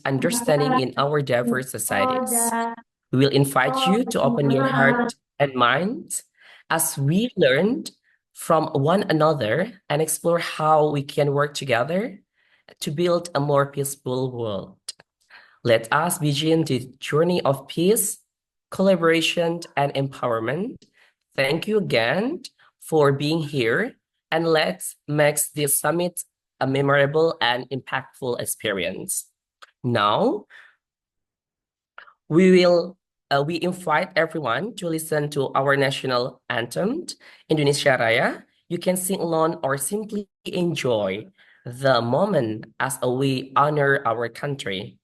understanding in our diverse societies. We will invite you to open your heart and mind as we learn from one another and explore how we can work together to build a more peaceful world. Let us begin the journey of peace, collaboration, and empowerment. Thank you again for being here, and let's make this summit a memorable and impactful experience. Now, we will we invite everyone to listen to our national anthem, Indonesia Raya. You can sing along or simply enjoy the moment as we honor our country.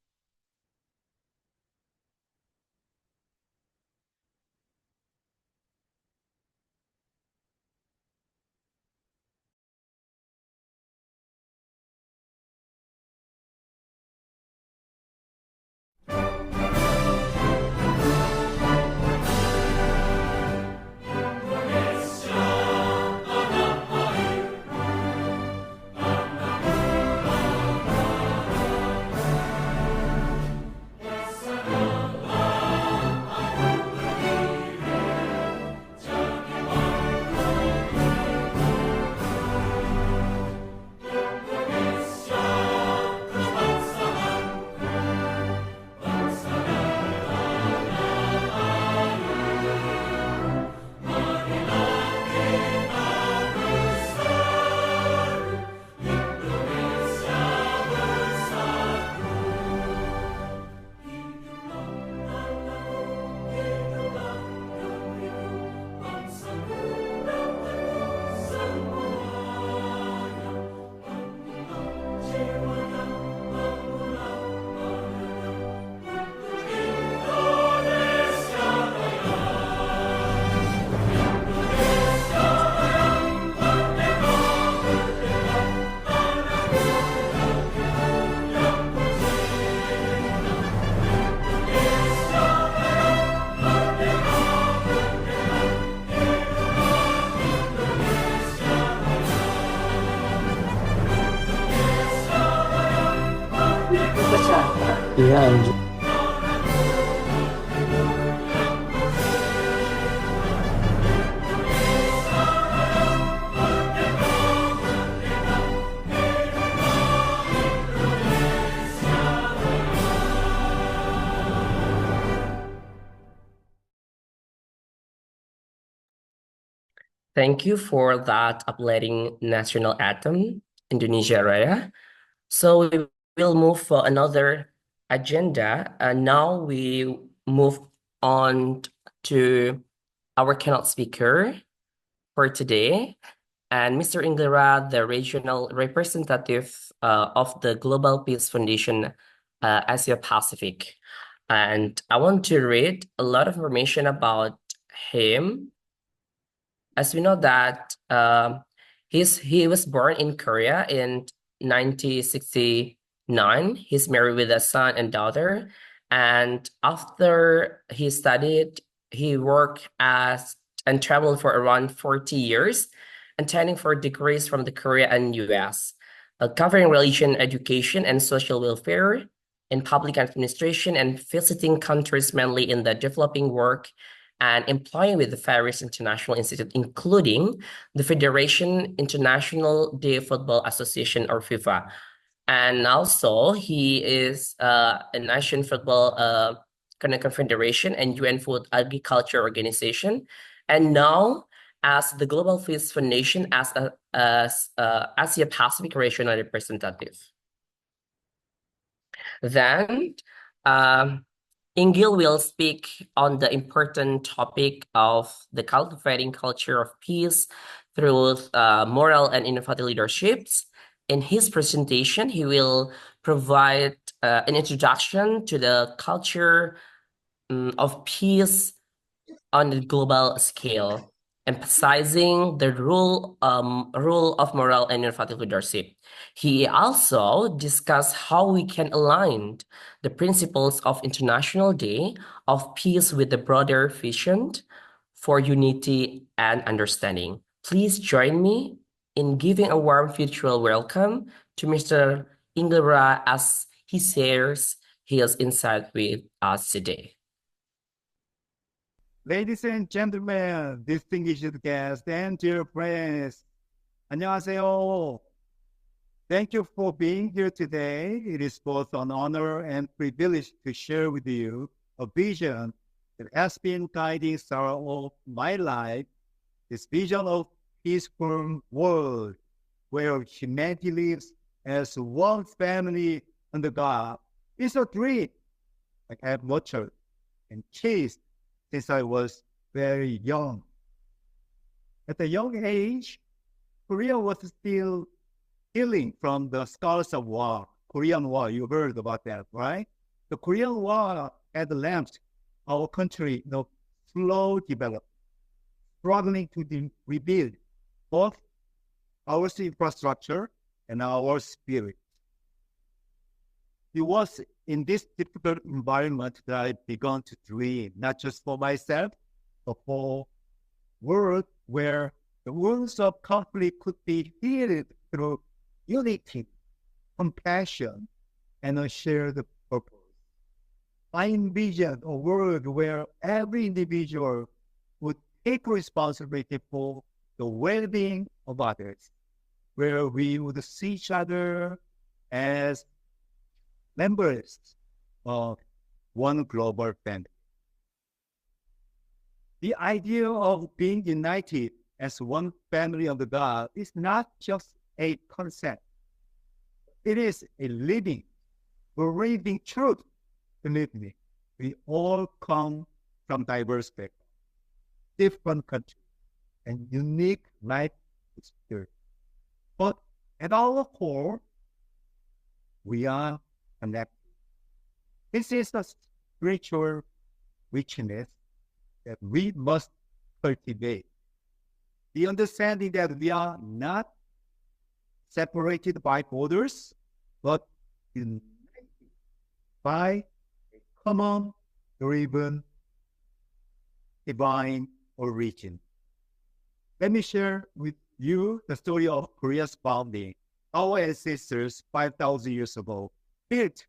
Iya, anjir. Thank you for that uplifting national anthem, Indonesia Raya. So we will move for another agenda. And now we move on to our keynote speaker for today, and Mr. Inglera, the regional representative of the Global Peace Foundation Asia Pacific. And I want to read a lot of information about him. As we know that he was born in Korea in 1969. He's married with a son and daughter. And after he studied, he worked as and traveled for around 40 years, attending for degrees from the Korea and US, covering religion, education, and social welfare in public administration, and visiting countries mainly in the developing world and employing with the various international institutes, including the Federation International de Football Association, or FIFA. And also, he is a Asian Football Confederation and UN Food Agriculture Organization. And now, as the Global Peace Foundation, as Asia Pacific regional representative. Then, Ingil will speak on the important topic of the cultivating culture of peace through moral and innovative leaderships. In his presentation, he will provide an introduction to the culture of peace on the global scale, emphasizing the role of moral and innovative leadership. He also discussed how we can align the principles of International Day of Peace with the broader vision for unity and understanding. Please join me in giving a warm virtual welcome to Mr. Inglera as he shares his insight with us today. Ladies and gentlemen, distinguished guests and dear friends, 안녕하세요. Thank you for being here today. It is both an honor and privilege to share with you a vision that has been guiding through of my life. This vision of peaceful world where humanity lives as one family under God is a dream I have nurtured and chased since I was very young. At a young age, Korea was still healing from the scars of war. Korean War, you heard about that, right? The Korean War had left our country slow development, struggling to rebuild both our infrastructure and our spirit. It was in this difficult environment that I began to dream, not just for myself, but for a world where the wounds of conflict could be healed through unity, compassion, and a shared purpose. I envisioned a world where every individual would take responsibility for the well-being of others, where we would see each other as members of one global family. The idea of being united as one family of the God is not just a concept. It is a living, breathing truth. Believe me, we all come from diverse backgrounds, different countries, and unique life experience. But at our core, we are connected. This is a spiritual richness that we must cultivate. The understanding that we are not separated by borders, but united by a common, driven, divine origin. Let me share with you the story of Korea's founding. Our ancestors 5,000 years ago built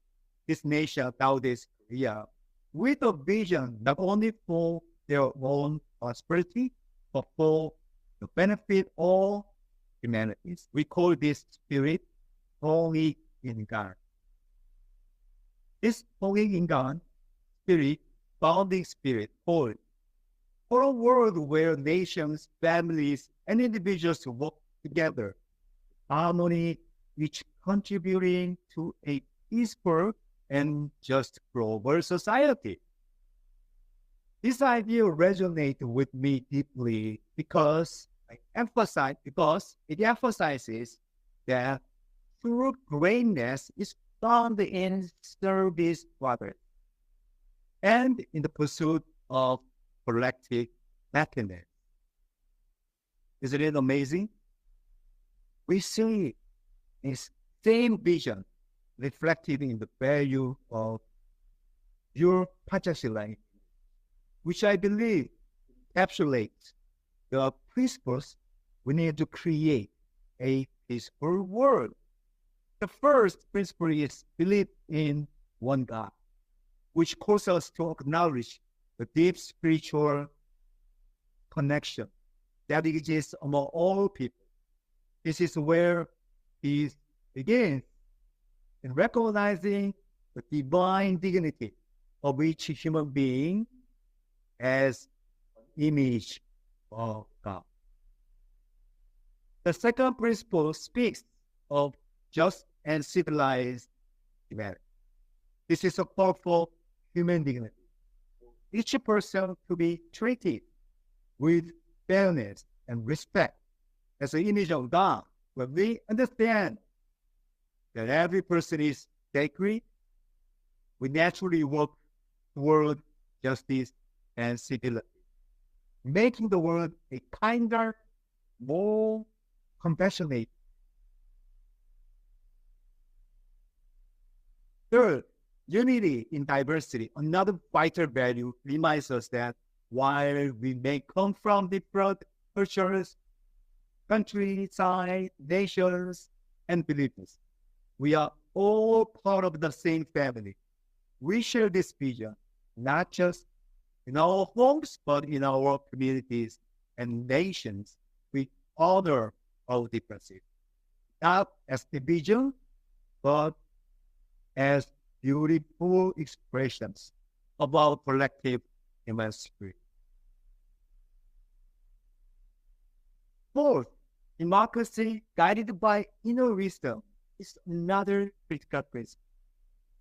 this nation, nowadays Korea, with a vision not only for their own prosperity, but for the benefit of all humanities. We call this spirit holy in God. This holy in God spirit, founding spirit, hold for a world where nations, families, and individuals work together, harmony, each contributing to a peaceful and just global society. This idea resonates with me deeply because it emphasizes that true greatness is found in service to others and in the pursuit of collective happiness. Isn't it amazing? We see this same vision reflected in the value of pure Panchashila, which I believe encapsulates the principles we need to create a peaceful world. The first principle is belief in one God, which calls us to acknowledge the deep spiritual connection that exists among all people. This is where peace begins in recognizing the divine dignity of each human being as an image of God. The second principle speaks of just and civilized humanity. This is a call for human dignity. Each person to be treated with fairness and respect as an image of God. When we understand that every person is sacred, we naturally work toward justice and civility, making the world a kinder, more compassionate. Third, unity in diversity. Another vital value reminds us that while we may come from different cultures, countryside, nations, and beliefs, we are all part of the same family. we share this vision, not just in our homes, but in our communities and nations. We honor our differences, not as division, but as beautiful expressions of our collective human spirit. Fourth, democracy guided by inner wisdom is another critical principle.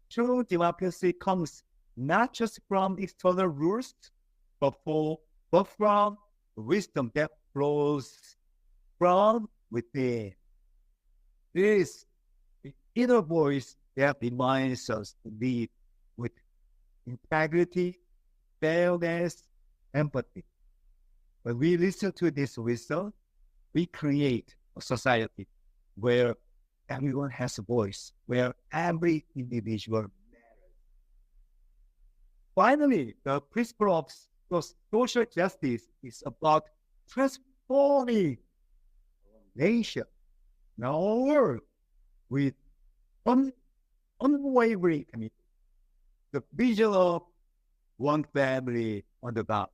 True democracy comes not just from external rules, but, but from wisdom that flows from within. This the inner voice that reminds us to live with integrity, fairness, empathy. When we listen to this wisdom, we create a society where everyone has a voice, where every individual matters. Finally, the principle of social justice is about transforming nation, our world, with unwavering commitment. The vision of one family on the top.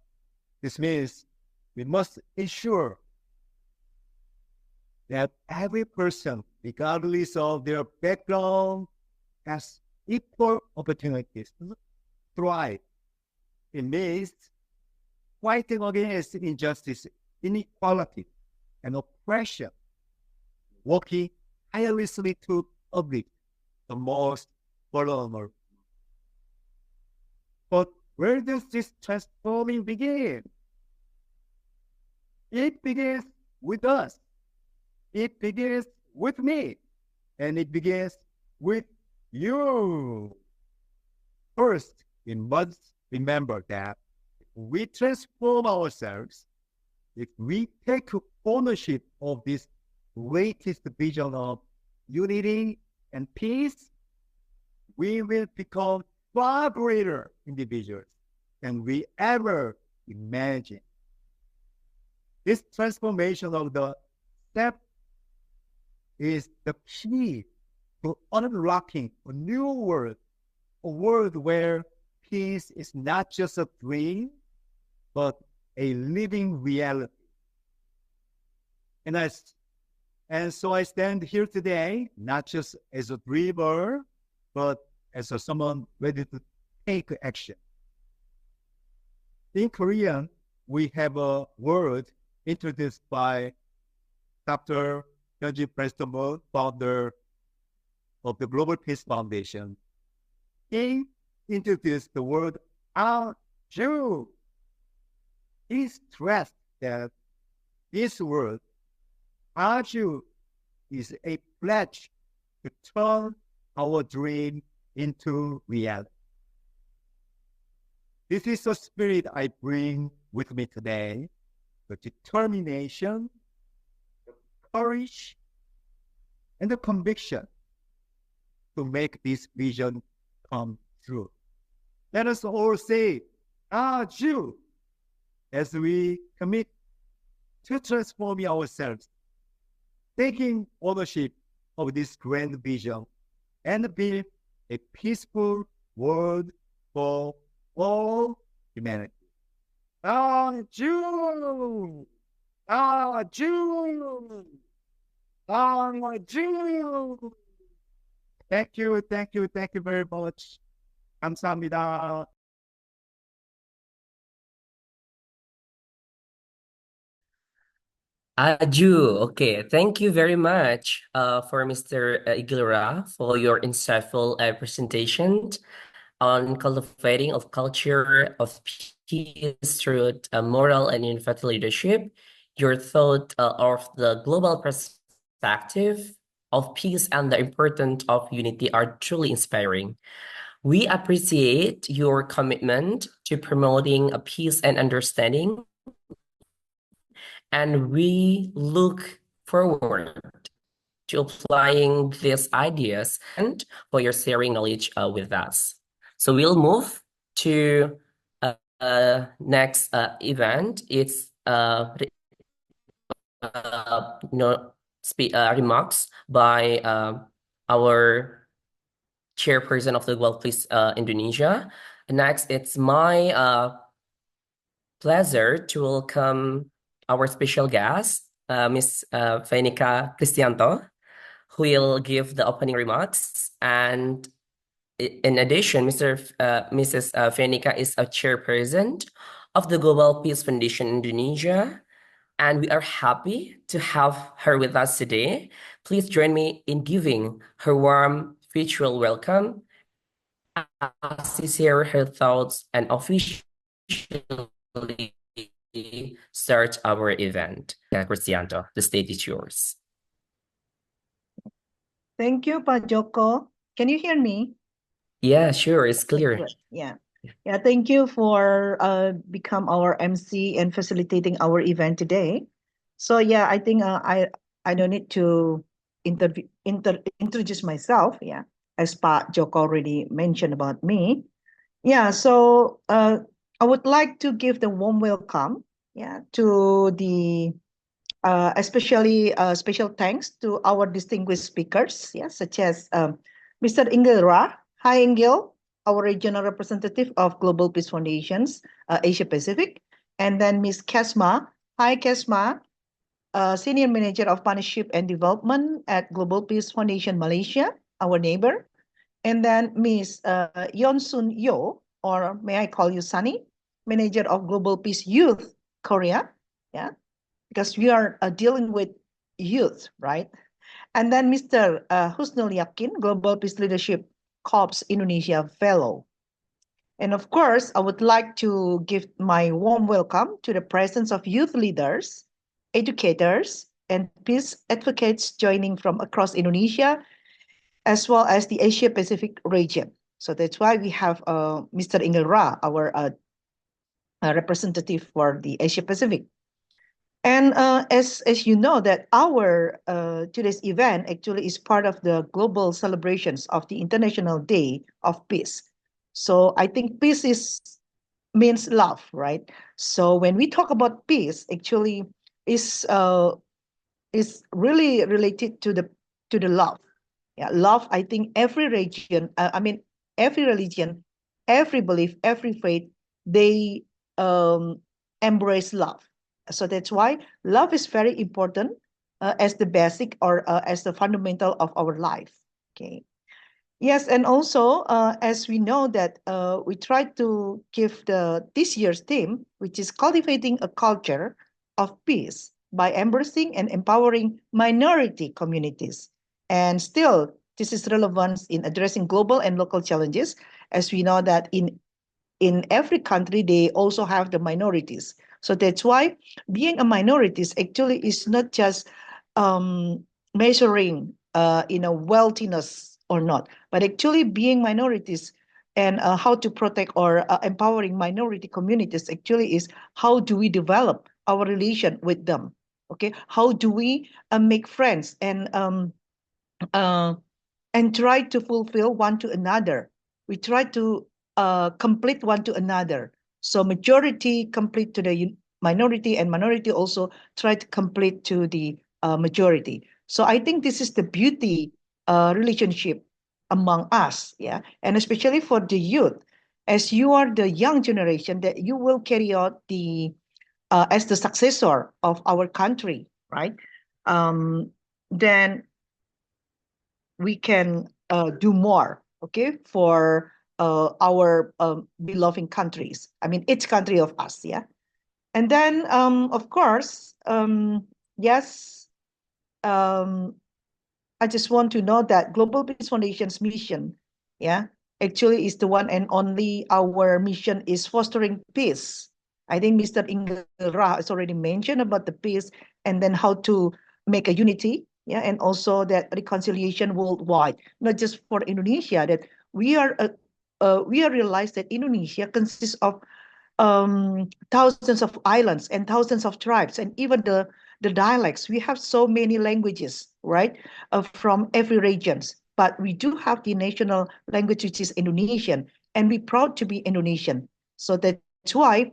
This means we must ensure that every person, regardless of their background, has equal opportunities to thrive. It means fighting against injustice, inequality, and oppression, working tirelessly to uplift the most vulnerable. But where does this transforming begin? It begins with us. It begins with me. And it begins with you. First, we must remember that if we transform ourselves, if we take ownership of this greatest vision of unity and peace, we will become far greater individuals than we ever imagined. This transformation of the step is the key to unlocking a new world, a world where peace is not just a dream, but a living reality. And so I stand here today, not just as a dreamer, but as someone ready to take action. In Korean, we have a word introduced by Dr. Hyunjin Preston, founder of the Global Peace Foundation. He introduced the word "Jew." He stressed that this word "Jew" is a pledge to turn our dream into reality. This is the spirit I bring with me today: the determination, the courage, and the conviction to make this vision come true. Let us all say, Jew, as we commit to transforming ourselves, taking ownership of this grand vision, and build a peaceful world for all humanity. Jew! Jew! Jew! Thank you very much. 감사합니다. Aju, okay. Thank you very much for Mr. Igilra for your insightful presentation on cultivating of culture of peace through moral and unified leadership. Your thought of the global perspective of peace and the importance of unity are truly inspiring. We appreciate your commitment to promoting a peace and understanding, and we look forward to applying these ideas and for your sharing knowledge with us. So we'll move to next event. It's remarks by our chairperson of the Global Peace Indonesia. Next, it's my pleasure to welcome our special guest, Miss Venica Cristianto, who will give the opening remarks. And in addition, Mrs. Venica is a chairperson of the Global Peace Foundation Indonesia, and we are happy to have her with us today. Please join me in giving her warm virtual welcome as she shares her thoughts and officially start our event. Cristiano, the stage is yours. Thank you, Pak Joko. Can you hear me? Yeah, sure, it's clear. Good. Yeah. Yeah, thank you for become our MC and facilitating our event today. So yeah, I think I don't need to introduce myself, yeah, as Pak Joko already mentioned about me. Yeah, so I would like to give the warm welcome, yeah, to the especially special thanks to our distinguished speakers, yeah, such as Mr. Ingil Ra. Hi, Ingil, our regional representative of Global Peace Foundations, Asia Pacific. And then Ms. Kesma. Hi, Kesma, Senior Manager of Partnership and Development at Global Peace Foundation Malaysia, our neighbor. And then Ms. Yon Sun Yo, or may I call you Sunny, Manager of Global Peace Youth Korea. Yeah, because we are dealing with youth, right? And then Mr. Husnul Yakin, Global Peace Leadership Corps Indonesia Fellow. And of course, I would like to give my warm welcome to the presence of youth leaders, educators, and peace advocates joining from across Indonesia, as well as the Asia Pacific region. So that's why we have Mr. Ingel Ra, our representative for the Asia Pacific. And as you know that our today's event actually is part of the global celebrations of the International Day of Peace. So I think peace means love, right? So when we talk about peace, actually is really related to the love. Yeah, love. I think every region, every religion, every belief, every faith, they embrace love. So that's why love is very important as the basic or as the fundamental of our life. Okay. Yes, and also as we know that we try to give this year's theme, which is cultivating a culture of peace by embracing and empowering minority communities. And still, this is relevant in addressing global and local challenges, as we know that in every country they also have the minorities. So that's why being a minorities actually is not just measuring wealthiness or not, but actually being minorities and how to protect or empowering minority communities actually is how do we develop our relation with them. Okay, how do we make friends uh, and try to fulfill one to another. We try to complete one to another. So majority complete to the minority, and minority also try to complete to the majority. So I think this is the beauty relationship among us, yeah, and especially for the youth, as you are the young generation that you will carry out the as the successor of our country, right? Then we can do more, okay, for our beloved countries. I mean, each country of us, yeah. And then, of course, yes, I just want to know that Global Peace Foundation's mission, yeah, actually is the one and only. Our mission is fostering peace. I think Mr. Ingra has already mentioned about the peace and then how to make a unity, yeah, and also that reconciliation worldwide, not just for Indonesia. That we are realized that Indonesia consists of thousands of islands and thousands of tribes, and even the dialects. We have so many languages, right, from every regions. But we do have the national language, which is Indonesian, and we're proud to be Indonesian. So that's why,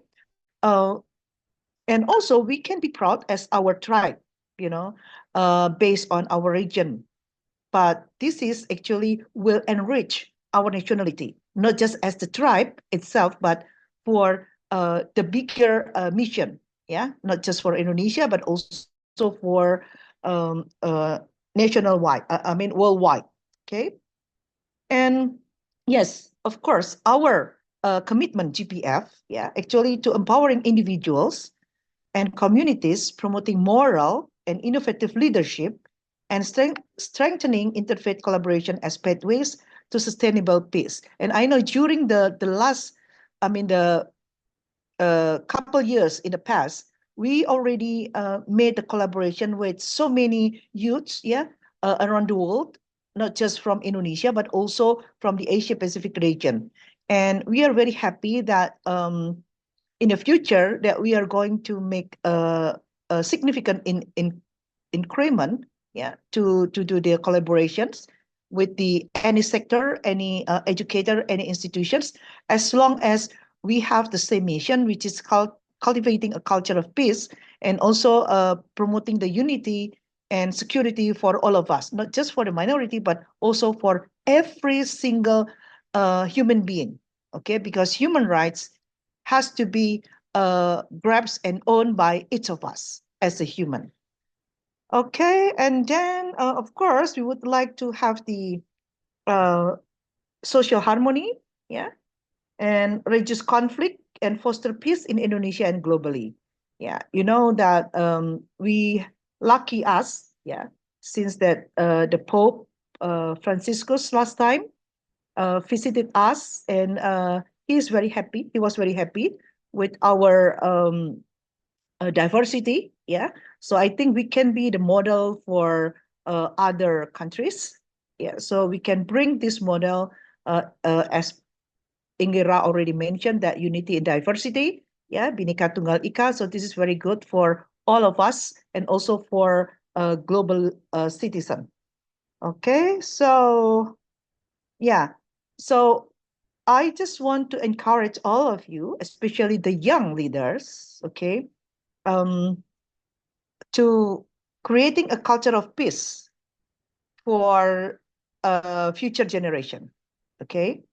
and also we can be proud as our tribe, you know, based on our region. But this is actually will enrich our nationality, not just as the tribe itself, but for the bigger mission. Yeah, not just for Indonesia, but also for nationwide. I mean worldwide. Okay, and yes, of course, our commitment GPF, yeah, actually to empowering individuals and communities, promoting moral and innovative leadership, and strengthening interfaith collaboration as pathways to sustainable peace. And I know during the last, I mean the couple years in the past, we already made the collaboration with so many youths, yeah, around the world, not just from Indonesia, but also from the Asia Pacific region. And we are very happy that in the future that we are going to make a significant increment, yeah, to do the collaborations with the any sector, any educator, any institutions, as long as we have the same mission, which is called cultivating a culture of peace and also promoting the unity and security for all of us, not just for the minority, but also for every single human being. Okay, because human rights has to be grasped and owned by each of us as a human. Okay, and then of course we would like to have the uh, social harmony, yeah, and reduce conflict and foster peace in Indonesia and globally. Yeah, you know that we lucky us, yeah, since that the Pope Franciscus last time visited us, and he's very happy. He was very happy with our diversity. Yeah, so I think we can be the model for other countries. Yeah, so we can bring this model as Ingira already mentioned, that unity in diversity. Yeah, Bhinneka Tunggal Ika. So this is very good for all of us and also for global citizen. Okay, so yeah, so I just want to encourage all of you, especially the young leaders, okay, um, to creating a culture of peace for future generation, okay?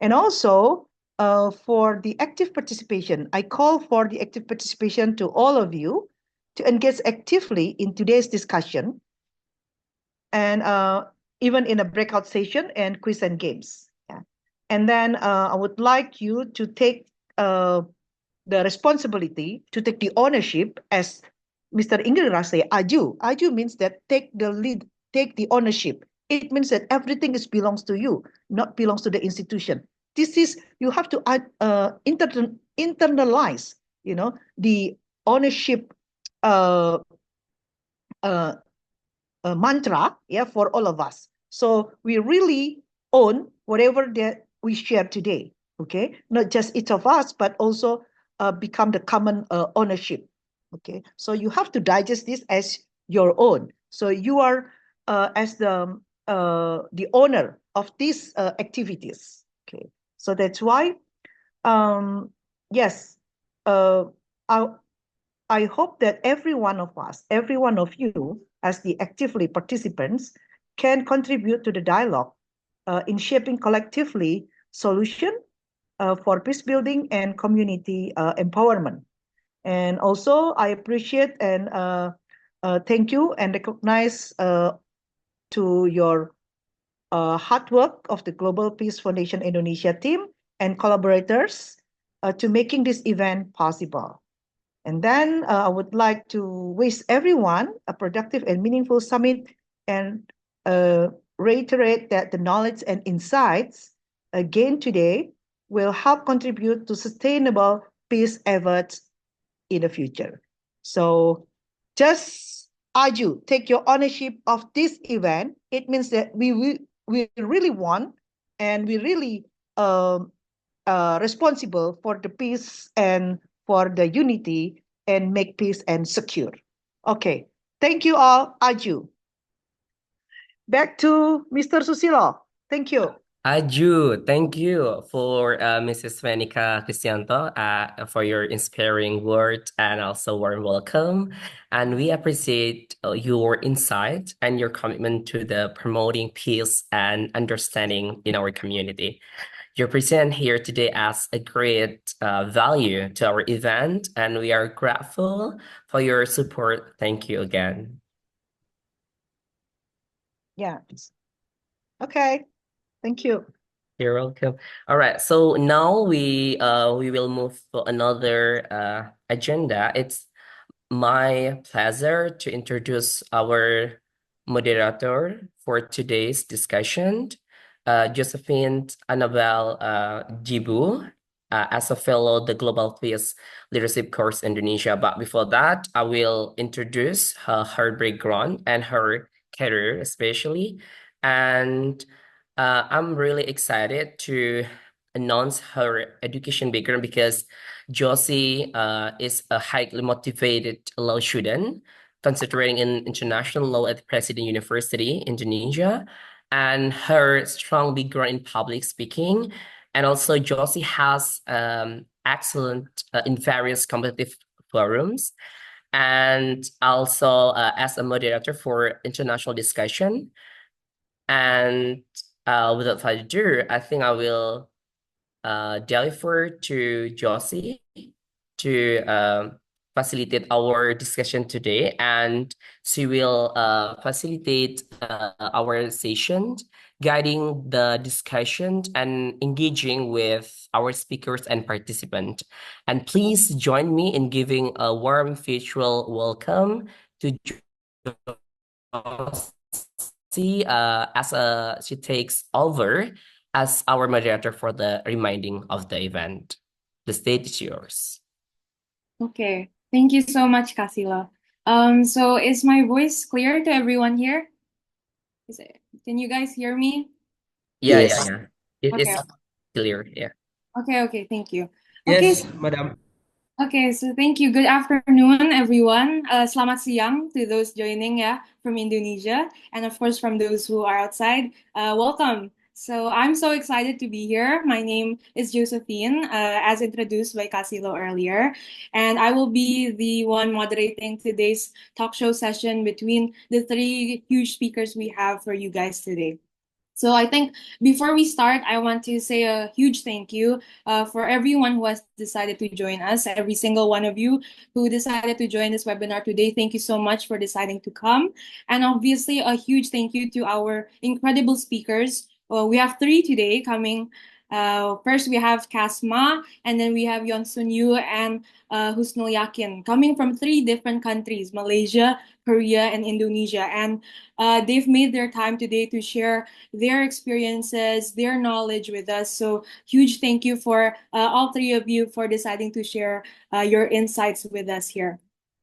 And also for the active participation, I call for the active participation to all of you to engage actively in today's discussion and even in a breakout session and quiz and games. Yeah. And then I would like you to take the responsibility, to take the ownership, as Mr. Ingira say, aju. Aju means that take the lead, take the ownership. It means that everything is belongs to you, not belongs to the institution. This is, you have to internalize, you know, the ownership uh, uh, mantra, yeah, for all of us. So we really own whatever that we share today, okay? Not just each of us, but also become the common ownership, okay? So you have to digest this as your own. So you are as the owner of these activities, okay? So that's why, yes, uh, I, I hope that every one of us, every one of you, as the actively participants, can contribute to the dialogue in shaping collectively solution for peace building and community empowerment. And also, I appreciate and thank you and recognize to your hard work of the Global Peace Foundation Indonesia team and collaborators to making this event possible. And then I would like to wish everyone a productive and meaningful summit and reiterate that the knowledge and insights gained today will help contribute to sustainable peace efforts in the future. So just Aju, take your ownership of this event. It means that we really want and we really responsible for the peace and for the unity and make peace and secure. Okay, thank you all, Aju. Back to Mr. Susilo. Thank you. Aju, thank you for Mrs. Venica Cristianto for your inspiring words and also warm welcome. And we appreciate your insight and your commitment to the promoting peace and understanding in our community. Your presence here today adds a great value to our event, and we are grateful for your support. Thank you again. Yeah. Okay. Thank you. You're welcome. All right, so now we will move to another agenda. It's my pleasure to introduce our moderator for today's discussion, Josephine Annabelle Jibu, as a fellow the Global Peace Leadership Course Indonesia. But before that, I will introduce her background and her career, especially. And I'm really excited to announce her education background because Josie is a highly motivated law student, considering in international law at President University, Indonesia, and her strong background in public speaking. And also, Josie has excellent in various competitive forums, and also as a moderator for international discussion. And without further ado, I think I will deliver to Josie to facilitate our discussion today, and she will facilitate our session, guiding the discussion and engaging with our speakers and participants. And please join me in giving a warm virtual welcome to Josie she takes over as our moderator for the reminding of the event. The stage is yours. Okay, thank you so much, Casila. So is my voice clear to everyone here? Can you guys hear me? Yeah, Yes. yeah. It Okay, is clear. Yeah. okay, thank you. Okay, Yes, madam. Okay, so thank you. Good afternoon, everyone. Selamat siang to those joining, from Indonesia, and of course from those who are outside. Welcome. So I'm so excited to be here. My name is Josephine, as introduced by Casilo earlier, and I will be the one moderating today's talk show session between the three huge speakers we have for you guys today. So I think before we start, I want to say a huge thank you for everyone who has decided to join us, every single one of you who decided to join this webinar today. Thank you so much for deciding to come. And obviously, a huge thank you to our incredible speakers. Well, we have three today coming. First, we have Kasma, and then we have Yon Sun Yu and Husnul Yakin, coming from three different countries, Malaysia, Korea, and Indonesia. And they've made their time today to share their experiences, their knowledge with us. So huge thank you for all three of you for deciding to share your insights with us here.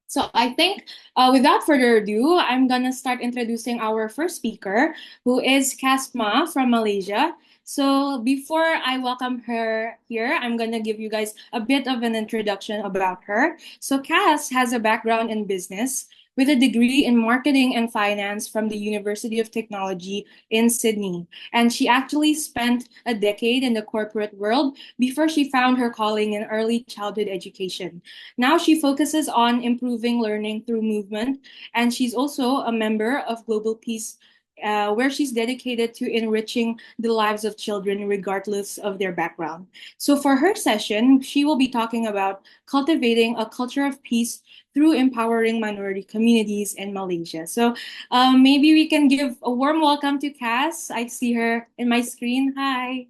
So I think without further ado, I'm gonna start introducing our first speaker, who is Kasma from Malaysia. So before I welcome her here, I'm gonna give you guys a bit of an introduction about her. So Cass has a background in business with a degree in marketing and finance from the University of Technology in Sydney. And she actually spent a decade in the corporate world before she found her calling in early childhood education. Now she focuses on improving learning through movement, and she's also a member of Global Peace, where she's dedicated to enriching the lives of children regardless of their background. So for her session, she will be talking about cultivating a culture of peace through empowering minority communities in Malaysia. So maybe we can give a warm welcome to Cass. I see her in my screen. Hi.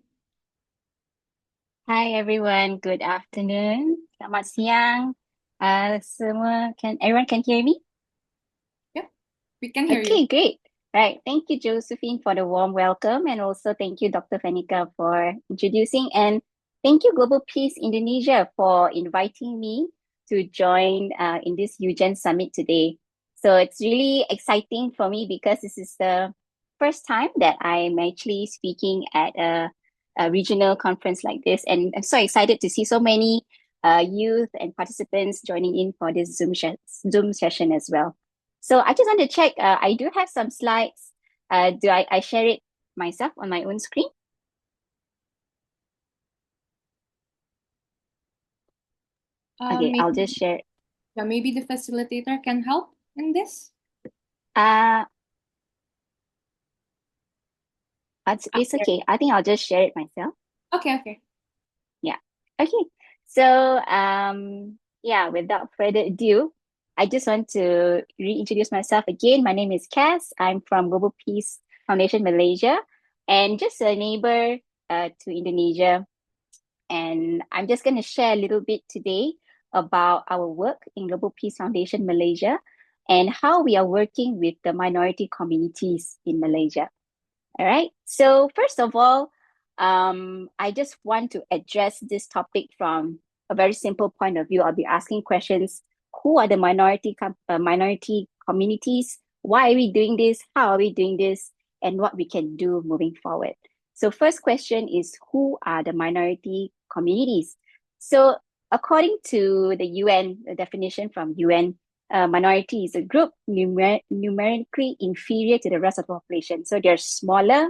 Hi everyone, good afternoon. Selamat siang. Everyone can hear me? Yep, we can hear you. Okay, great. Right. Thank you, Josephine, for the warm welcome. And also thank you, Dr. Fenika, for introducing. And thank you, Global Peace Indonesia, for inviting me to join in this UGen Summit today. So it's really exciting for me because this is the first time that I'm actually speaking at a regional conference like this. And I'm so excited to see so many youth and participants joining in for this Zoom session as well. So I just want to check, I do have some slides. Do I share it myself on my own screen? Okay, I'll Maybe, just share. yeah, maybe the facilitator can help in this. Uh, Ah, it's okay. I think I'll just share it myself. okay, okay. Yeah. Okay. So, yeah, without further ado, I just want to reintroduce myself again. My name is Cass. I'm from Global Peace Foundation Malaysia, and just a neighbor to Indonesia. And I'm just going to share a little bit today about our work in Global Peace Foundation Malaysia and how we are working with the minority communities in Malaysia. All right. So first of all, I just want to address this topic from a very simple point of view. I'll be asking questions. Who are the minority communities? Why are we doing this? How are we doing this? And what we can do moving forward. So first question is, who are the minority communities? So according to the UN, the definition from UN, minority is a group numerically inferior to the rest of the population. So they're smaller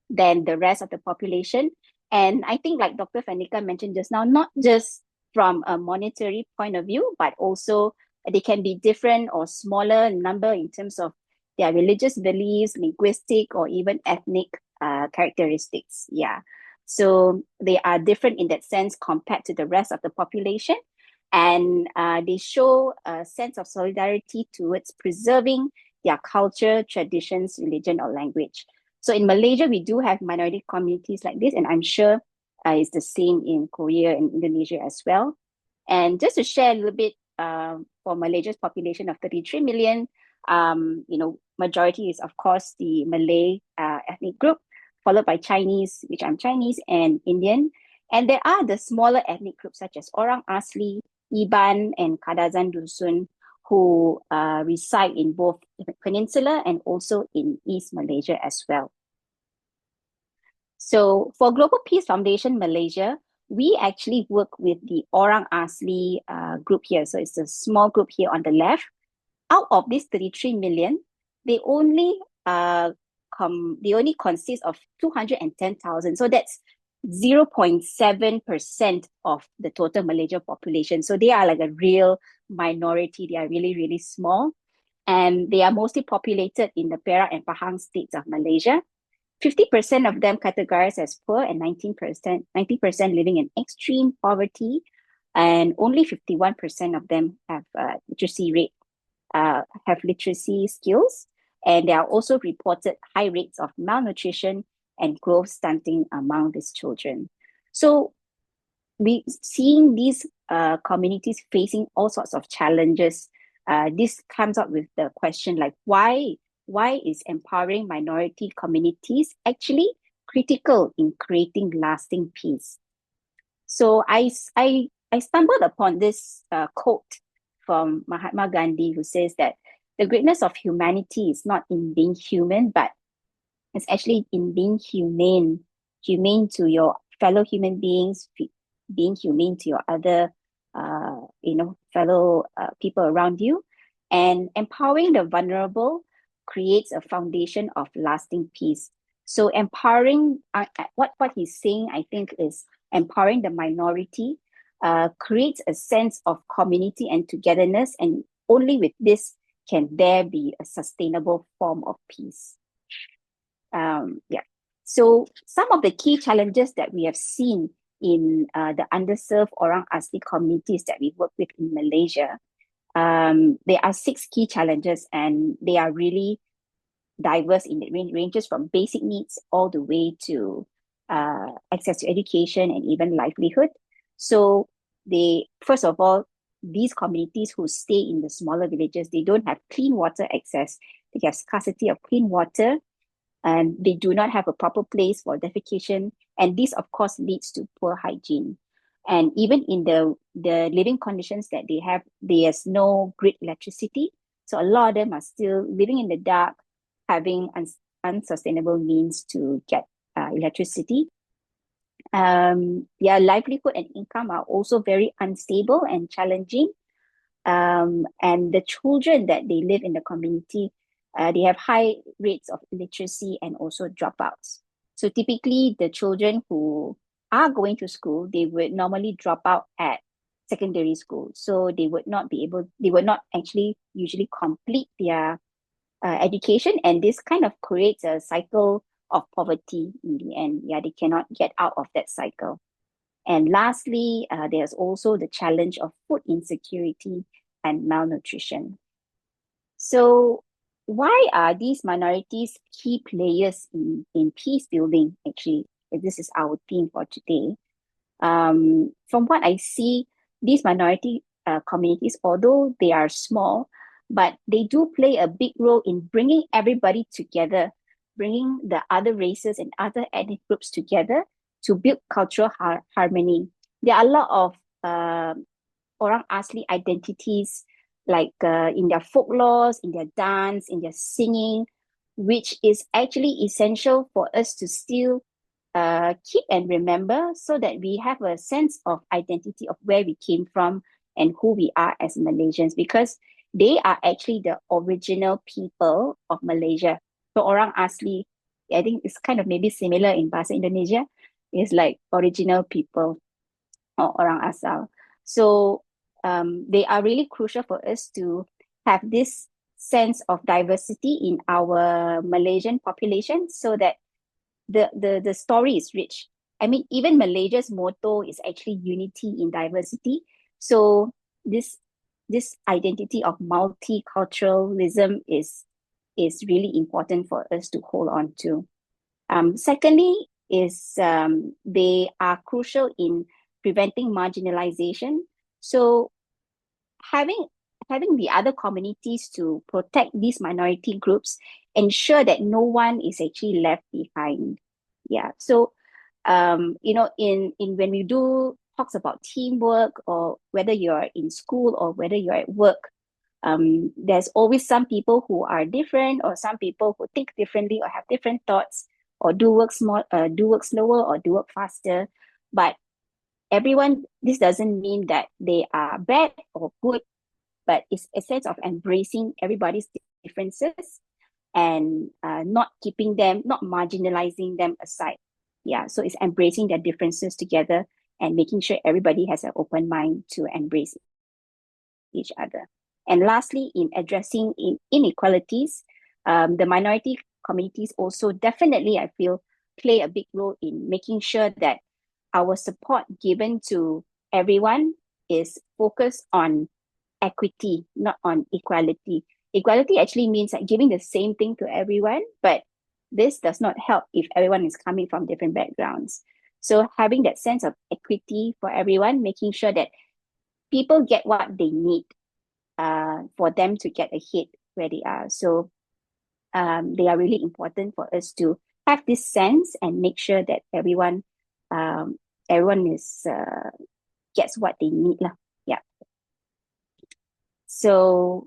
than the rest of the population. And I think, like Dr. Fanika mentioned just now, not just from a monetary point of view, but also they can be different or smaller number in terms of their religious beliefs, linguistic, or even ethnic characteristics. Yeah. So they are different in that sense compared to the rest of the population. And they show a sense of solidarity towards preserving their culture, traditions, religion, or language. So in Malaysia, we do have minority communities like this, and I'm sure it's the same in Korea and Indonesia as well. And just to share a little bit, for Malaysia's population of 33 million, majority is of course the Malay ethnic group, followed by Chinese, which I'm Chinese, and Indian. And there are the smaller ethnic groups such as Orang Asli, Iban, and Kadazan Dusun, who reside in both the Peninsula and also in East Malaysia as well. So for Global Peace Foundation Malaysia, we actually work with the Orang Asli group here. So it's a small group here on the left. Out of this 33 million, they only consist of 210,000. So that's 0.7% of the total Malaysia population. So they are like a real minority. They are really, really small. And they are mostly populated in the Perak and Pahang states of Malaysia. 50% of them categorized as poor and 90% living in extreme poverty. And only 51% of them have literacy skills. And there are also reported high rates of malnutrition and growth stunting among these children. So we seeing these communities facing all sorts of challenges. This comes up with the question like, why is empowering minority communities actually critical in creating lasting peace? So I stumbled upon this quote from Mahatma Gandhi, who says that the greatness of humanity is not in being human, but it's actually in being humane to your fellow human beings, being humane to your other, fellow people around you, and empowering the vulnerable creates a foundation of lasting peace. So empowering, what he's saying, I think, is empowering the minority creates a sense of community and togetherness, and only with this can there be a sustainable form of peace. Yeah. So some of the key challenges that we have seen in the underserved Orang Asli communities that we work with in Malaysia, there are 6 key challenges, and they are really diverse in the ranges from basic needs all the way to access to education and even livelihood. So first of all, these communities who stay in the smaller villages, they don't have clean water access. They have scarcity of clean water, and they do not have a proper place for defecation. And this, of course, leads to poor hygiene. And even in the living conditions that they have, there's no grid electricity. So a lot of them are still living in the dark, having unsustainable means to get electricity. Their livelihood and income are also very unstable and challenging. And the children that they live in the community, they have high rates of illiteracy and also dropouts. So typically, the children who are going to school, they would normally drop out at secondary school. So they would not actually usually complete their education, and this kind of creates a cycle of poverty in the end. Yeah, they cannot get out of that cycle. And lastly, there's also the challenge of food insecurity and malnutrition. So why are these minorities key players in peace building? Actually, this is our theme for today. From what I see, these minority communities, although they are small, but they do play a big role in bringing everybody together, bringing the other races and other ethnic groups together to build cultural harmony. There are a lot of orang asli identities, like in their folklores, in their dance, in their singing, which is actually essential for us to still keep and remember, so that we have a sense of identity of where we came from and who we are as Malaysians, because they are actually the original people of Malaysia. So orang asli, I think it's kind of maybe similar in Bahasa Indonesia, is like original people or orang asal. So they are really crucial for us to have this sense of diversity in our Malaysian population, so that the story is rich. I mean, even Malaysia's motto is actually unity in diversity. So this identity of multiculturalism is really important for us to hold on to. Secondly, is they are crucial in preventing marginalization. So having the other communities to protect these minority groups, ensure that no one is actually left behind. Yeah. So in when we do talks about teamwork, or whether you're in school or whether you're at work, there's always some people who are different, or some people who think differently or have different thoughts, or do work slower, or do work faster. But everyone, this doesn't mean that they are bad or good, but it's a sense of embracing everybody's differences, and not marginalizing them aside. Yeah, so it's embracing their differences together and making sure everybody has an open mind to embrace each other. And lastly, in addressing inequalities, the minority communities also definitely, I feel, play a big role in making sure that our support given to everyone is focused on equity, not on equality. Equality actually means like giving the same thing to everyone, but this does not help if everyone is coming from different backgrounds. So having that sense of equity for everyone, making sure that people get what they need for them to get ahead where they are. So they are really important for us to have this sense and make sure that everyone is gets what they need lah. Yeah. So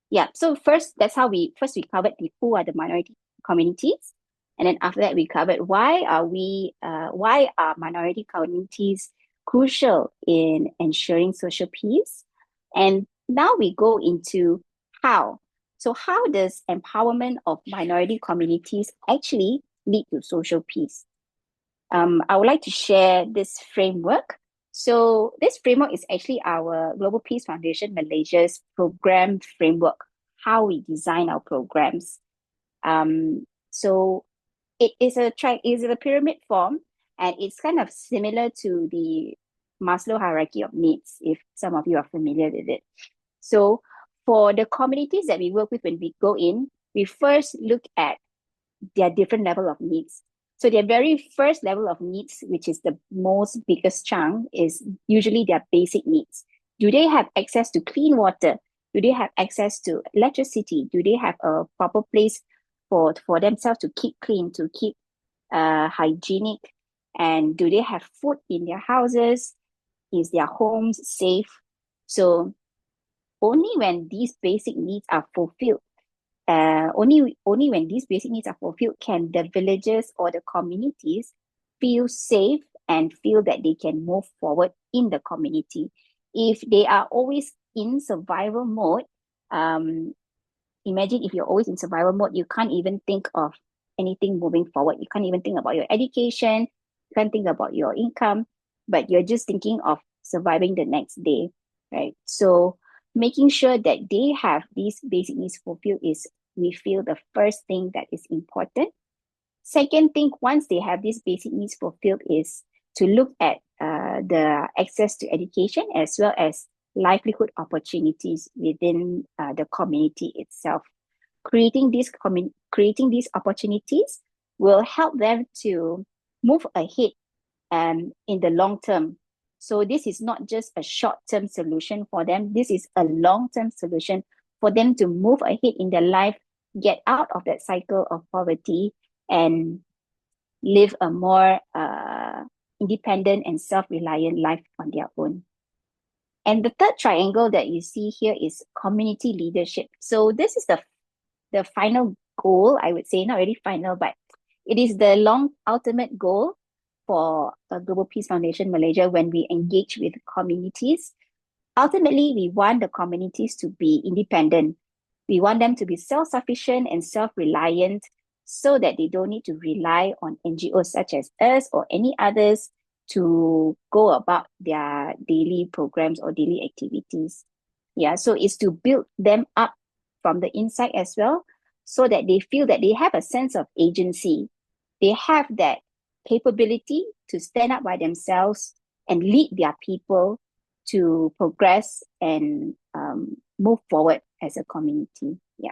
yeah, so first we covered who are the minority communities, and then after that we covered why are minority communities crucial in ensuring social peace, and now we go into how. So how does empowerment of minority communities actually lead to social peace? I would like to share this framework. So this framework is actually our Global Peace Foundation Malaysia's program framework, how we design our programs. So it is a pyramid form, and it's kind of similar to the Maslow hierarchy of needs, if some of you are familiar with it. So for the communities that we work with, when we go in, we first look at their different level of needs. So their very first level of needs, which is the most biggest chunk, is usually their basic needs. Do they have access to clean water? Do they have access to electricity? Do they have a proper place for themselves to keep clean, to keep hygienic? And do they have food in their houses? Is their homes safe? So only when these basic needs are fulfilled, only when these basic needs are fulfilled can the villagers or the communities feel safe and feel that they can move forward in the community. If they are always in survival mode, imagine if you're always in survival mode, you can't even think of anything moving forward. You can't even think about your education, you can't think about your income, but you're just thinking of surviving the next day, right? So making sure that they have these basic needs fulfilled is, we feel, the first thing that is important. Second thing, once they have these basic needs fulfilled, is to look at the access to education as well as livelihood opportunities within the community itself. Creating these opportunities will help them to move ahead in the long term. So this is not just a short-term solution for them. This is a long-term solution for them to move ahead in their life, get out of that cycle of poverty, and live a more independent and self-reliant life on their own. And the third triangle that you see here is community leadership. So this is the final goal, I would say, not really final, but it is the long ultimate goal for Global Peace Foundation Malaysia when we engage with communities. Ultimately, we want the communities to be independent. We want them to be self-sufficient and self-reliant so that they don't need to rely on NGOs such as us or any others to go about their daily programs or daily activities. Yeah, so it's to build them up from the inside as well, so that they feel that they have a sense of agency. They have that capability to stand up by themselves and lead their people to progress and move forward as a community. Yeah.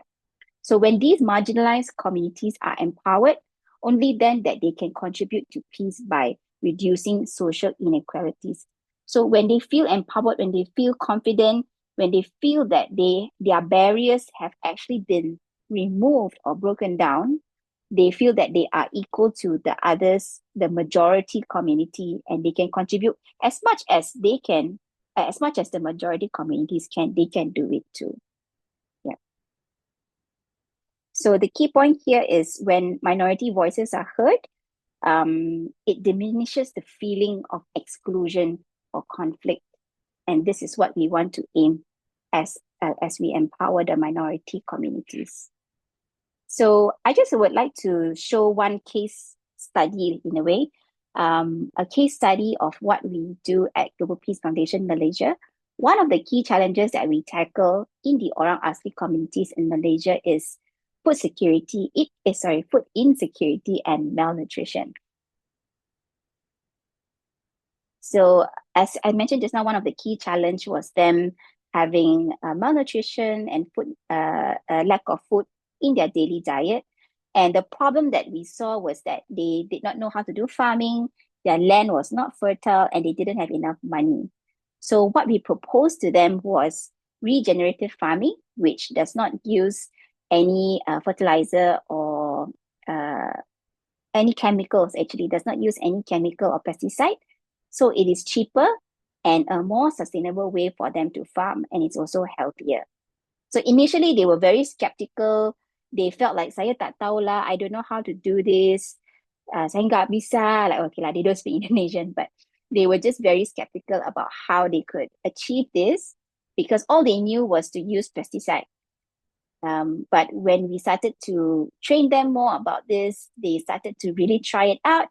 So when these marginalized communities are empowered, only then that they can contribute to peace by reducing social inequalities. So when they feel empowered, when they feel confident, when they feel that their barriers have actually been removed or broken down, they feel that they are equal to the others, the majority community, and they can contribute as much as they can, as much as the majority communities can, they can do it too. Yeah. So the key point here is when minority voices are heard, it diminishes the feeling of exclusion or conflict. And this is what we want to aim as we empower the minority communities. So I just would like to show one case study in a way, a case study of what we do at Global Peace Foundation Malaysia. One of the key challenges that we tackle in the Orang Asli communities in Malaysia is food insecurity and malnutrition. So as I mentioned just now, one of the key challenge was them having malnutrition and lack of food in their daily diet. And the problem that we saw was that they did not know how to do farming, their land was not fertile, and they didn't have enough money. So what we proposed to them was regenerative farming, which does not use any fertilizer or any chemicals, actually does not use any chemical or pesticide. So it is cheaper and a more sustainable way for them to farm, and it's also healthier. So initially they were very skeptical. They felt like, saya tak tahu lah, I don't know how to do this. Saya nggak bisa. Like, okay lah, they don't speak Indonesian, but they were just very skeptical about how they could achieve this because all they knew was to use pesticide. But when we started to train them more about this, they started to really try it out.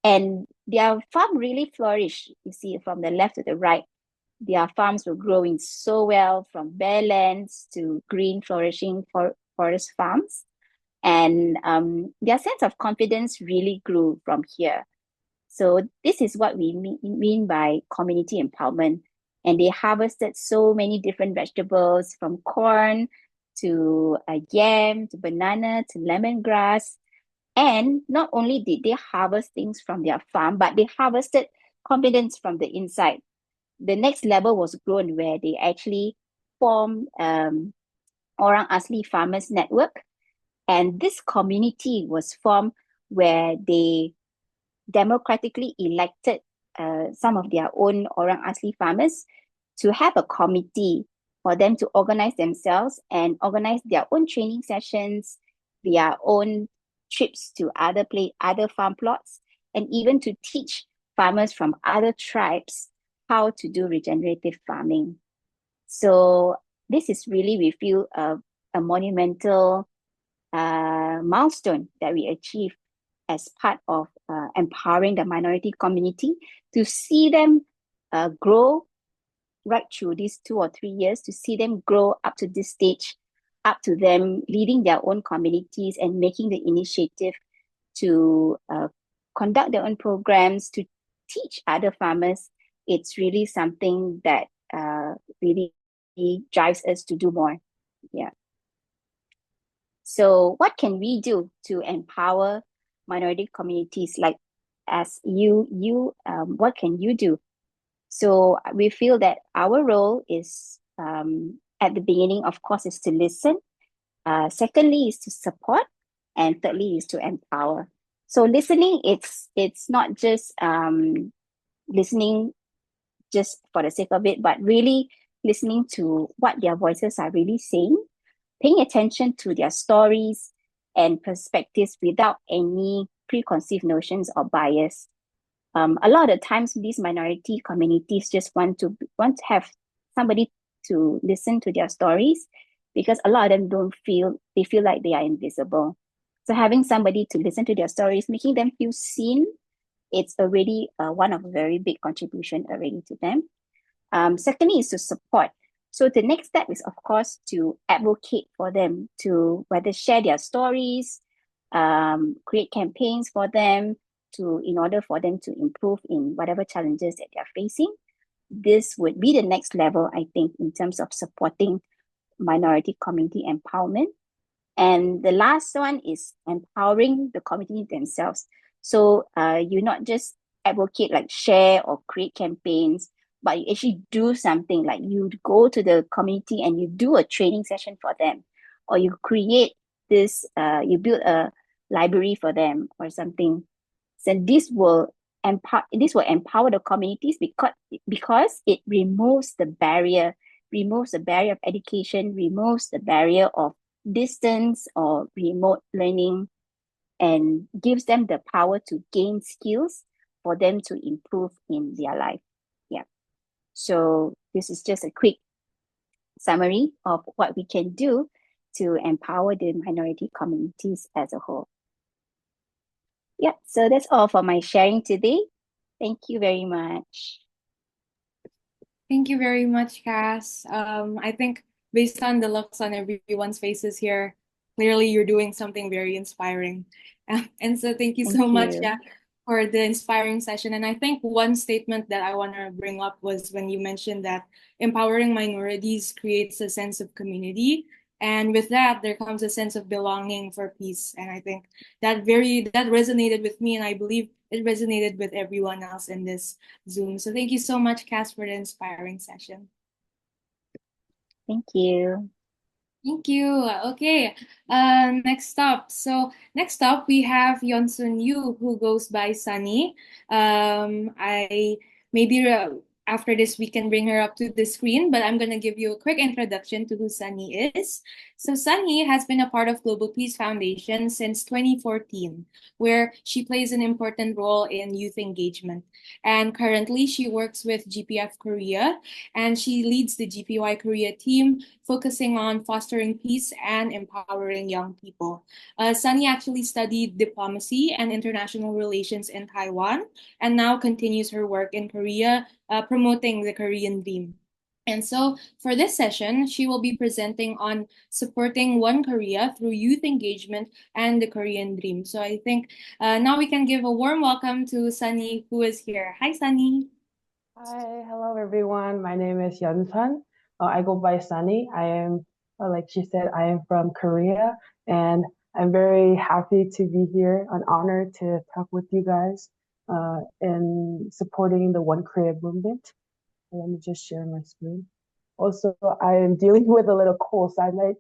And their farm really flourished. You see, from the left to the right, their farms were growing so well, from bare lands to green, flourishing forest farms. And their sense of confidence really grew from here. So this is what we mean by community empowerment. And they harvested so many different vegetables, from corn to yam, to banana, to lemongrass. And not only did they harvest things from their farm, but they harvested confidence from the inside. The next level was grown where they actually formed Orang Asli Farmers Network. And this community was formed where they democratically elected some of their own Orang Asli farmers to have a committee for them to organize themselves and organize their own training sessions, their own trips to other farm plots, and even to teach farmers from other tribes how to do regenerative farming. So this is really, we feel, a monumental milestone that we achieved as part of empowering the minority community, to see them grow right through these 2 or 3 years, to see them grow up to this stage, up to them leading their own communities and making the initiative to conduct their own programs, to teach other farmers. It's really something that really drives us to do more. Yeah. So what can we do to empower minority communities, like as what can you do? So we feel that our role is, at the beginning, of course, is to listen. Secondly is to support, and thirdly is to empower. So listening, it's not just listening just for the sake of it, but really listening to what their voices are really saying, paying attention to their stories and perspectives without any preconceived notions or bias. A lot of times these minority communities just want to have somebody to listen to their stories, because a lot of them don't feel they feel like they are invisible. So having somebody to listen to their stories, making them feel seen, it's already one of a very big contribution already to them. Secondly is to support. So the next step is, of course, to advocate for them, to whether share their stories, create campaigns for them, in order for them to improve in whatever challenges that they're facing. This would be the next level, I think, in terms of supporting minority community empowerment. And the last one is empowering the community themselves. So you not just advocate, like share or create campaigns, but you actually do something, like you go to the community and you do a training session for them, or you create this, you build a library for them or something. So this will empower the communities, because it removes the barrier of education, removes the barrier of distance or remote learning, and gives them the power to gain skills for them to improve in their life. Yeah. So this is just a quick summary of what we can do to empower the minority communities as a whole. Yeah, so that's all for my sharing today. Thank you very much. Thank you very much, Cass. I think based on the looks on everyone's faces here, clearly you're doing something very inspiring. And so thank you Thank so much, you. yeah, for the inspiring session. And I think one statement that I want to bring up was when you mentioned that empowering minorities creates a sense of community. And with that, there comes a sense of belonging for peace. And I think that resonated with me, and I believe it resonated with everyone else in this Zoom. So thank you so much, Cass, for the inspiring session. Thank you. Thank you. Okay. Next up. So next up we have Yonsun Yu, who goes by Sunny. I maybe after this we can bring her up to the screen, but I'm gonna give you a quick introduction to who Sunny is. So Sunny has been a part of Global Peace Foundation since 2014, where she plays an important role in youth engagement. And currently she works with GPF Korea, and she leads the GPY Korea team, focusing on fostering peace and empowering young people. Sunny actually studied diplomacy and international relations in Taiwan, and now continues her work in Korea, promoting the Korean dream. And so for this session, she will be presenting on supporting One Korea through youth engagement and the Korean dream. So I think now we can give a warm welcome to Sunny, who is here. Hi, Sunny. Hi, hello everyone. My name is Yunsun. I go by Sunny. I am, like she said, I am from Korea, and I'm very happy to be here. An honor to talk with you guys in supporting the One Korea movement. Let me just share my screen. Also, I am dealing with a little cold, so I might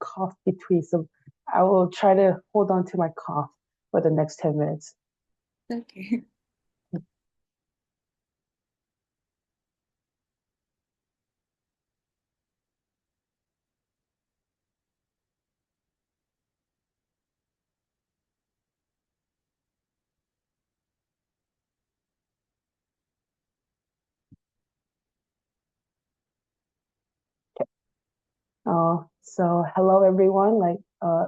cough between. So I will try to hold on to my cough for the next 10 minutes. Okay. So hello everyone.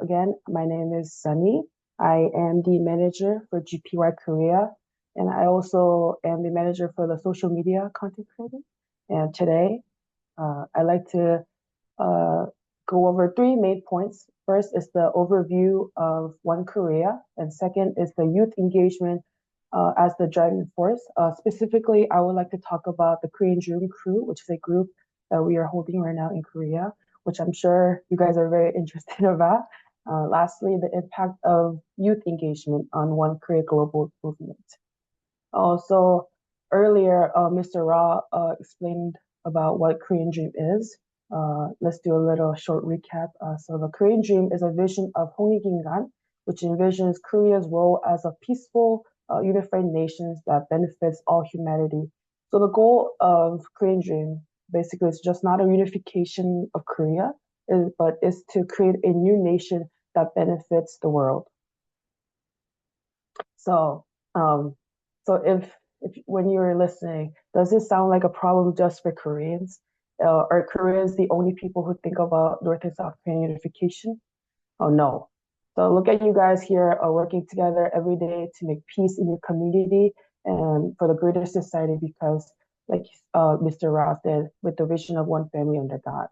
Again, my name is Sunny. I am the manager for GPY Korea, and I also am the manager for the social media content creating. And today, I'd like to go over three main points. First is the overview of One Korea, and second is the youth engagement as the driving force. Specifically, I would like to talk about the Korean Dream Crew, which is a group that we are holding right now in Korea, which I'm sure you guys are very interested about. Lastly, the impact of youth engagement on One Korea global movement. Also, earlier, Mr. Ra explained about what Korean Dream is. Let's do a little short recap. So the Korean Dream is a vision of Hongik-ingan, which envisions Korea's role as a peaceful, unified nation that benefits all humanity. So the goal of Korean Dream basically is just not a unification of Korea, but is to create a new nation that benefits the world. So, so if when you were listening, does this sound like a problem just for Koreans? Are Koreans the only people who think about North and South Korean unification? Oh no. So look at you guys here working together every day to make peace in your community and for the greater society because, like Mr. Ross did, with the vision of one family under God.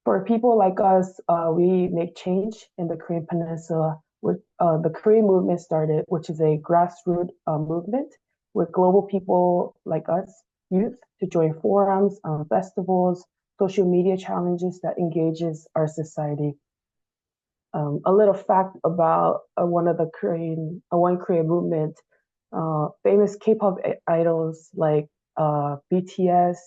For people like us, we make change in the Korean Peninsula. With the Korean movement started, which is a grassroots movement with global people like us, youth, to join forums, festivals, social media challenges that engages our society. A little fact about One Korean movement. Famous K-pop idols like BTS,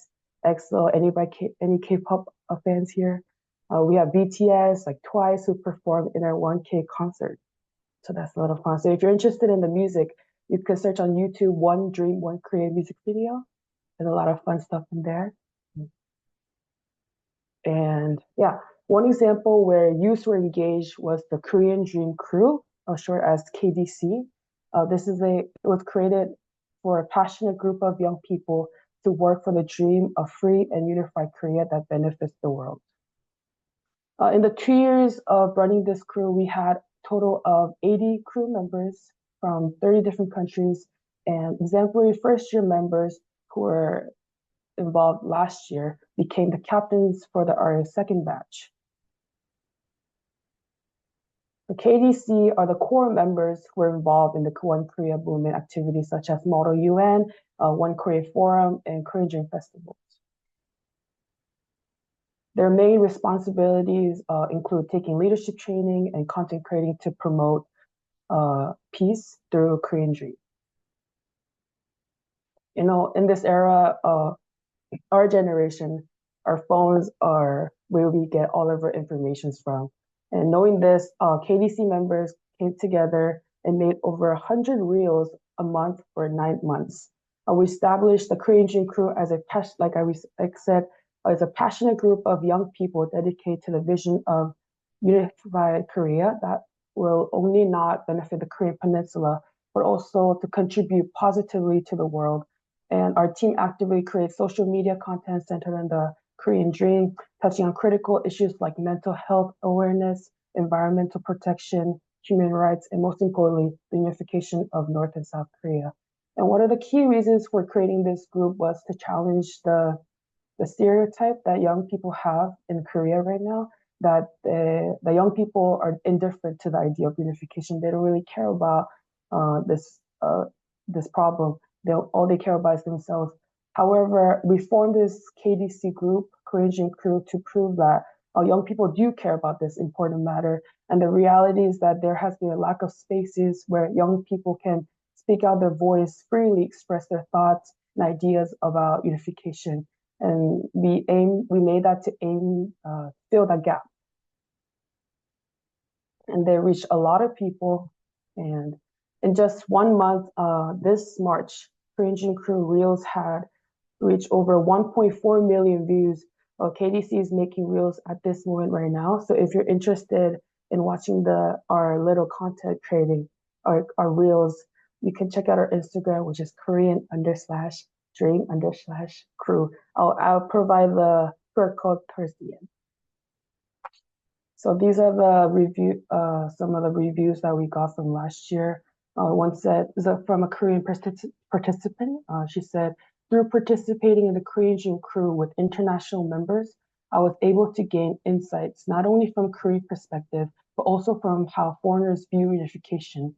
EXO. Any K-pop fans here? We have BTS, like Twice, who performed in our 1K concert. So that's a lot of fun. So if you're interested in the music, you can search on YouTube One Dream, One Korean music video. There's a lot of fun stuff in there. And yeah, one example where youth were engaged was the Korean Dream Crew, short as KDC. It was created for a passionate group of young people to work for the dream of free and unified Korea that benefits the world. In the 2 years of running this crew, we had a total of 80 crew members from 30 different countries and exemplary first-year members who were involved last year became the captains for our second batch. The KDC are the core members who are involved in the One Korea movement activities such as Model UGen, One Korea Forum, and Korean Dream Festivals. Their main responsibilities include taking leadership training and content creating to promote peace through Korean Dream. You know, in this era, our generation, our phones are where we get all of our information from. And knowing this, KDC members came together and made over 100 reels a month for 9 months. We established the Korean Dream Crew as as a passionate group of young people dedicated to the vision of unified Korea that will only not benefit the Korean Peninsula, but also to contribute positively to the world. And our team actively creates social media content centered on the Korean Dream, touching on critical issues like mental health awareness, environmental protection, human rights, and most importantly, the unification of North and South Korea. And one of the key reasons for creating this group was to challenge the stereotype that young people have in Korea right now, that the young people are indifferent to the idea of unification. They don't really care about this problem. All they care about is themselves. However, we formed this KDC group, Korean Dream Crew, to prove that young people do care about this important matter. And the reality is that there has been a lack of spaces where young people can speak out their voice, freely express their thoughts and ideas about unification. And we made that to fill that gap. And they reached a lot of people. And in just 1 month, this March, Korean Dream Crew Reels had reached over 1.4 million views. KDC is making Reels at this moment right now. So if you're interested in watching our little content creating, our Reels, you can check out our Instagram, which is Korean_dream_crew. I'll provide the QR code towards the end. So these are some of the reviews that we got from last year. One said, from a Korean participant. She said, through participating in the Korean Dream Crew with international members, I was able to gain insights not only from Korean perspective, but also from how foreigners view unification.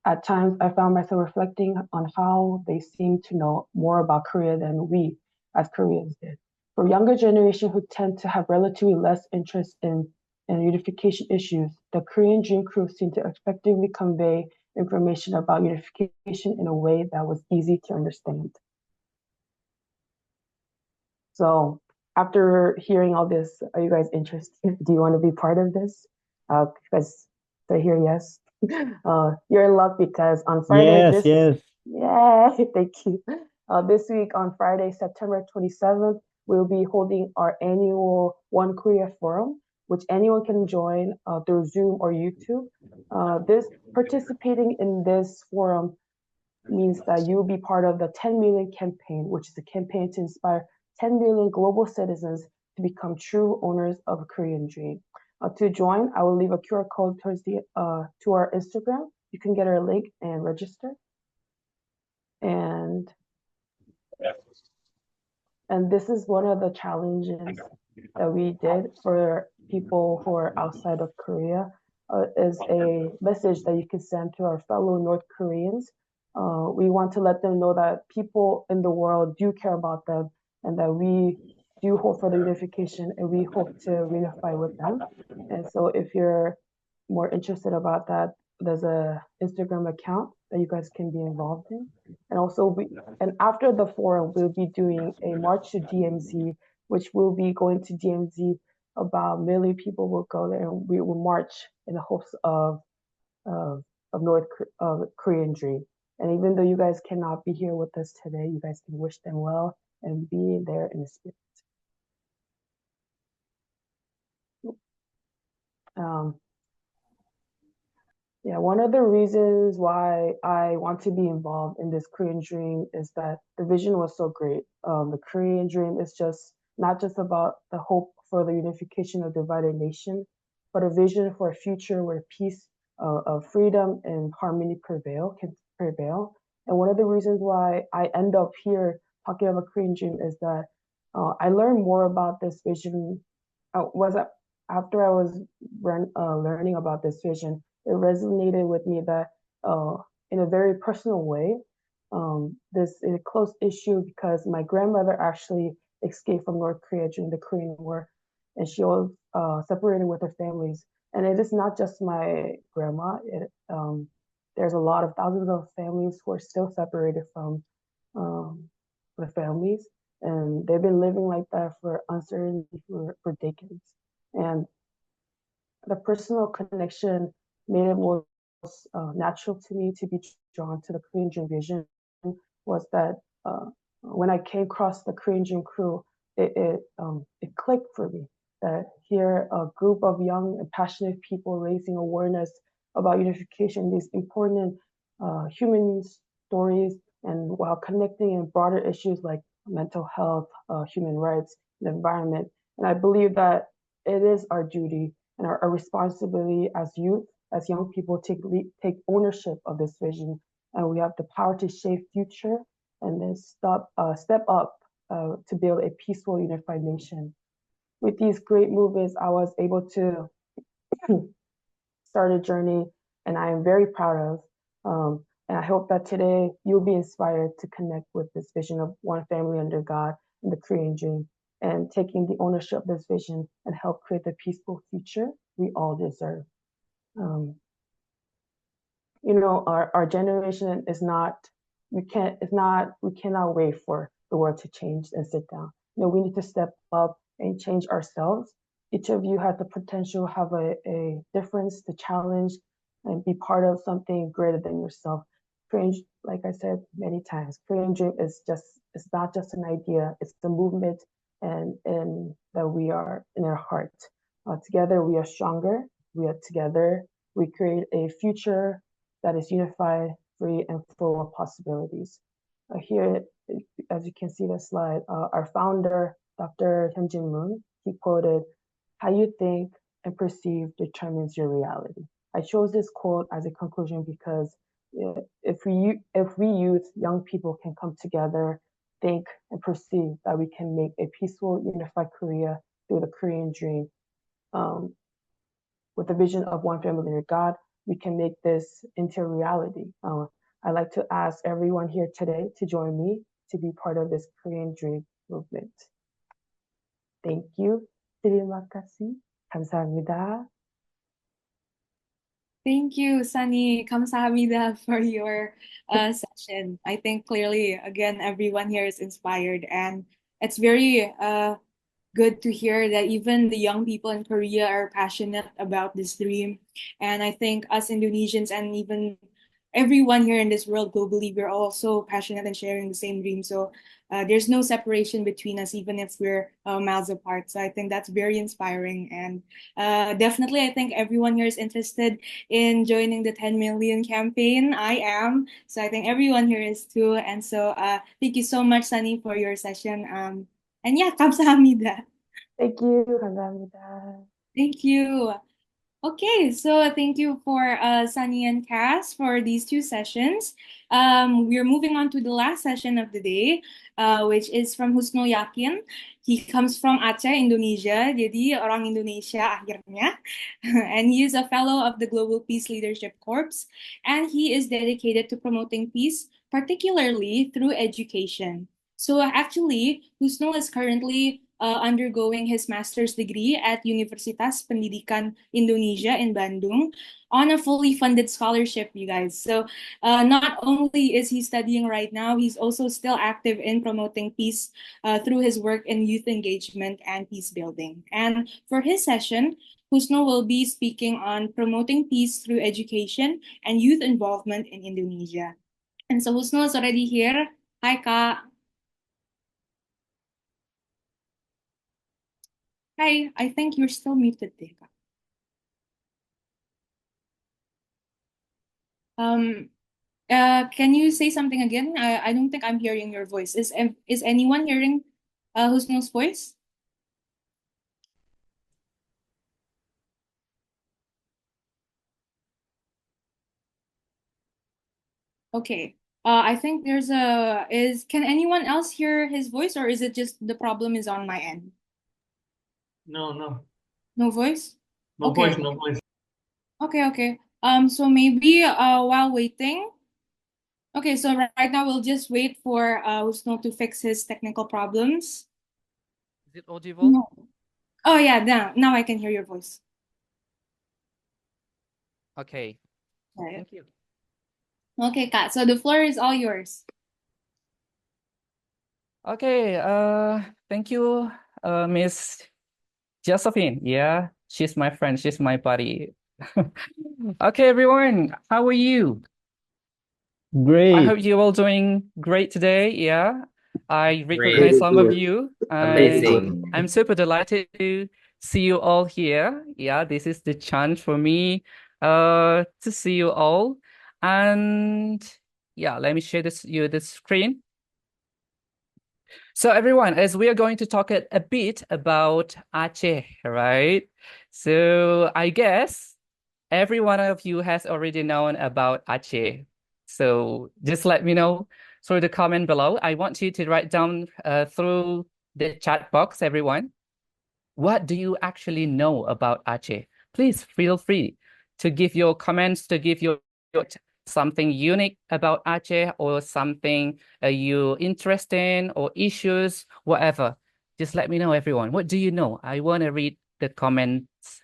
At times, I found myself reflecting on how they seem to know more about Korea than we as Koreans did. For younger generation who tend to have relatively less interest in unification issues, the Korean Dream Crew seemed to effectively convey information about unification in a way that was easy to understand. So after hearing all this, are you guys interested? Do you want to be part of this? Because I hear yes. You're in luck because on Friday Yes, yes. yeah, thank you. This week on Friday, September 27th, we'll be holding our annual One Korea Forum, which anyone can join through Zoom or YouTube. This participating in this forum means that you'll be part of the 10 million campaign, which is a campaign to inspire 10 million global citizens to become true owners of a Korean dream. To join, I will leave a QR code towards the to our Instagram. You can get our link and register. And this is one of the challenges that we did for people who are outside of Korea, is a message that you can send to our fellow North Koreans. We want to let them know that people in the world do care about them and that we do hope for the unification and we hope to reunify with them. And so if you're more interested about that, there's a Instagram account that you guys can be involved in. And also, and after the forum, we'll be doing a march to DMZ, which will be going to DMZ. About a million people will go there, and we will march in the hopes of North Korean dream. And even though you guys cannot be here with us today, you guys can wish them well and be there in the spirit. Yeah, one of the reasons why I want to be involved in this Korean dream is that the vision was so great. The Korean dream is just not just about the hope for the unification of divided nation, but a vision for a future where peace, of freedom, and harmony can prevail. And one of the reasons why I end up here talking about Korean dream is that I learned more about this vision. Was after I was learning about this vision, it resonated with me that in a very personal way, this is a close issue because my grandmother actually escaped from North Korea during the Korean War, and she was separated with her families. And it is not just my grandma. There's a lot of thousands of families who are still separated from the families, and they've been living like that for uncertainty for decades. And the personal connection made it more natural to me to be drawn to the Korean Dream vision. Was that when I came across the Korean Dream Crew, it clicked for me that here a group of young and passionate people raising awareness about unification, these important human stories, and while connecting in broader issues like mental health, human rights, and environment. And I believe that it is our duty and our responsibility as youth, as young people, take ownership of this vision, and we have the power to shape future and then step up to build a peaceful, unified nation. With these great movements, I was able to start a journey, and I am very proud of. And I hope that today you'll be inspired to connect with this vision of one family under God and the Korean dream, and taking the ownership of this vision and help create the peaceful future we all deserve. Our generation is not, we cannot wait for the world to change and sit down. We need to step up and change ourselves. Each of you has the potential to have a difference, to challenge and be part of something greater than yourself. Korean, like I said many times, Korean dream is it's not just an idea, it's the movement and that we are in our heart. Together we are stronger, together we create a future that is unified, free, and full of possibilities. Here, as you can see the slide, our founder, Dr. Hyunjin Moon, he quoted, "How you think and perceive determines your reality." I chose this quote as a conclusion because if we youth, young people can come together, think and perceive that we can make a peaceful, unified Korea through the Korean dream. Um, with the vision of one family under God, we can make this into reality. I'd like to ask everyone here today to join me to be part of this Korean dream movement. Thank you. Terima kasih. 감사합니다. Thank you, Sunny. Kamsahamnida for your session. I think clearly, again, everyone here is inspired, and it's very good to hear that even the young people in Korea are passionate about this dream. And I think us Indonesians and even everyone here in this world globally, we're also passionate and sharing the same dream. So there's no separation between us, even if we're miles apart. So I think that's very inspiring. And definitely, I think everyone here is interested in joining the 10 million campaign. I am. So I think everyone here is too. And so thank you so much, Sunny, for your session. And yeah, 감사합니다. Thank you. 감사합니다. Thank you. Okay, so thank you for Sunny and Cass for these two sessions. We're moving on to the last session of the day, which is from Husnul Yakin. He comes from Aceh, Indonesia. Jadi orang Indonesia akhirnya. And he is a fellow of the Global Peace Leadership Corps. And he is dedicated to promoting peace, particularly through education. So actually, Husnul is currently undergoing his master's degree at Universitas Pendidikan Indonesia in Bandung on a fully funded scholarship, you guys. So not only is he studying right now, he's also still active in promoting peace through his work in youth engagement and peace building. And for his session, Husno will be speaking on promoting peace through education and youth involvement in Indonesia. And so Husno is already here. Hi, Kak. Hi, I think you're still muted, Deka. Can you say something again? I don't think I'm hearing your voice. Is anyone hearing Husnul's voice? Okay. I think there's can anyone else hear his voice, or is it just the problem is on my end? No, no. No voice? No Okay. voice, no voice. Okay, okay. So maybe while waiting. Okay, so right now we'll just wait for Husnul to fix his technical problems. Is it audible? No. Oh yeah, now I can hear your voice. Okay. Right. Thank you. Okay, Kat. So the floor is all yours. Okay, thank you, Miss Josephine. Yeah, she's my friend, she's my buddy. Okay, everyone, how are you? I Great. hope you're all doing great today. Yeah, I Great. recognize some of you, and Amazing. I'm super delighted to see you all here. Yeah, this is the chance for me to see you all. And yeah, let me share the screen. So everyone, as we are going to talk a bit about Aceh, right? So I guess every one of you has already known about Aceh. So just let me know through the comment below. I want you to write down through the chat box, everyone. What do you actually know about Aceh? Please feel free to give your comments, to give your something unique about Aceh or something you interested in or issues, whatever. Just let me know, everyone. What do you know? I want to read the comments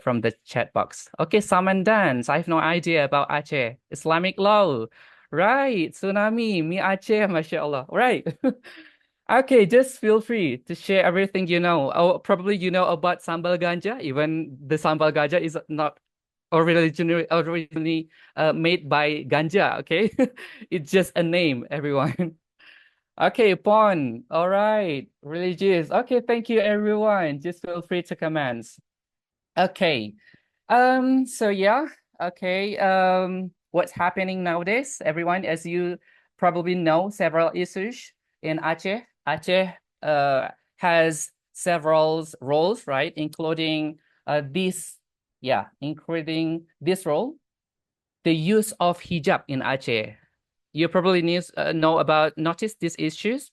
from the chat box. Okay, Saman Dance. I have no idea about Aceh. Islamic law. Right. Tsunami. Mi Aceh, mashallah. Right. Okay, just feel free to share everything you know. Oh, probably you know about sambal ganja, even the sambal ganja is not originally made by ganja, okay? It's just a name, everyone. Okay, Pon. All right. Religious. Okay, thank you, everyone. Just feel free to comments. Okay. So yeah, okay. What's happening nowadays, everyone? As you probably know, several issues in Aceh. Aceh has several roles, right? Including including this role. the use of hijab in Aceh. You probably notice these issues,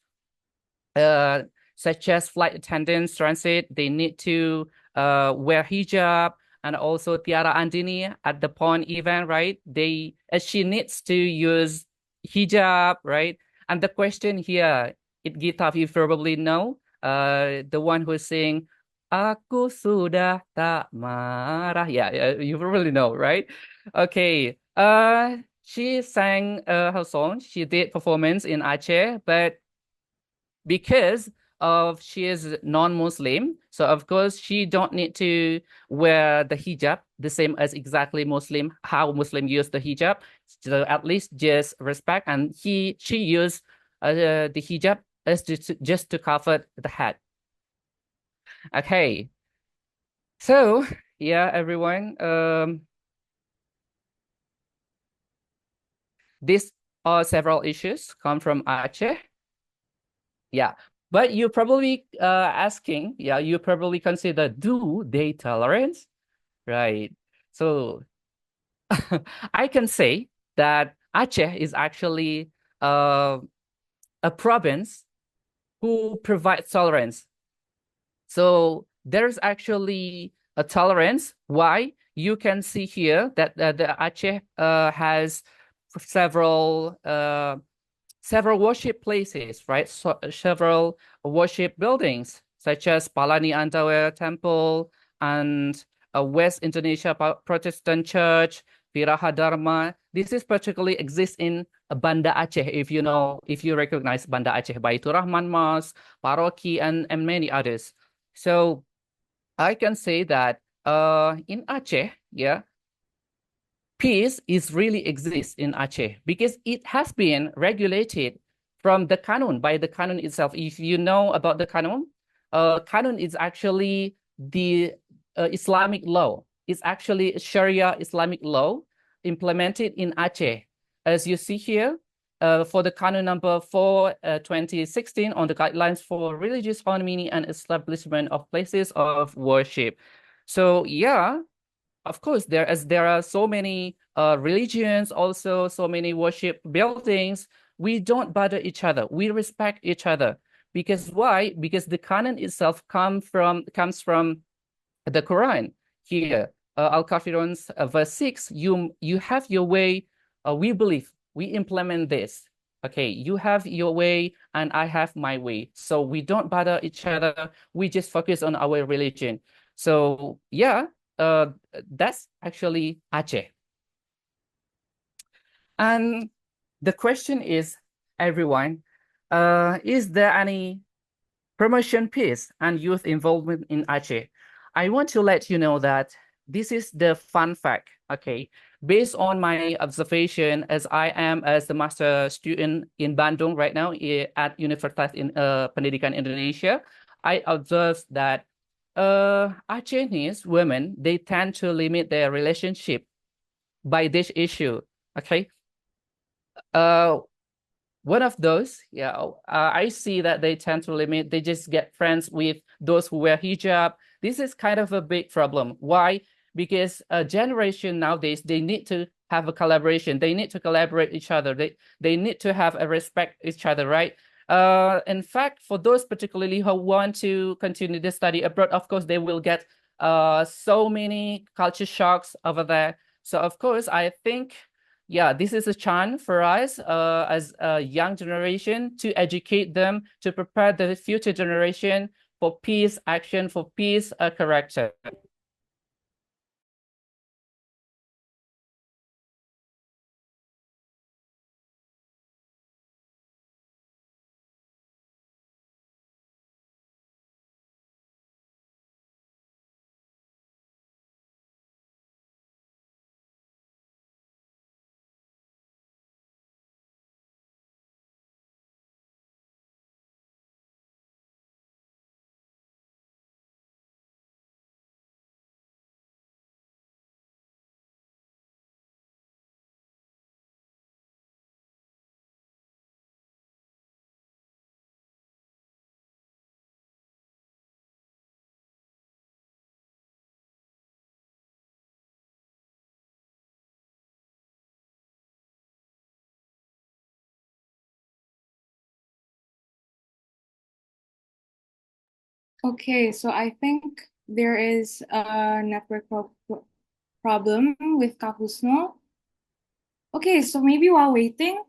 such as flight attendants, transit, they need to wear hijab, and also Tiara Andini at the pawn event, right? She needs to use hijab, right? And the question here, it Gitaf, you probably know, the one who's saying, Aku sudah tak marah. Yeah, you probably know, right? Okay. She sang her song. She did performance in Aceh, but because of she is non-Muslim, so of course she don't need to wear the hijab the same as exactly Muslim, how Muslim use the hijab. So at least just respect, and she used the hijab as just to cover the head. Okay, so yeah, everyone, these are several issues come from Aceh. Yeah, but you probably asking, yeah, you probably consider, do they tolerance? Right. So I can say that Aceh is actually a province who provides tolerance. So there's actually a tolerance. Why? You can see here that the Aceh has several worship places, right? So, several worship buildings, such as Palani Antawer Temple and West Indonesia Protestant Church, Viraha Dharma. This is particularly exists in Banda Aceh, if you recognize Banda Aceh, Baitur Rahman Mas, Paroki, and many others. So I can say that in Aceh, yeah, peace is really exists in Aceh because it has been regulated from the Kanun, by the Kanun itself. If you know about the Kanun, Kanun is actually the Islamic law. It's actually Sharia Islamic law implemented in Aceh. As you see here, for the Kanun number 4, 2016, on the guidelines for religious harmony and establishment of places of worship. So yeah, of course, there are so many religions, also so many worship buildings. We don't bother each other. We respect each other. Because why? Because the canon itself comes from the Quran. Here, Al-Kafirun verse 6, you have your way, we believe, we implement this. Okay, you have your way and I have my way. So we don't bother each other. We just focus on our religion. So yeah, that's actually Aceh. And the question is, everyone, is there any promotion peace and youth involvement in Aceh? I want to let you know that this is the fun fact, okay? Based on my observation, as I am as the master student in Bandung right now at Universitas Pendidikan Indonesia, I observed that Acehese women, they tend to limit their relationship by this issue, okay? One of those, yeah, I see that they tend to limit, they just get friends with those who wear hijab. This is kind of a big problem. Why? Because a generation nowadays, they need to have a collaboration. They need to collaborate each other. They need to have a respect each other, right? In fact, for those particularly who want to continue the study abroad, of course, they will get so many culture shocks over there. So of course, I think, yeah, this is a chance for us as a young generation to educate them, to prepare the future generation for peace action, for peace character. Okay, so I think there is a network problem with Kahusno. Okay, so maybe while waiting,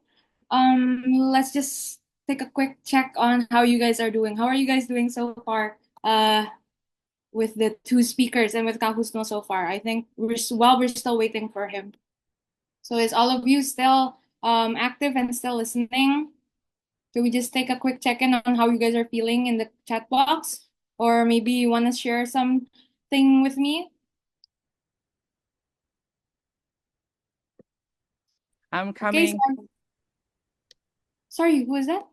let's just take a quick check on how you guys are doing. How are you guys doing so far? With the two speakers and with Kahusno so far. I think we're still waiting for him. So is all of you still active and still listening? Should we just take a quick check-in on how you guys are feeling in the chat box? Or maybe you want to share something with me? I'm Okay, coming. sorry, who is that?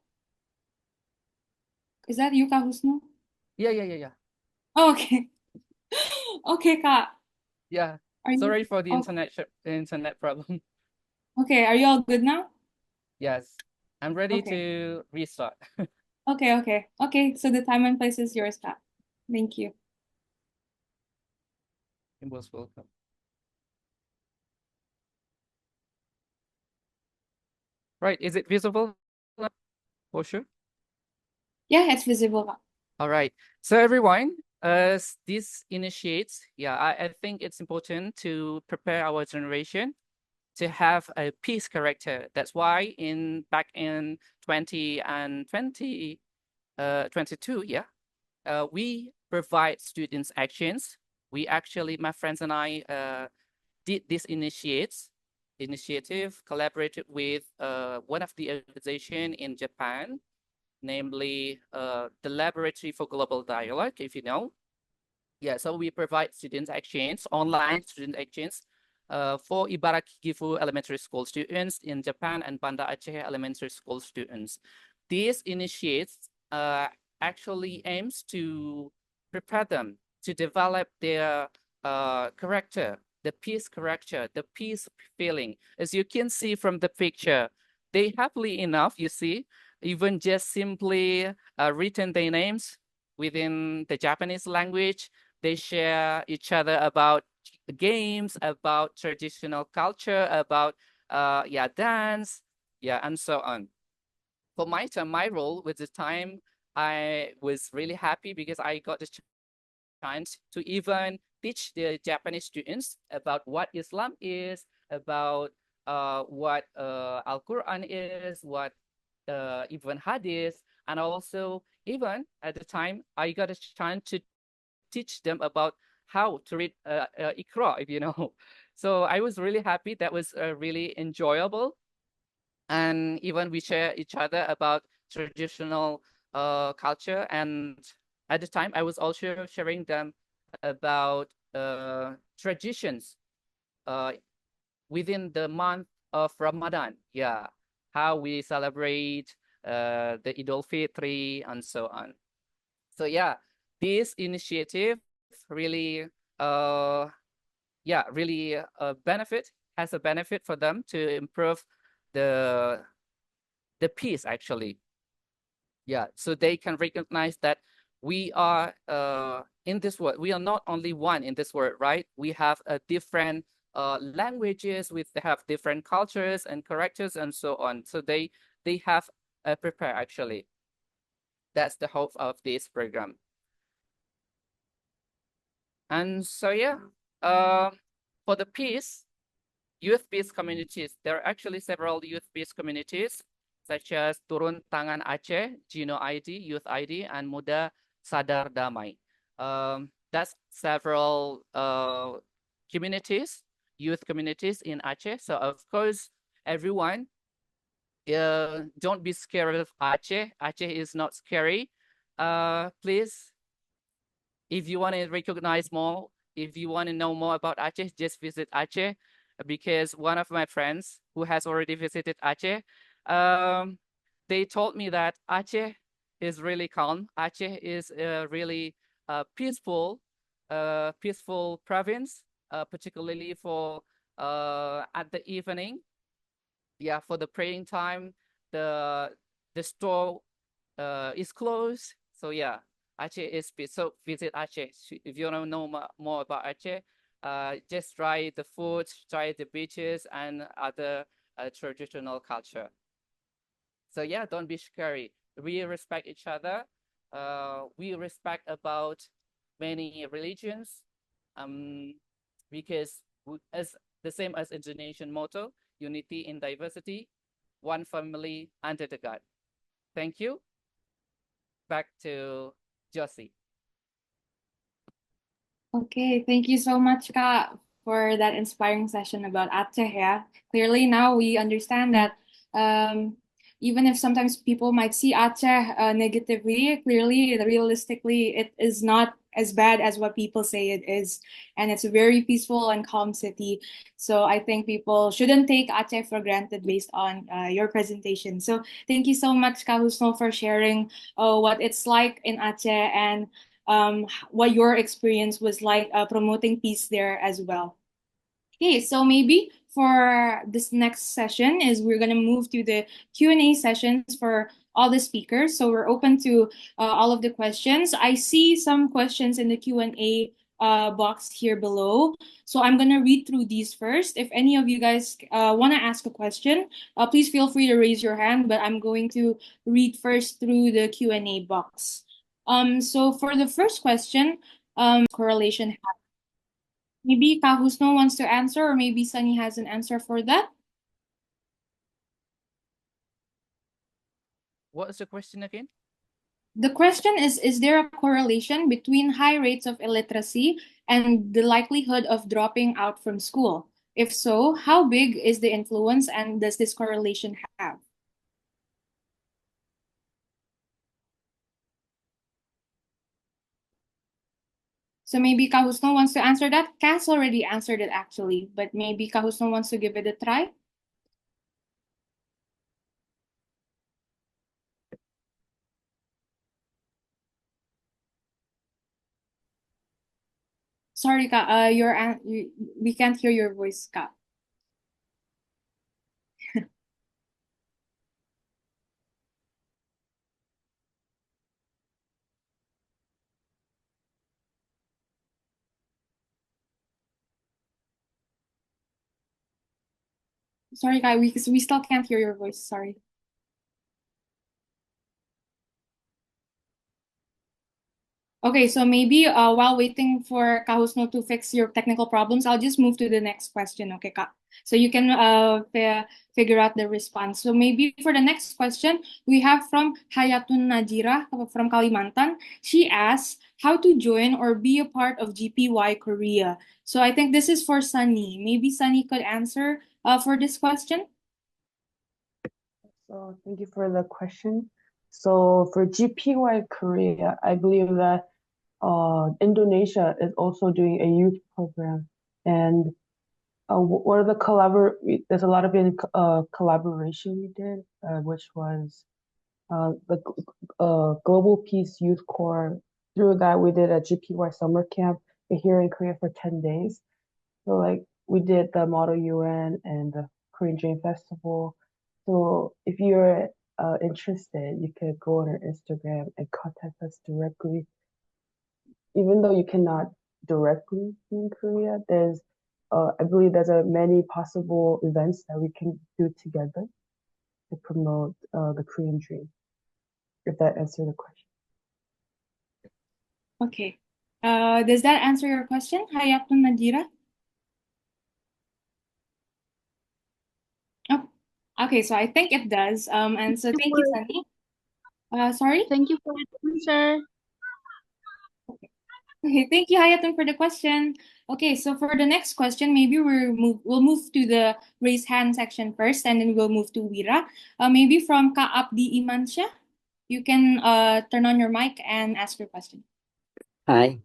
Is that you, Kahusno? Yeah. Oh, okay. Okay, Ka. Yeah. Are you Sorry for the oh, internet problem. okay, are you all good now? Yes. I'm ready Okay. to restart. Okay, so the time and place is yours, Ka. Thank you. You're most welcome. Right, is it visible now? For sure? Yeah, it's visible, Ka. All right. So everyone, as this initiates, I think it's important to prepare our generation to have a peace character. That's why back in 2022, we provide students actions. We actually, my friends and I, did this initiative, collaborated with one of the organization in Japan, namely the Laboratory for Global Dialogue, if you know. Yeah, so we provide student exchange, online student exchange, for Ibaraki Gifu Elementary School students in Japan and Banda Aceh Elementary School students. This initiates actually aims to prepare them to develop their character, the peace character, the peace feeling. As you can see from the picture, they happily enough, you see, even just simply written their names within the Japanese language. They share each other about games, about traditional culture, about dance, and so on. For my time, my role with the time, I was really happy because I got the chance to even teach the Japanese students about what Islam is, about what Al-Quran is, what even Hadith, and also even at the time I got a chance to teach them about how to read Iqra, if you know. So I was really happy. That was really enjoyable. And even we share each other about traditional culture. And at the time, I was also sharing them about traditions within the month of Ramadan. Yeah, how we celebrate the Idul Fitri and so on. So yeah, this initiative really, really has a benefit for them to improve the peace actually. Yeah, so they can recognize that we are in this world. We are not only one in this world, right? We have a different languages. We have different cultures and characters and so on. So they have prepare actually. That's the hope of this program. And so yeah, for the peace, youth peace communities, there are actually several youth peace communities such as Turun Tangan Aceh, Gino ID, Youth ID, and Muda Sadar Damai. That's several communities, youth communities in Aceh. So of course, everyone, don't be scared of Aceh. Aceh is not scary. Please, if you want to recognize more, if you want to know more about Aceh, just visit Aceh, because one of my friends who has already visited Aceh, they told me that Aceh is really calm. Aceh is a really peaceful, peaceful province, particularly for at the evening. Yeah, for the praying time, the store is closed. So yeah, Aceh is big. So visit Aceh. If you want to know more about Aceh, just try the food, try the beaches and other traditional culture. So yeah, don't be scary. We respect each other. we respect about many religions, because as the same as Indonesian motto, unity in diversity, one family under the God. Thank you. Back to Josie. Okay, thank you so much, Ka, for that inspiring session about Aceh. Yeah, clearly now we understand that even if sometimes people might see Aceh negatively, clearly, realistically, it is not as bad as what people say it is, and it's a very peaceful and calm city. So I think people shouldn't take Aceh for granted based on your presentation. So thank you so much, Ka Husno, for sharing what it's like in Aceh and what your experience was like promoting peace there as well. Okay, so maybe for this next session is we're gonna move to the Q&A sessions for all the speakers. So we're open to all of the questions. I see some questions in the Q&A box here below. So I'm gonna read through these first. If any of you guys wanna ask a question, please feel free to raise your hand, but I'm going to read first through the Q&A box. So for the first question, correlation. Maybe Ka Husno wants to answer, or maybe Sunny has an answer for that. What is the question again? The question is there a correlation between high rates of illiteracy and the likelihood of dropping out from school? If so, how big is the influence and does this correlation have? So maybe Ka Husno wants to answer that. Cass already answered it actually, but maybe Ka Husno wants to give it a try. Sorry, Ka, we can't hear your voice, Ka. Sorry, Ka, we still can't hear your voice. Sorry. Okay, so maybe while waiting for Ka Husno to fix your technical problems, I'll just move to the next question, okay, Ka? So you can figure out the response. So maybe for the next question, we have from Hayatun Najira from Kalimantan. She asks how to join or be a part of GPY Korea. So I think this is for Sunny. Maybe Sunny could answer for this question. So thank you for the question. So for GPY Korea, I believe that Indonesia is also doing a youth program, and one of the there's a lot of collaboration we did, which was the Global Peace Youth Corps. Through that, we did a GPY summer camp here in Korea for 10 days. So like we did the Model UN and the Korean Dream Festival. So if you're interested, you could go on our Instagram and contact us directly. Even though you cannot directly be in Korea, I believe there's many possible events that we can do together to promote the Korean dream. If that answers the question. Okay. Does that answer your question, Hayatun Najira? Oh, okay, so I think it does. And so thank you, Sunny. Sorry? Thank you for the answer. Okay, thank you, Hayatun, for the question. Okay, so for the next question, maybe we'll move to the raise hand section first, and then we'll move to Wira. Maybe from Ka Abdi Imansha, you can turn on your mic and ask your question. Hi.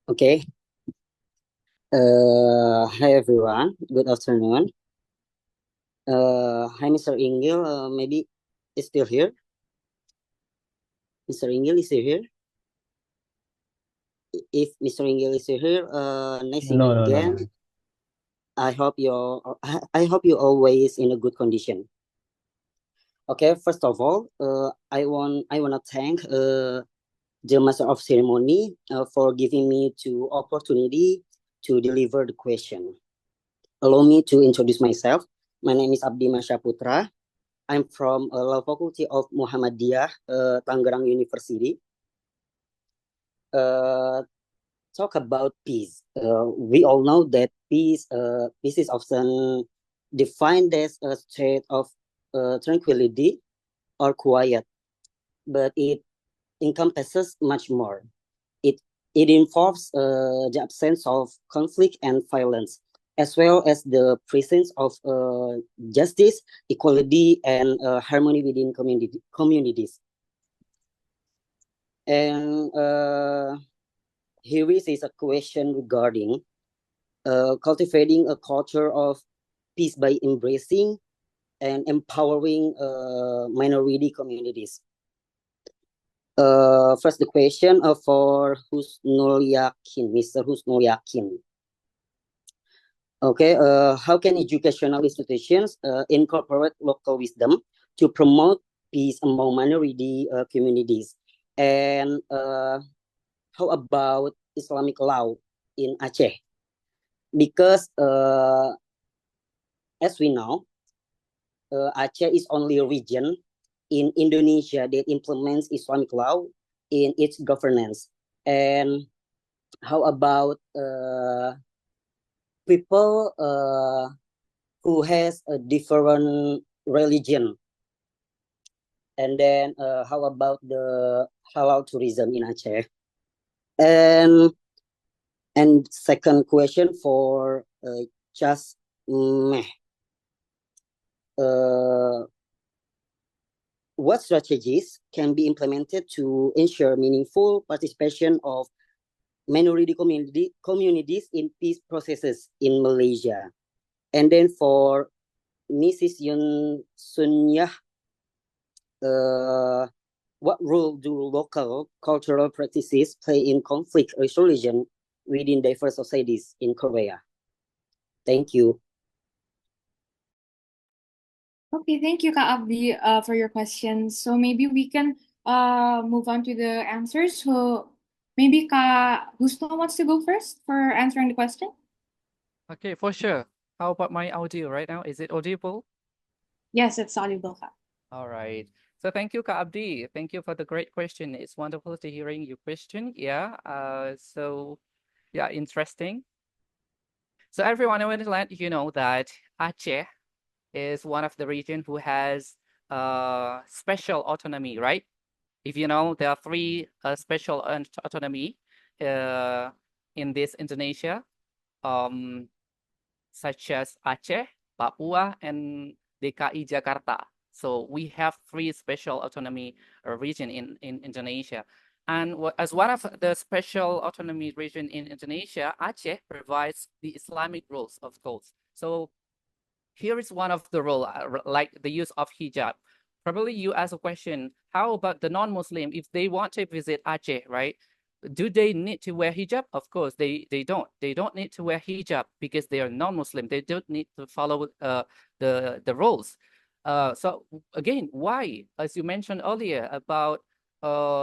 Okay. Hi everyone. Good afternoon. Hi, Mr. Ingil. Maybe is still here. Mr. Ingil is still here. If Mr. Ingil is still here, nice seeing you again. No. I hope you're always in a good condition. Okay. First of all, I wanna thank the Master of Ceremony for giving me the opportunity to deliver the question. Allow me to introduce myself. My name is Abdi Masya Putra. I'm from Law Faculty of Muhammadiyah, Tangerang University. Talk about peace. We all know that peace is often defined as a state of tranquility or quiet, but it encompasses much more. It it involves the absence of conflict and violence, as well as the presence of justice, equality, and harmony within communities. And here is a question regarding cultivating a culture of peace by embracing and empowering minority communities. First, the question for Husnul Yakin, Mr. Husnul Yakin. Okay, how can educational institutions incorporate local wisdom to promote peace among minority communities? And how about Islamic law in Aceh? Because as we know, Aceh is only a region in Indonesia that implements Islamic law in its governance. And how about people who has a different religion? And then how about the halal tourism in Aceh? And second question for just what strategies can be implemented to ensure meaningful participation of minority communities in peace processes in Malaysia? And then for Mrs. Yun Sunyah, what role do local cultural practices play in conflict resolution within diverse societies in Korea? Thank you. Okay, thank you, Kak Abdi, for your questions. So maybe we can move on to the answers. So maybe Kak Gusto wants to go first for answering the question. Okay, for sure. How about my audio right now? Is it audible? Yes, it's audible, Kak. All right. So thank you, Kak Abdi. Thank you for the great question. It's wonderful to hearing your question. Yeah. Yeah, interesting. So everyone, I want to let you know that Aceh is one of the region who has special autonomy, right? If you know, there are three special autonomy in this Indonesia, such as Aceh, Papua, and DKI Jakarta. So we have three special autonomy region in Indonesia. And as one of the special autonomy region in Indonesia, Aceh provides the Islamic rules, of course. So here is one of the rule, like the use of hijab. Probably you ask a question, how about the non-Muslim if they want to visit Aceh, right? Do they need to wear hijab? Of course, they don't. They don't need to wear hijab because they are non-Muslim. They don't need to follow the rules. So again, why? As you mentioned earlier about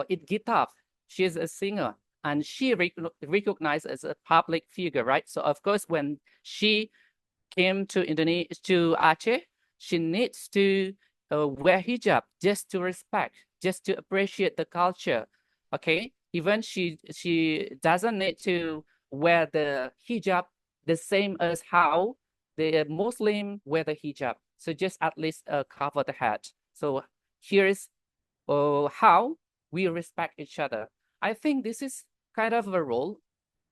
It Gitaf, she's a singer and she recognized as a public figure, right? So of course, when she came to Indonesia, to Aceh, she needs to wear hijab just to respect, just to appreciate the culture. Okay, even she doesn't need to wear the hijab the same as how the Muslim wear the hijab. So just at least cover the head. So here's how we respect each other. I think this is kind of a role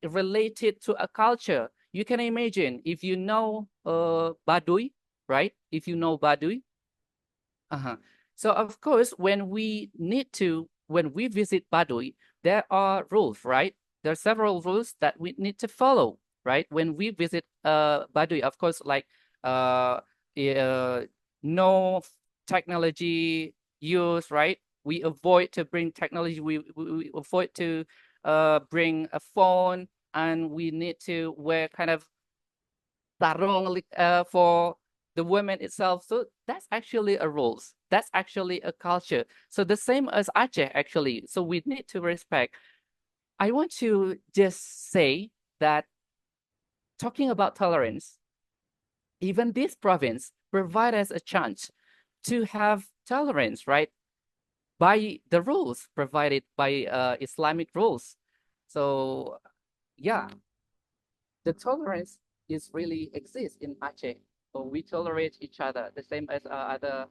related to a culture. You can imagine if you know Baduy, right? If you know Baduy. So of course, when we visit Baduy, there are rules, right? There are several rules that we need to follow, right? When we visit Baduy, of course, like no technology use, right? We avoid to bring technology. We avoid to bring a phone, and we need to wear kind of sarong for the women itself. So that's actually a rules. That's actually a culture. So the same as Aceh, actually. So we need to respect. I want to just say that talking about tolerance, even this province provide us a chance to have tolerance, right? By the rules provided by Islamic rules. So yeah, the tolerance is really exists in Aceh. So we tolerate each other the same as other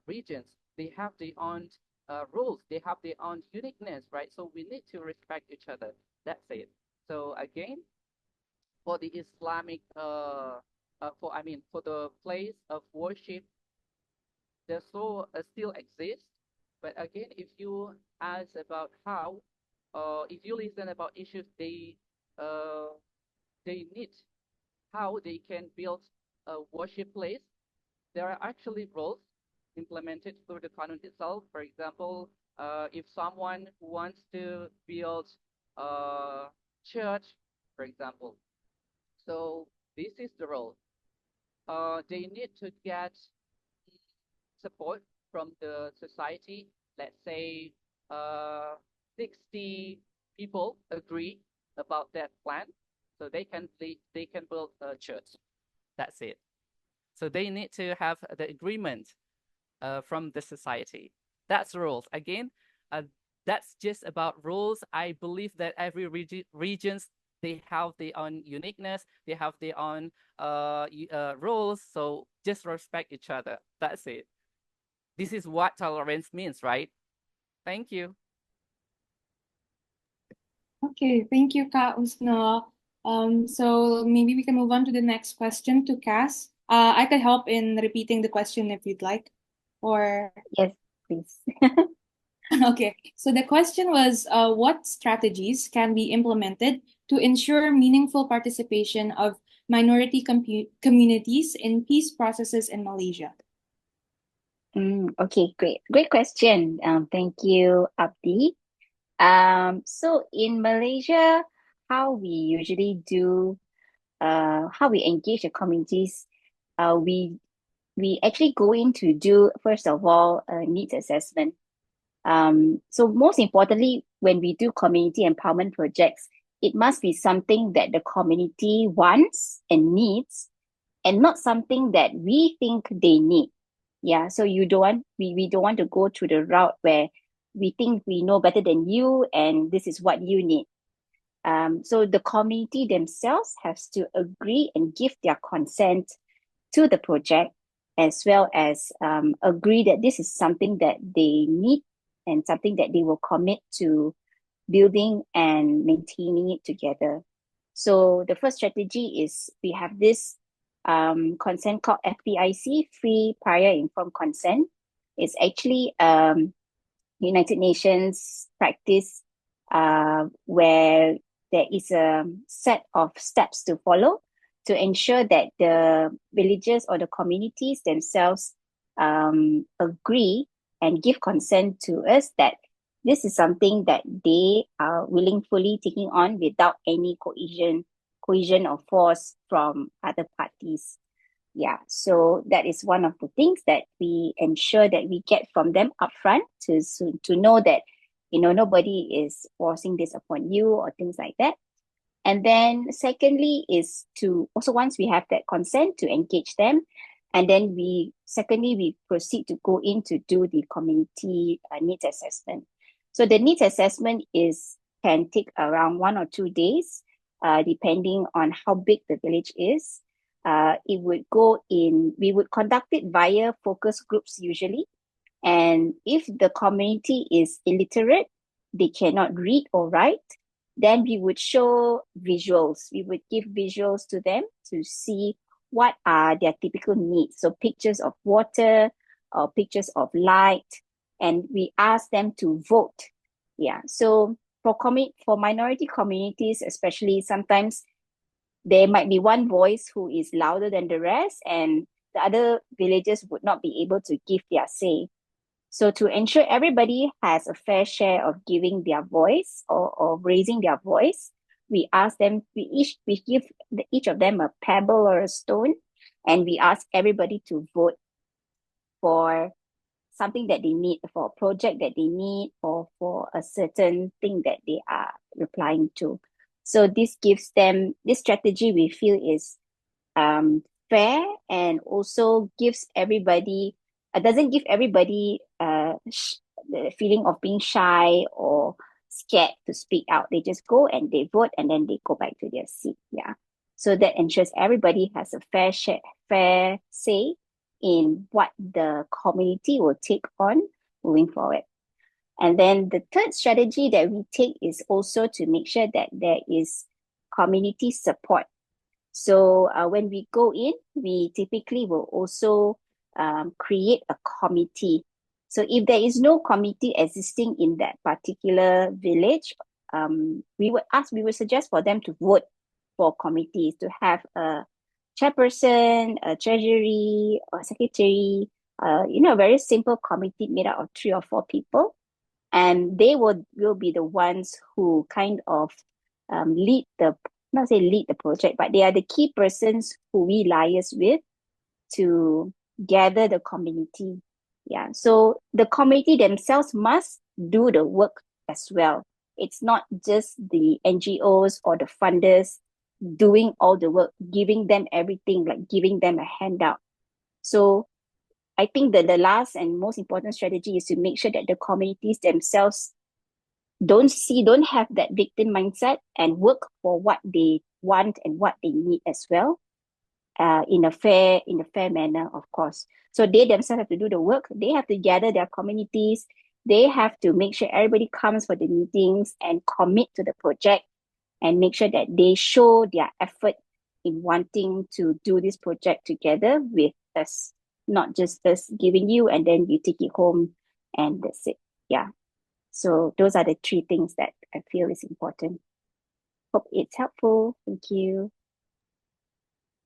regions. They have their own rules. They have their own uniqueness, right? So we need to respect each other. That's it. So again, for the Islamic, for the place of worship, the soul still exists. But again, if you ask about how, if you listen about issues they need, how they can build a worship place, there are actually rules implemented through the Qanun itself. For example, if someone wants to build a church, for example, so this is the rule. They need to get support from the society. Let's say 60 people agree about that plan, so they can build a church. That's it. So they need to have the agreement from the society. That's rules. Again, that's just about rules. I believe that every regions they have their own uniqueness. They have their own rules. So just respect each other. That's it. This is what tolerance means, right? Thank you. Okay, thank you, Kak Usno. So maybe we can move on to the next question to Cass. I could help in repeating the question if you'd like, or Yes, please. okay. So the question was, what strategies can be implemented to ensure meaningful participation of minority communities in peace processes in Malaysia? Okay, great question. Thank you, Abdi. So in Malaysia, how we usually do, how we engage the communities, we actually go in to do, first of all, a needs assessment. So most importantly, when we do community empowerment projects, it must be something that the community wants and needs, and not something that we think they need. Yeah, so we don't want to go through the route where we think we know better than you and this is what you need. So the community themselves has to agree and give their consent to the project, as well as agree that this is something that they need and something that they will commit to building and maintaining it together. So the first strategy is we have this consent called FPIC, Free Prior Informed Consent. It's actually United Nations practice where there is a set of steps to follow to ensure that the villages or the communities themselves agree and give consent to us that this is something that they are willingly taking on without any cohesion or force from other parties. Yeah, so that is one of the things that we ensure that we get from them upfront to know that nobody is forcing this upon you or things like that. And then secondly is to also, once we have that consent, to engage them. And then we proceed to go in to do the community needs assessment. So the needs assessment can take around 1 or 2 days, depending on how big the village is. We would conduct it via focus groups usually. And if the community is illiterate, they cannot read or write, then we would show visuals. We would give visuals to them to see what are their typical needs. So pictures of water or pictures of light, and we ask them to vote. Yeah. So for minority communities, especially, sometimes there might be one voice who is louder than the rest, and the other villagers would not be able to give their say. So to ensure everybody has a fair share of giving their voice or raising their voice, we give each of them a pebble or a stone, and we ask everybody to vote for something that they need, for a project that they need, or for a certain thing that they are replying to. So this strategy we feel is fair and also gives everybody doesn't give everybody the feeling of being shy or scared to speak out. They just go and they vote and then they go back to their seat. Yeah. So that ensures everybody has a fair say in what the community will take on moving forward. And then the third strategy that we take is also to make sure that there is community support. So when we go in, we typically will also create a committee. So if there is no committee existing in that particular village, we would suggest for them to vote for committees, to have a chairperson, a treasury, or secretary, a very simple committee made up of 3 or 4 people. And they will be the ones who kind of not say lead the project, but they are the key persons who we liaise with to gather the community. Yeah. So the community themselves must do the work as well. It's not just the NGOs or the funders doing all the work, giving them everything, like giving them a handout. So I think that the last and most important strategy is to make sure that the communities themselves don't have that victim mindset and work for what they want and what they need as well, in a fair manner, of course. So they themselves have to do the work. They have to gather their communities. They have to make sure everybody comes for the meetings and commit to the project and make sure that they show their effort in wanting to do this project together with us, not just us giving you and then you take it home and that's it. Yeah. So those are the 3 things that I feel is important. Hope it's helpful. Thank you.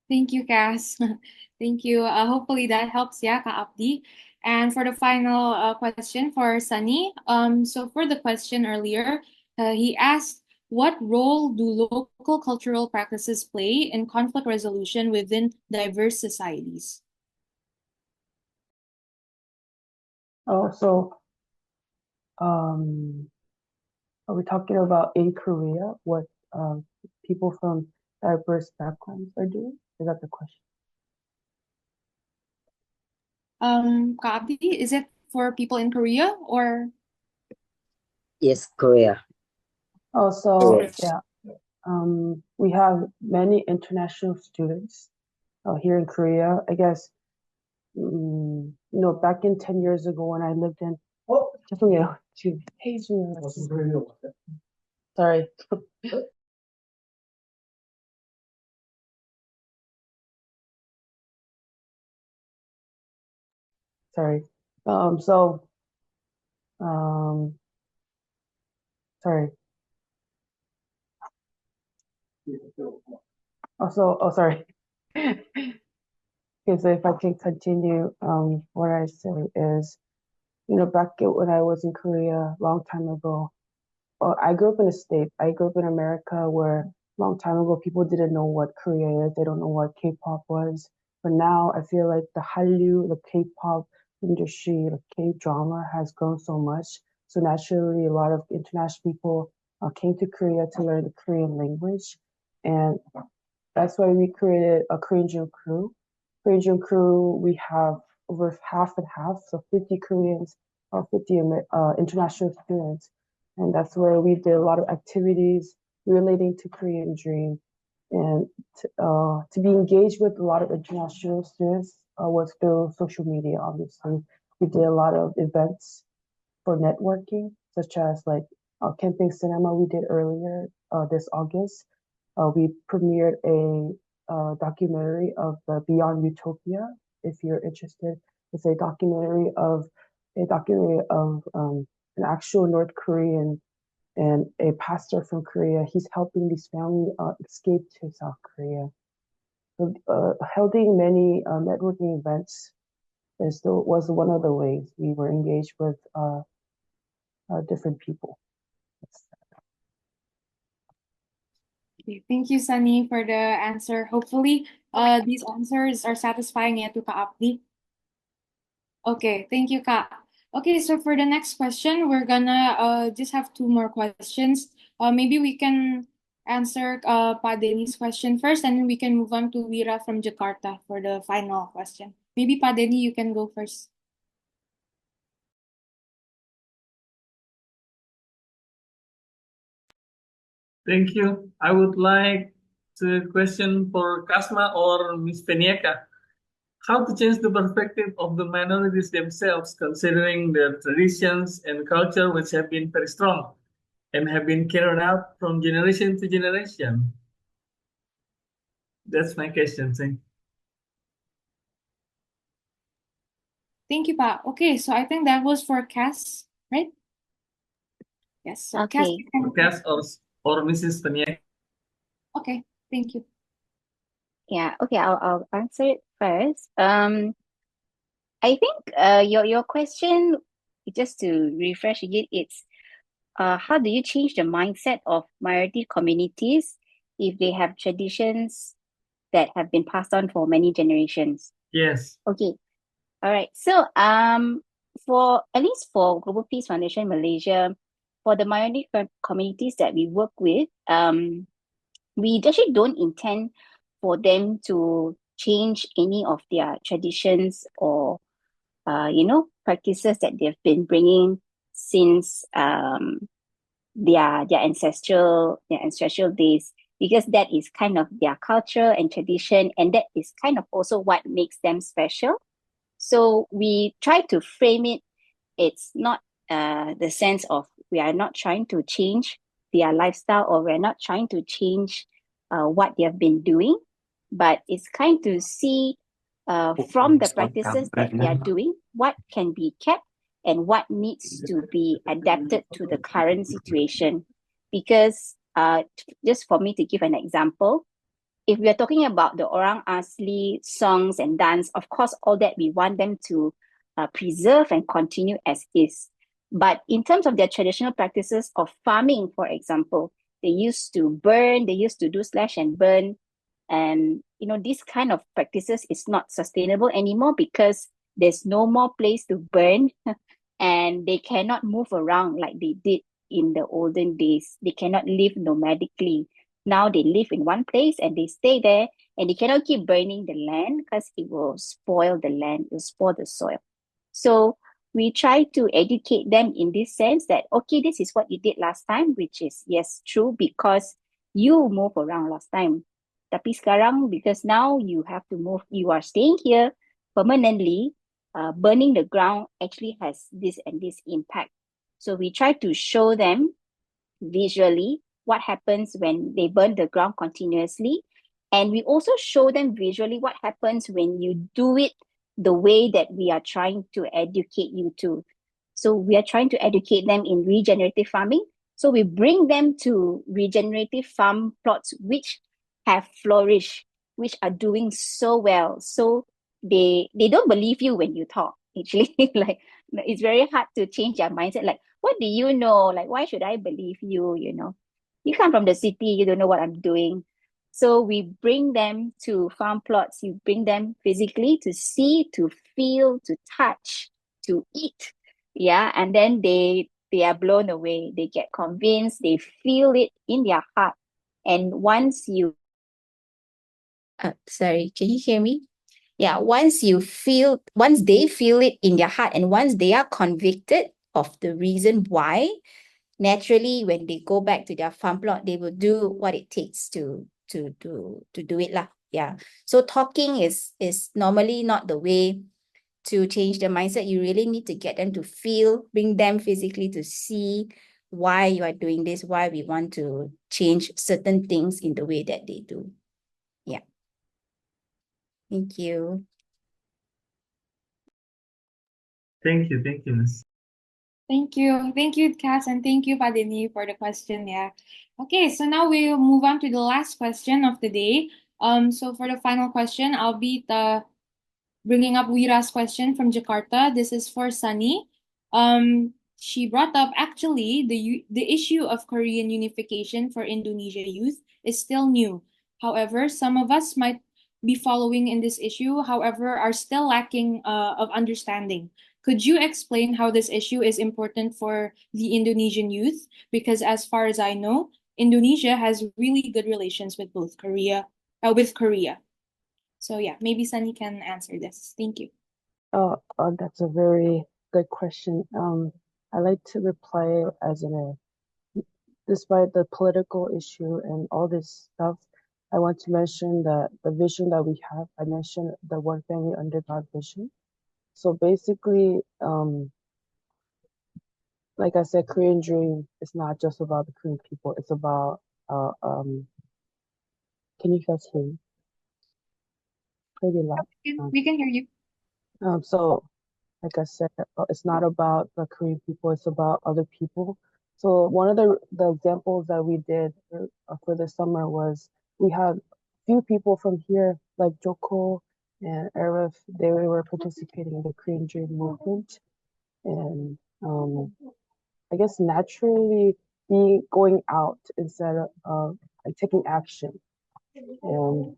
Thank you, Cass. Thank you. Hopefully that helps, yeah, Ka Abdi. And for the final question for Sunny. So for the question earlier, he asked, what role do local cultural practices play in conflict resolution within diverse societies? So, are we talking about in Korea what people from diverse backgrounds are doing? Is that the question? Ka Abdi, is it for people in Korea or? Yes, Korea. So yeah, we have many international students here in Korea. I guess, back in 10 years ago when I lived in, 죄송해요. 지금 회의 중이어서. Sorry. Sorry. Sorry. Sorry. Okay, so if I can continue, what I say is, back when I was in Korea a long time ago, I grew up in a state. I grew up in America where a long time ago people didn't know what Korea is. They don't know what K-pop was. But now I feel like the Hallyu, the K-pop industry, the K-drama has grown so much. So naturally, a lot of international people came to Korea to learn the Korean language. And that's why we created a Korean crew. Korean crew, we have over half and half, so 50 Koreans or 50 international students. And that's where we did a lot of activities relating to Korean Dream. And to be engaged with a lot of international students was through social media, obviously. We did a lot of events for networking, such as like Camping Cinema we did earlier this August. We premiered a documentary of the Beyond Utopia. If you're interested, it's a documentary of an actual North Korean and a pastor from Korea. He's helping these families escape to South Korea. So, holding many networking events was one of the ways we were engaged with different people. Okay, thank you, Sunny, for the answer. Hopefully, these answers are satisfying ya to Ka Abdi. Okay, thank you, Ka. Okay, so for the next question, we're gonna just have 2 more questions. Maybe we can answer Pak Denny's question first, and then we can move on to Wira from Jakarta for the final question. Maybe Pak Denny, you can go first. Thank you. I would like to question for Kasma or Ms. Penieka. How to change the perspective of the minorities themselves, considering their traditions and culture, which have been very strong and have been carried out from generation to generation. That's my question. Thank you. Thank you, Pak. Okay, so I think that was for Cass, right? Yes. So Cass, Okay. you can... Cass or Mrs. Penieka. Okay, thank you. Yeah, okay, I'll answer it first. I think your question, just to refresh again, it's how do you change the mindset of minority communities if they have traditions that have been passed on for many generations? Yes. Okay. All right. So for at least for Global Peace Foundation Malaysia, for the minority communities that we work with, we actually don't intend for them to change any of their traditions or practices that they've been bringing since their ancestral days, because that is kind of their culture and tradition, and that is kind of also what makes them special. So we try to frame it. It's not the sense of we are not trying to change their lifestyle, or we're not trying to change what they have been doing, but it's kind to see from the practices that they are doing, what can be kept and what needs to be adapted to the current situation. Because just for me to give an example, if we are talking about the Orang Asli songs and dance, of course, all that we want them to preserve and continue as is. But in terms of their traditional practices of farming, for example, they used to burn, they used to do slash and burn. And, this kind of practices is not sustainable anymore because there's no more place to burn and they cannot move around like they did in the olden days. They cannot live nomadically. Now they live in one place and they stay there, and they cannot keep burning the land because it will spoil the land, it will spoil the soil. So we try to educate them in this sense that, okay, this is what you did last time, which is, yes, true, because you move around last time. Tapi sekarang, because now you have to move, you are staying here permanently, burning the ground actually has this and this impact. So we try to show them visually what happens when they burn the ground continuously. And we also show them visually what happens when you do it the way that we are trying to educate you to. So we are trying to educate them in regenerative farming. So we bring them to regenerative farm plots which have flourished, which are doing so well. So they don't believe you when you talk. Actually, like it's very hard to change their mindset. Like, what do you know? Like, why should I believe you? You come from the city, you don't know what I'm doing. So we bring them to farm plots. You bring them physically to see, to feel, to touch, to eat. Yeah. And then they are blown away. They get convinced. They feel it in their heart. And once you sorry, can you hear me? Yeah, once they feel it in their heart, and once they are convicted of the reason why, naturally, when they go back to their farm plot, they will do what it takes to do it lah. Yeah. So talking is normally not the way to change the mindset. You really need to get them to feel, bring them physically to see why you are doing this, why we want to change certain things in the way that they do. Yeah. Thank you. Thank you, Miss. Thank you, Cass, and thank you, Padini, for the question. Yeah. Okay, so now we'll move on to the last question of the day. So for the final question, I'll be bringing up Wira's question from Jakarta. This is for Sunny. She brought up actually the issue of Korean unification for Indonesia youth is still new. However, some of us might be following in this issue, however, are still lacking of understanding. Could you explain how this issue is important for the Indonesian youth? Because as far as I know, Indonesia has really good relations with Korea. So yeah, maybe Sunny can answer this. Thank you. That's a very good question. I like to reply as despite the political issue and all this stuff, I want to mention that the vision that we have, I mentioned the One Family Under God vision. So basically, like I said, Korean Dream is not just about the Korean people. It's about, can you guys hear me? Pretty loud. We can hear you. So like I said, it's not about the Korean people, it's about other people. So one of the examples that we did for the summer was we had few people from here, like Joko and Arif, they were participating in the Korean Dream movement. And I guess naturally going out instead of like taking action. And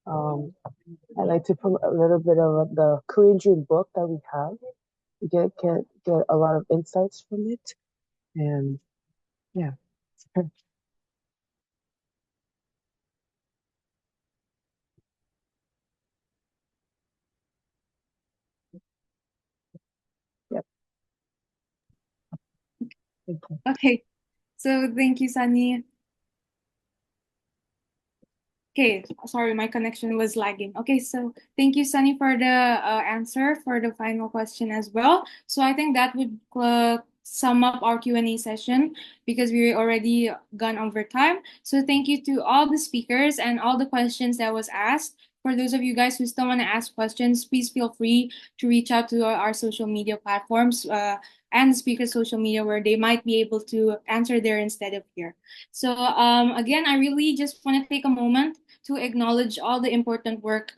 I like to promote a little bit of the Korean Dream book that we have. You get a lot of insights from it, and yeah. Yep. Thank you. Okay, so thank you, Sunny. Okay, sorry, my connection was lagging. Okay, so thank you, Sunny, for the answer for the final question as well. So I think that would sum up our Q&A session because we already gone over time. So thank you to all the speakers and all the questions that was asked. For those of you guys who still want to ask questions, please feel free to reach out to our social media platforms and the speaker's social media where they might be able to answer there instead of here. So again, I really just want to take a moment to acknowledge all the important work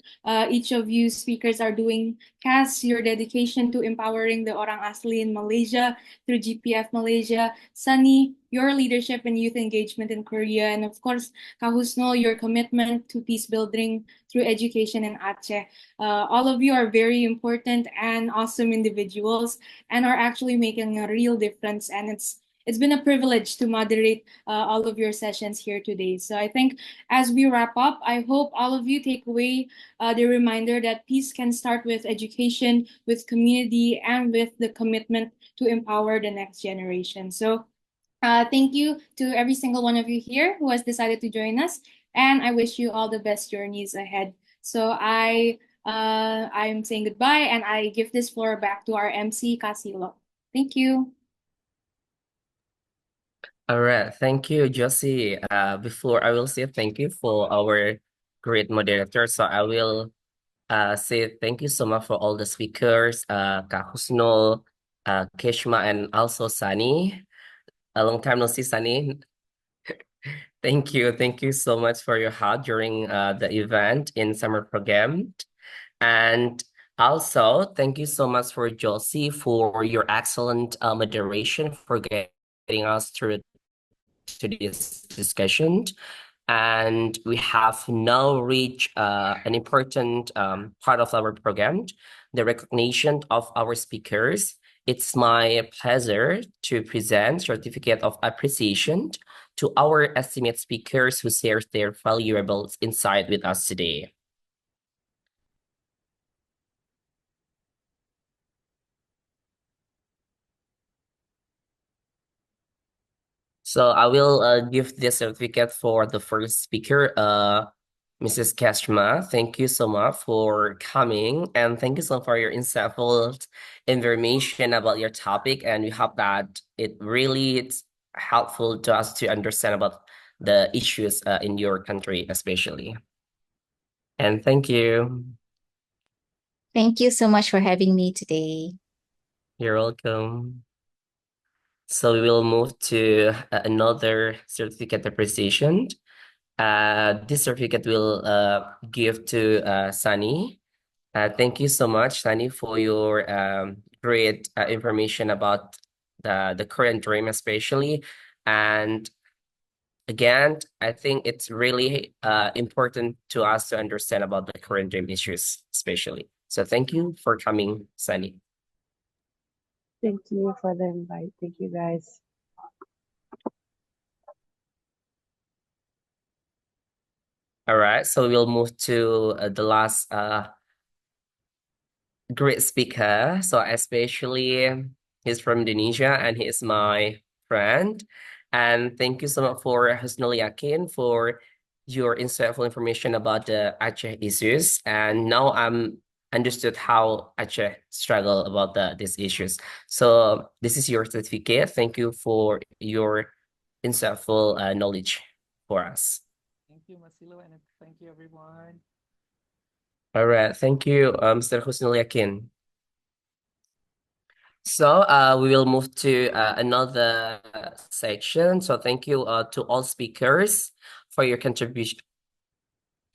each of you speakers are doing. Cass, your dedication to empowering the Orang Asli in Malaysia through GPF Malaysia. Sunny, your leadership and youth engagement in Korea. And of course, Kahusno, your commitment to peace building through education in Aceh. All of you are very important and awesome individuals and are actually making a real difference. And it's been a privilege to moderate all of your sessions here today. So I think as we wrap up, I hope all of you take away the reminder that peace can start with education, with community, and with the commitment to empower the next generation. So thank you to every single one of you here who has decided to join us, and I wish you all the best journeys ahead. So I'm saying goodbye, and I give this floor back to our MC, Casilo. Thank you. All right, thank you, Josie. Before I will say thank you for our great moderator, so I will say thank you so much for all the speakers, Kak Husnul, Keshma, and also Sunny. A long time no see, Sunny. Thank you so much for your help during the event in summer program. And also, thank you so much for Josie for your excellent moderation for getting us through today's discussion. And we have now reached an important part of our program, the recognition of our speakers. It's my pleasure to present Certificate of Appreciation to our esteemed speakers who shared their valuable insight with us today. So I will give this certificate for the first speaker, Mrs. Kashma. Thank you so much for coming, and thank you so much for your insightful information about your topic. And we hope that it really is helpful to us to understand about the issues in your country, especially. And thank you. Thank you so much for having me today. You're welcome. So we will move to another certificate appreciation. This certificate will give to Sunny. Thank you so much, Sunny, for your great information about the current dream, especially. And again, I think it's really important to us to understand about the current dream issues, especially. So thank you for coming, Sunny. Thank you for the invite. Thank you guys. All right, so we'll move to the last great speaker. So especially he's from Indonesia and he is my friend. And thank you so much for Husnul Yakin for your insightful information about the Aceh issues. And now I'm understood how Aceh struggle about these issues. So this is your certificate. Thank you for your insightful knowledge for us. Thank you, Masilo, and thank you, everyone. All right, thank you, Mr. Husnul Yakin. So we will move to another section. So thank you to all speakers for your contribution.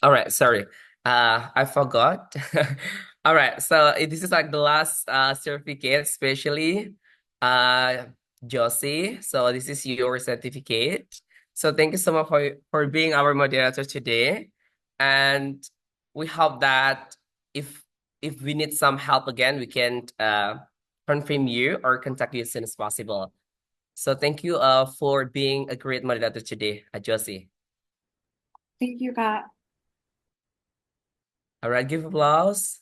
All right, sorry. I forgot. All right, so this is like the last certificate, especially uh Josie. So this is your certificate. So thank you so much for being our moderator today. And we hope that if if we need some help again, we can confirm you or contact you as soon as possible. So thank you for being a great moderator today, Josie. Thank you, Kak. All right, give applause.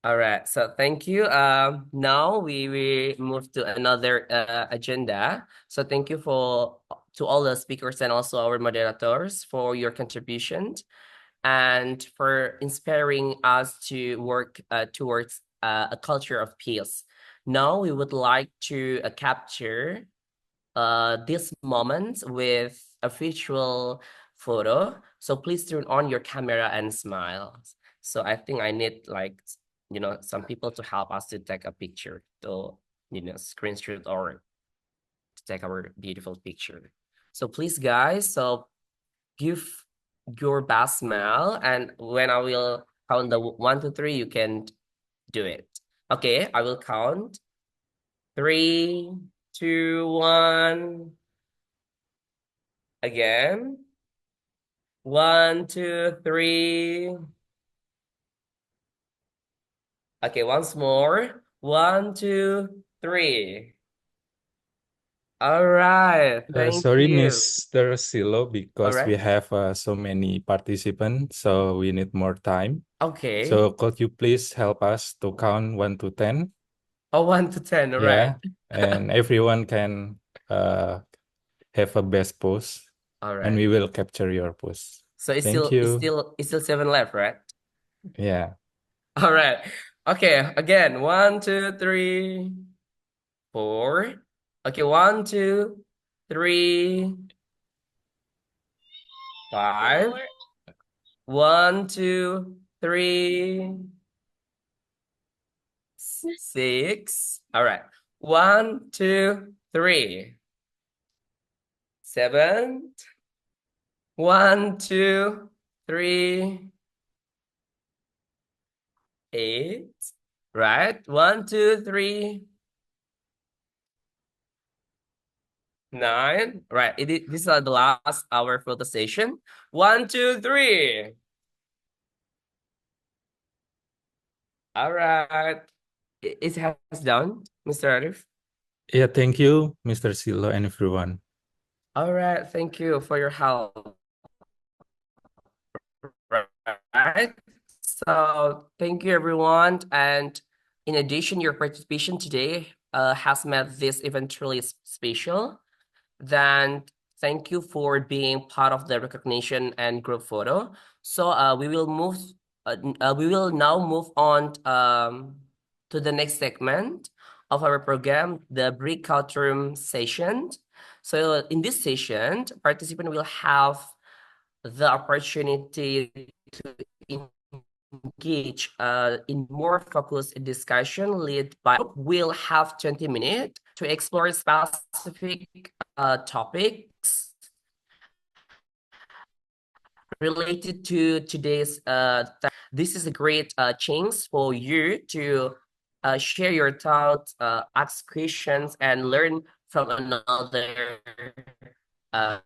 All right, so thank you. Now we move to another agenda. So thank you to all the speakers and also our moderators for your contributions and for inspiring us to work towards a culture of peace. Now we would like to capture this moment with a visual photo. So please turn on your camera and smile. So I think I need like, some people to help us to take a picture to, screenshot or to take our beautiful picture. So please guys, so give your best smile and when I will count the 1 to 3, you can do it. Okay, I will count. 3, 2, 1. Again. 1, 2, 3. Okay, once more. 1, 2, 3. All right. Thank Sorry, you. Mr. Silo, All because we right. have so many participants, so we need more time. Okay. So could you please help us to count 1 to 10? Oh, 1 to 10. All Yeah, right. and everyone can have a best pose, All and right. we will capture your pose. So it's Thank you. still 7 left, right? Yeah. All right. Okay, again. 1, 2, 3, 4. Okay, 1, 2, 3, 5. 1, 2, 3, 6. All right. 1, 2, 3. 7. 1, 2, 3, 8. Right. 1, 2, 3, 9. Right. This is the last hour for the session. 1, 2, 3. All right. It has done, Mr. Arif. Yeah, thank you, Mr. Silo and everyone. All right. Thank you for your help. Right. So thank you, everyone. And in addition, your participation today has made this event truly special. Then thank you for being part of the recognition and group photo. So we will now move on to the next segment of our program, the breakout room session. So in this session, participant will have the opportunity to engage in more focused discussion led by will have 20 minutes to explore specific topics related to today's this is a great chance for you to share your thoughts, ask questions, and learn from another uh,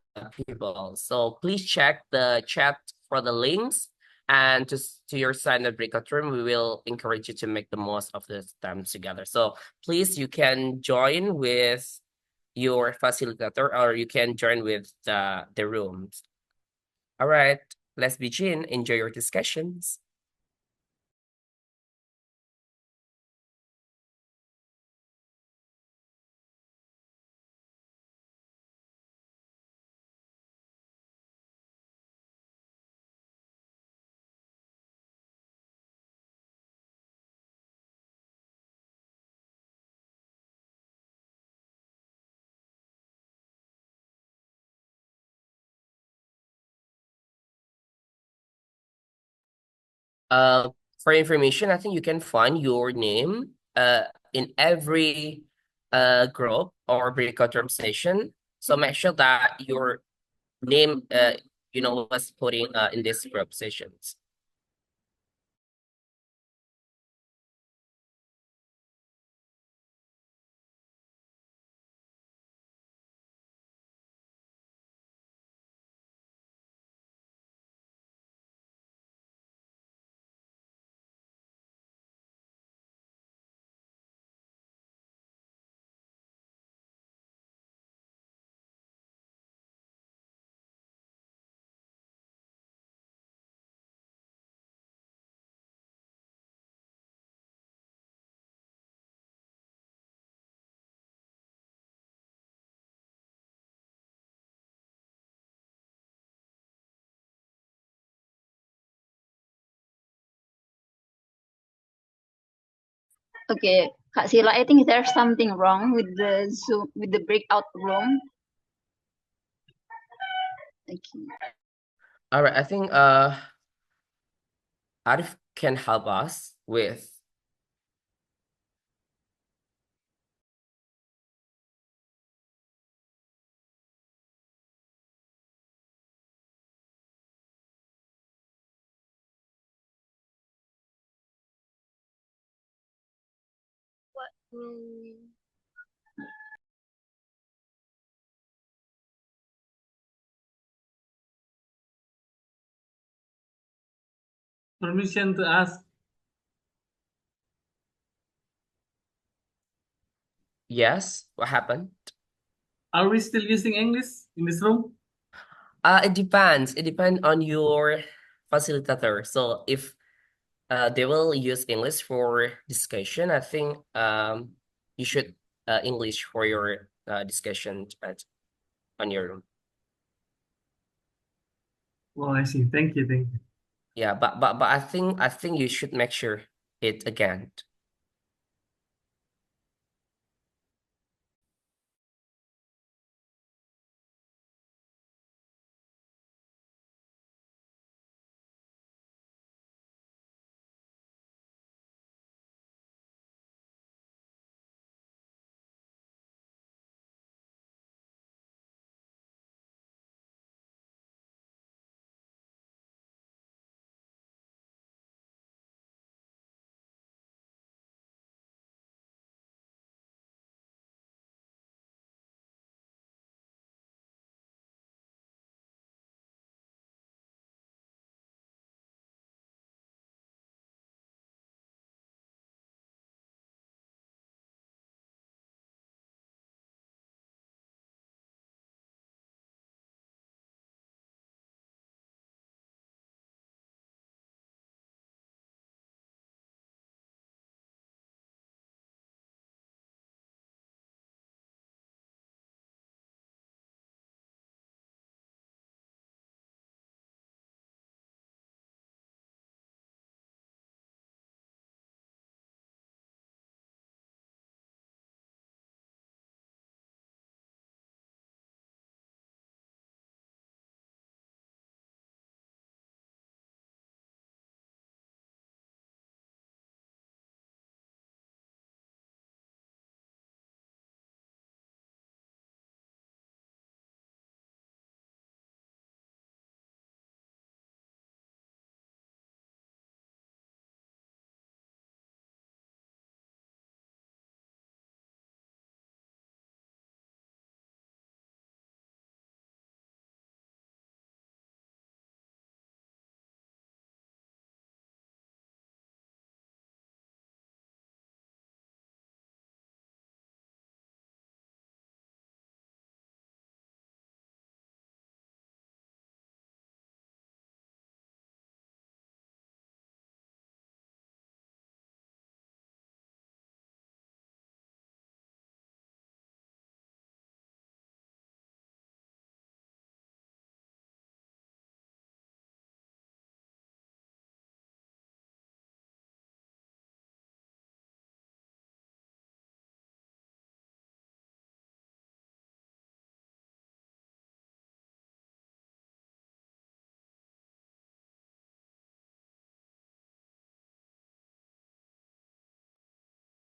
people. So please check the chat for the links and to your sign up breakout room. We will encourage you to make the most of this time together. So please, you can join with your facilitator or you can join with the rooms. All right, let's begin. Enjoy your discussions. Uh, for information, I think you can find your name in every group or breakout room session. So make sure that your name was putting in these group sessions. Okay, Kak Sila, I think there's something wrong with the Zoom, with the breakout room. Okay. All right, I think Arif can help us with. Permission to ask. Yes, what happened? Are we still using English in this room? It depends. It depends on your facilitator. So if they will use English for discussion, I think you should English for your discussion on your room. Oh, I see. Thank you. Thank you. Yeah, but I think you should make sure it again.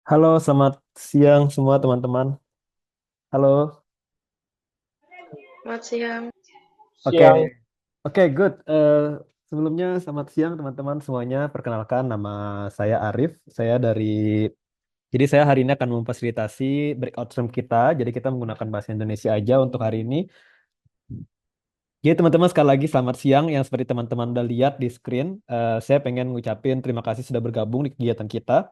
Halo, selamat siang semua teman-teman. Halo. Selamat siang. Oke, Siang. oke, good. Sebelumnya selamat siang teman-teman semuanya. Perkenalkan nama saya Arif. Jadi saya hari ini akan memfasilitasi breakout room kita. Jadi kita menggunakan bahasa Indonesia aja untuk hari ini. Jadi teman-teman sekali lagi selamat siang. Yang seperti teman-teman udah lihat di screen, saya pengen ngucapin terima kasih sudah bergabung di kegiatan kita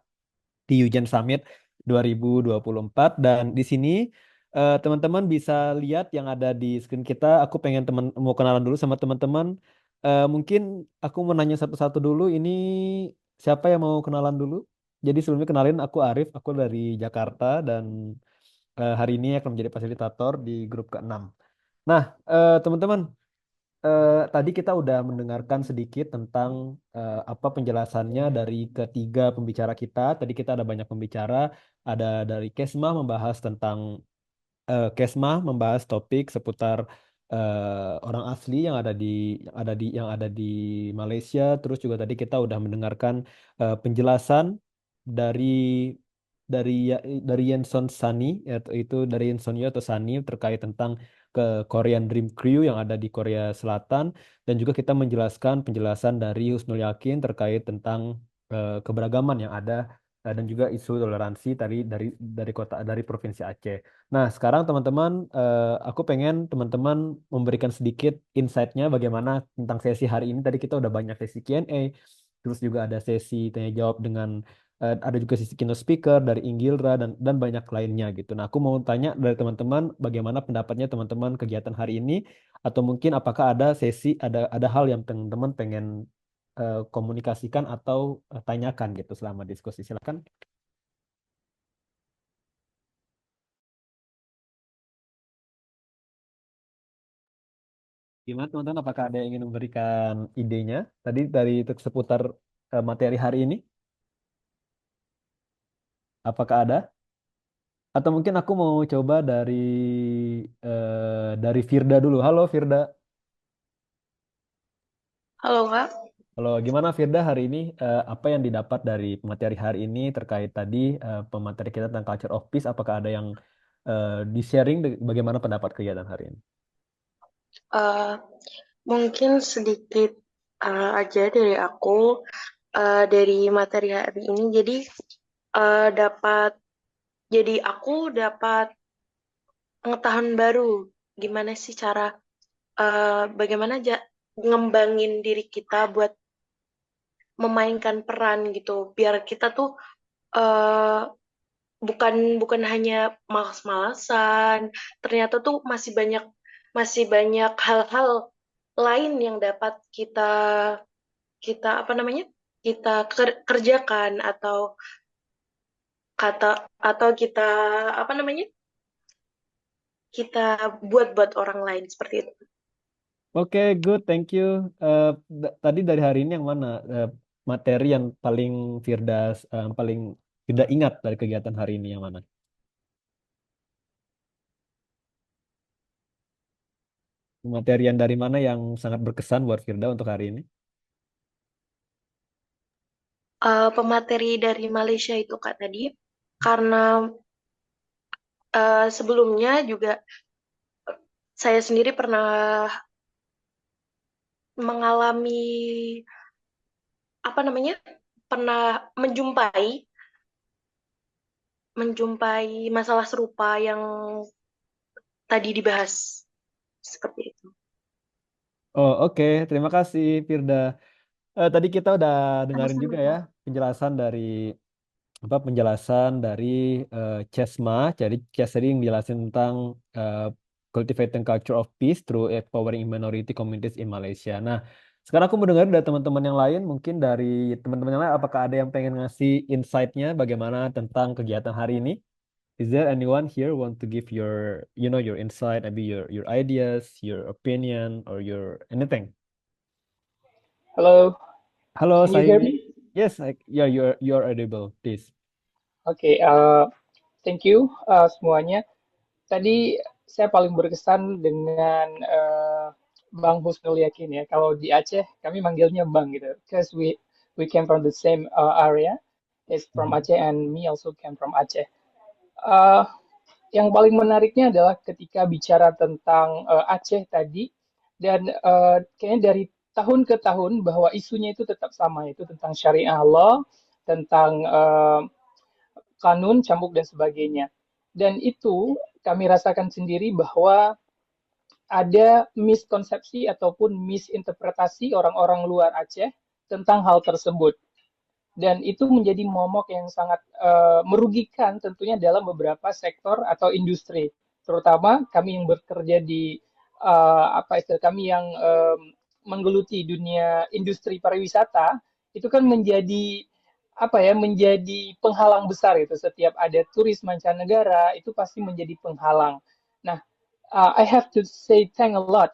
di UGen Summit 2024 dan di sini teman-teman bisa lihat yang ada di screen kita. Aku pengen mau kenalan dulu sama teman-teman. Mungkin aku mau nanya satu-satu dulu. Ini siapa yang mau kenalan dulu? Jadi sebelumnya kenalin aku Arif, aku dari Jakarta dan hari ini akan menjadi fasilitator di grup ke-6. Nah, teman-teman, tadi kita udah mendengarkan sedikit tentang apa penjelasannya dari ketiga pembicara kita. Tadi kita ada banyak pembicara, ada dari Kesma membahas topik seputar orang asli yang ada di Malaysia. Terus juga tadi kita udah mendengarkan penjelasan dari dari Yenson Sunny, yaitu itu dari Yensonyo atau Sunny terkait tentang ke Korean Dream Crew yang ada di Korea Selatan, dan juga kita menjelaskan penjelasan dari Husnul Yakin terkait tentang keberagaman yang ada, dan juga isu toleransi dari Provinsi Aceh. Nah, sekarang teman-teman, aku pengen teman-teman memberikan sedikit insight-nya bagaimana tentang sesi hari ini. Tadi kita udah banyak sesi Q&A, terus juga ada sesi tanya jawab dengan ada juga sisi keynote speaker dari Inggilra dan banyak lainnya gitu. Nah, aku mau tanya dari teman-teman bagaimana pendapatnya teman-teman kegiatan hari ini, atau mungkin apakah ada hal yang teman-teman pengen komunikasikan atau tanyakan gitu selama diskusi. Silakan. Gimana teman-teman? Apakah ada yang ingin memberikan idenya tadi dari seputar materi hari ini? Apakah ada? Atau mungkin aku mau coba dari Firda dulu. Halo Firda. Halo Kak. Halo, gimana Firda hari ini? Apa yang didapat dari pemateri hari ini terkait tadi pemateri kita tentang culture of peace? Apakah ada yang di-sharing bagaimana pendapat kegiatan hari ini? Eh, mungkin sedikit aja dari aku dari materi hari ini. Jadi eh, dapat aku dapat pengetahuan baru gimana sih cara bagaimana ngembangin diri kita buat memainkan peran gitu. Biar kita tuh eh, bukan bukan hanya malas-malasan, ternyata tuh masih banyak hal-hal lain yang dapat kita kita apa namanya kita kerjakan kata atau kita apa namanya kita buat orang lain seperti itu. Oke, good, thank you. Tadi dari hari ini yang mana materi yang paling Firda ingat dari kegiatan hari ini yang mana? Materi yang dari mana yang sangat berkesan buat Firda untuk hari ini? Pemateri dari Malaysia itu Kak tadi karena sebelumnya juga saya sendiri pernah mengalami apa namanya pernah menjumpai masalah serupa yang tadi dibahas seperti itu. Oh, oke. Terima kasih Firda. Tadi kita udah dengarin juga ya Sama-sama. penjelasan dari CESMA. Jadi CES tadi yang dijelasin tentang eh, cultivating culture of peace through empowering minority communities in Malaysia. Nah, sekarang aku mau dengar dari teman-teman yang lain, mungkin dari teman-teman yang lain, apakah ada yang pengen ngasih insight-nya bagaimana tentang kegiatan hari ini? Is there anyone here want to give your insight, maybe your ideas, your opinion, or your anything? Halo, Halo, can you hear Sahimi. me? Yes, yeah, you're audible, please. Oke, thank you semuanya. Tadi saya paling berkesan dengan Bang Husnul Yakin ya. Kalau di Aceh kami manggilnya Bang gitu, because we came from the same area. is from Aceh and me also came from Aceh. Uh, yang paling menariknya adalah ketika bicara tentang Aceh tadi, dan kayaknya dari tahun ke tahun bahwa isunya itu tetap sama, itu tentang syariah law, tentang kanun, cambuk, dan sebagainya. Dan itu kami rasakan sendiri bahwa ada miskonsepsi ataupun misinterpretasi orang-orang luar Aceh tentang hal tersebut. Dan itu menjadi momok yang sangat merugikan tentunya dalam beberapa sektor atau industri, terutama kami yang bekerja di apa istilah kami yang menggeluti dunia industri pariwisata, itu kan menjadi apa ya, menjadi penghalang besar itu. Setiap ada turis mancanegara itu pasti menjadi penghalang. Nah, I have to say thank a lot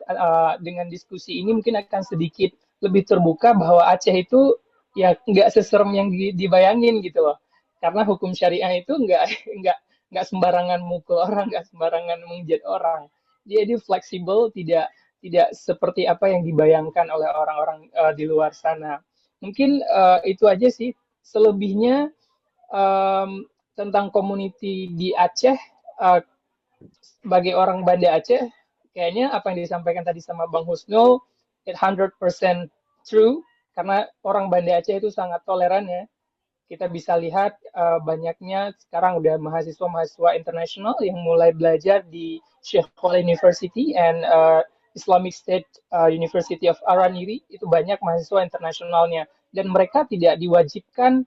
dengan diskusi ini mungkin akan sedikit lebih terbuka bahwa Aceh itu ya nggak seserem yang dibayangin gitu loh. Karena hukum syariah itu nggak nggak sembarangan mukul orang, nggak sembarangan mengjat orang. Dia fleksibel, tidak seperti apa yang dibayangkan oleh orang-orang di luar sana. Mungkin itu aja sih. Selebihnya tentang community di Aceh, sebagai orang Banda Aceh, kayaknya apa yang disampaikan tadi sama Bang Husnul, it 100% true, karena orang Banda Aceh itu sangat toleran ya. Kita bisa lihat banyaknya sekarang udah mahasiswa-mahasiswa internasional yang mulai belajar di Sheikh Khalid University and Islamic State University of Araniri, itu banyak mahasiswa internasionalnya. Dan mereka tidak diwajibkan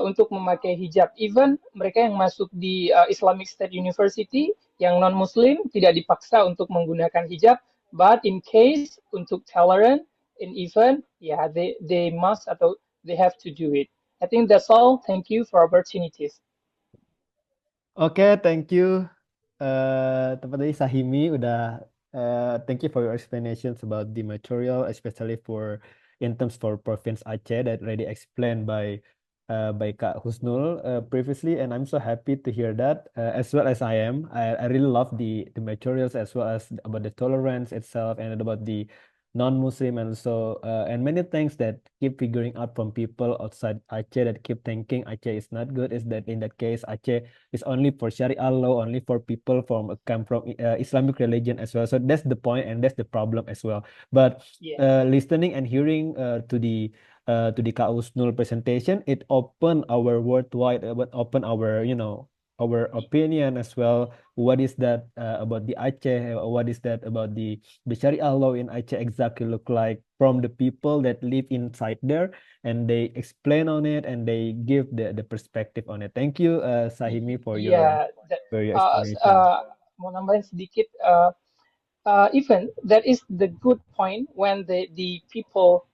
untuk memakai hijab. Even mereka yang masuk di Islamic State University yang non-Muslim tidak dipaksa untuk menggunakan hijab, but in case untuk tolerant in event, yeah, they must atau they have to do it. I think that's all. Thank you for opportunities. Oke, thank you. Teman tadi Sahimi udah thank you for your explanations about the material, especially for in terms for Province Aceh that already explained by Kak Husnul previously, and I'm so happy to hear that as well as I am. I really love the materials as well as about the tolerance itself and about the non-Muslim and so and many things that keep figuring out from people outside Aceh that keep thinking Aceh is not good is that in that case Aceh is only for Sharia law, only for people from come from Islamic religion as well. So that's the point and that's the problem as well. But Yeah. listening and hearing to the Kak Usnul presentation, it opened our worldwide, open our our opinion as well. What is that about the Aceh? What is that about the Sharia law in Aceh exactly look like from the people that live inside there, and they explain on it and they give the perspective on it. Thank you, Sahimi, for your explanation. Mau nambahin sedikit, even that is the good point when the people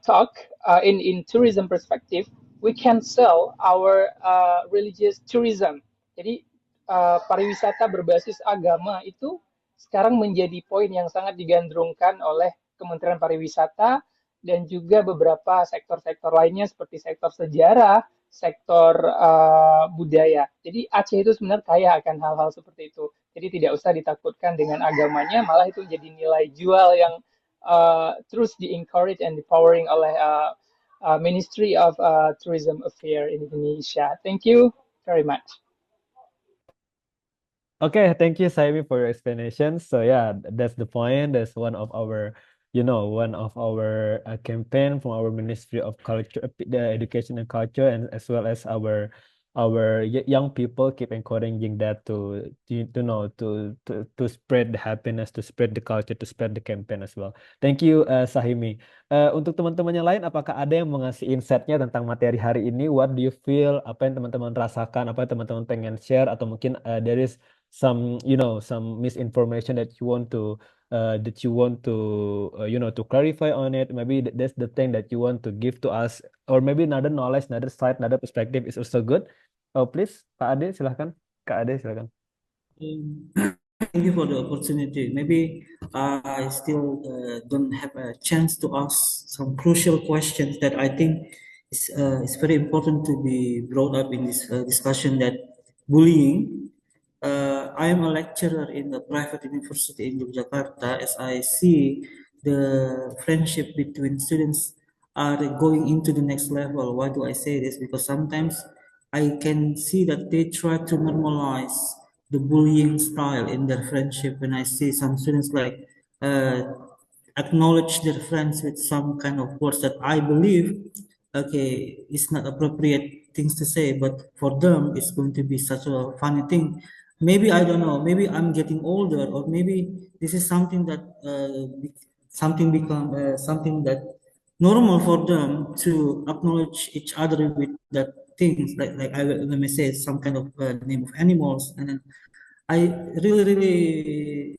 talk in tourism perspective, we can sell our religious tourism. Jadi pariwisata berbasis agama itu sekarang menjadi poin yang sangat digandrungkan oleh Kementerian Pariwisata dan juga beberapa sektor-sektor lainnya seperti sektor sejarah, sektor budaya. Jadi Aceh itu sebenarnya kaya akan hal-hal seperti itu. Jadi tidak usah ditakutkan dengan agamanya, malah itu jadi nilai jual yang terus di-encourage and empowering oleh Ministry of Tourism Affairs in Indonesia. Thank you very much. Okay, thank you, Saimi, for your explanation. So yeah, that's the point. That's one of our, one of our campaign from our Ministry of Culture, the Education and Culture, and as well as our young people keep encouraging that to know to spread the happiness, to spread the culture, to spread the campaign as well. Thank you, Sahimi. Untuk teman-teman yang lain, apakah ada yang mau ngasih insight-nya tentang materi hari ini? What do you feel? Apa yang teman-teman rasakan? Apa yang teman-teman pengen share? Atau mungkin there is some some misinformation that you want to to clarify on it. Maybe that's the thing that you want to give to us, or maybe another knowledge, another side, another perspective is also good. Oh, please, Kak Ade, silahkan. Kak Ade, silahkan. Thank you for the opportunity. Maybe I still don't have a chance to ask some crucial questions that I think is very important to be brought up in this discussion, that bullying. I am a lecturer in a private university in Yogyakarta. As I see the friendship between students are going into the next level. Why do I say this? Because sometimes I can see that they try to normalize the bullying style in their friendship. When I see some students like uh, acknowledge their friends with some kind of words that I believe, okay, it's not appropriate things to say, but for them, it's going to be such a funny thing. Maybe I don't know. Maybe I'm getting older, or maybe this is something that something become something that normal for them to acknowledge each other with that things like I let me say some kind of name of animals, and then I really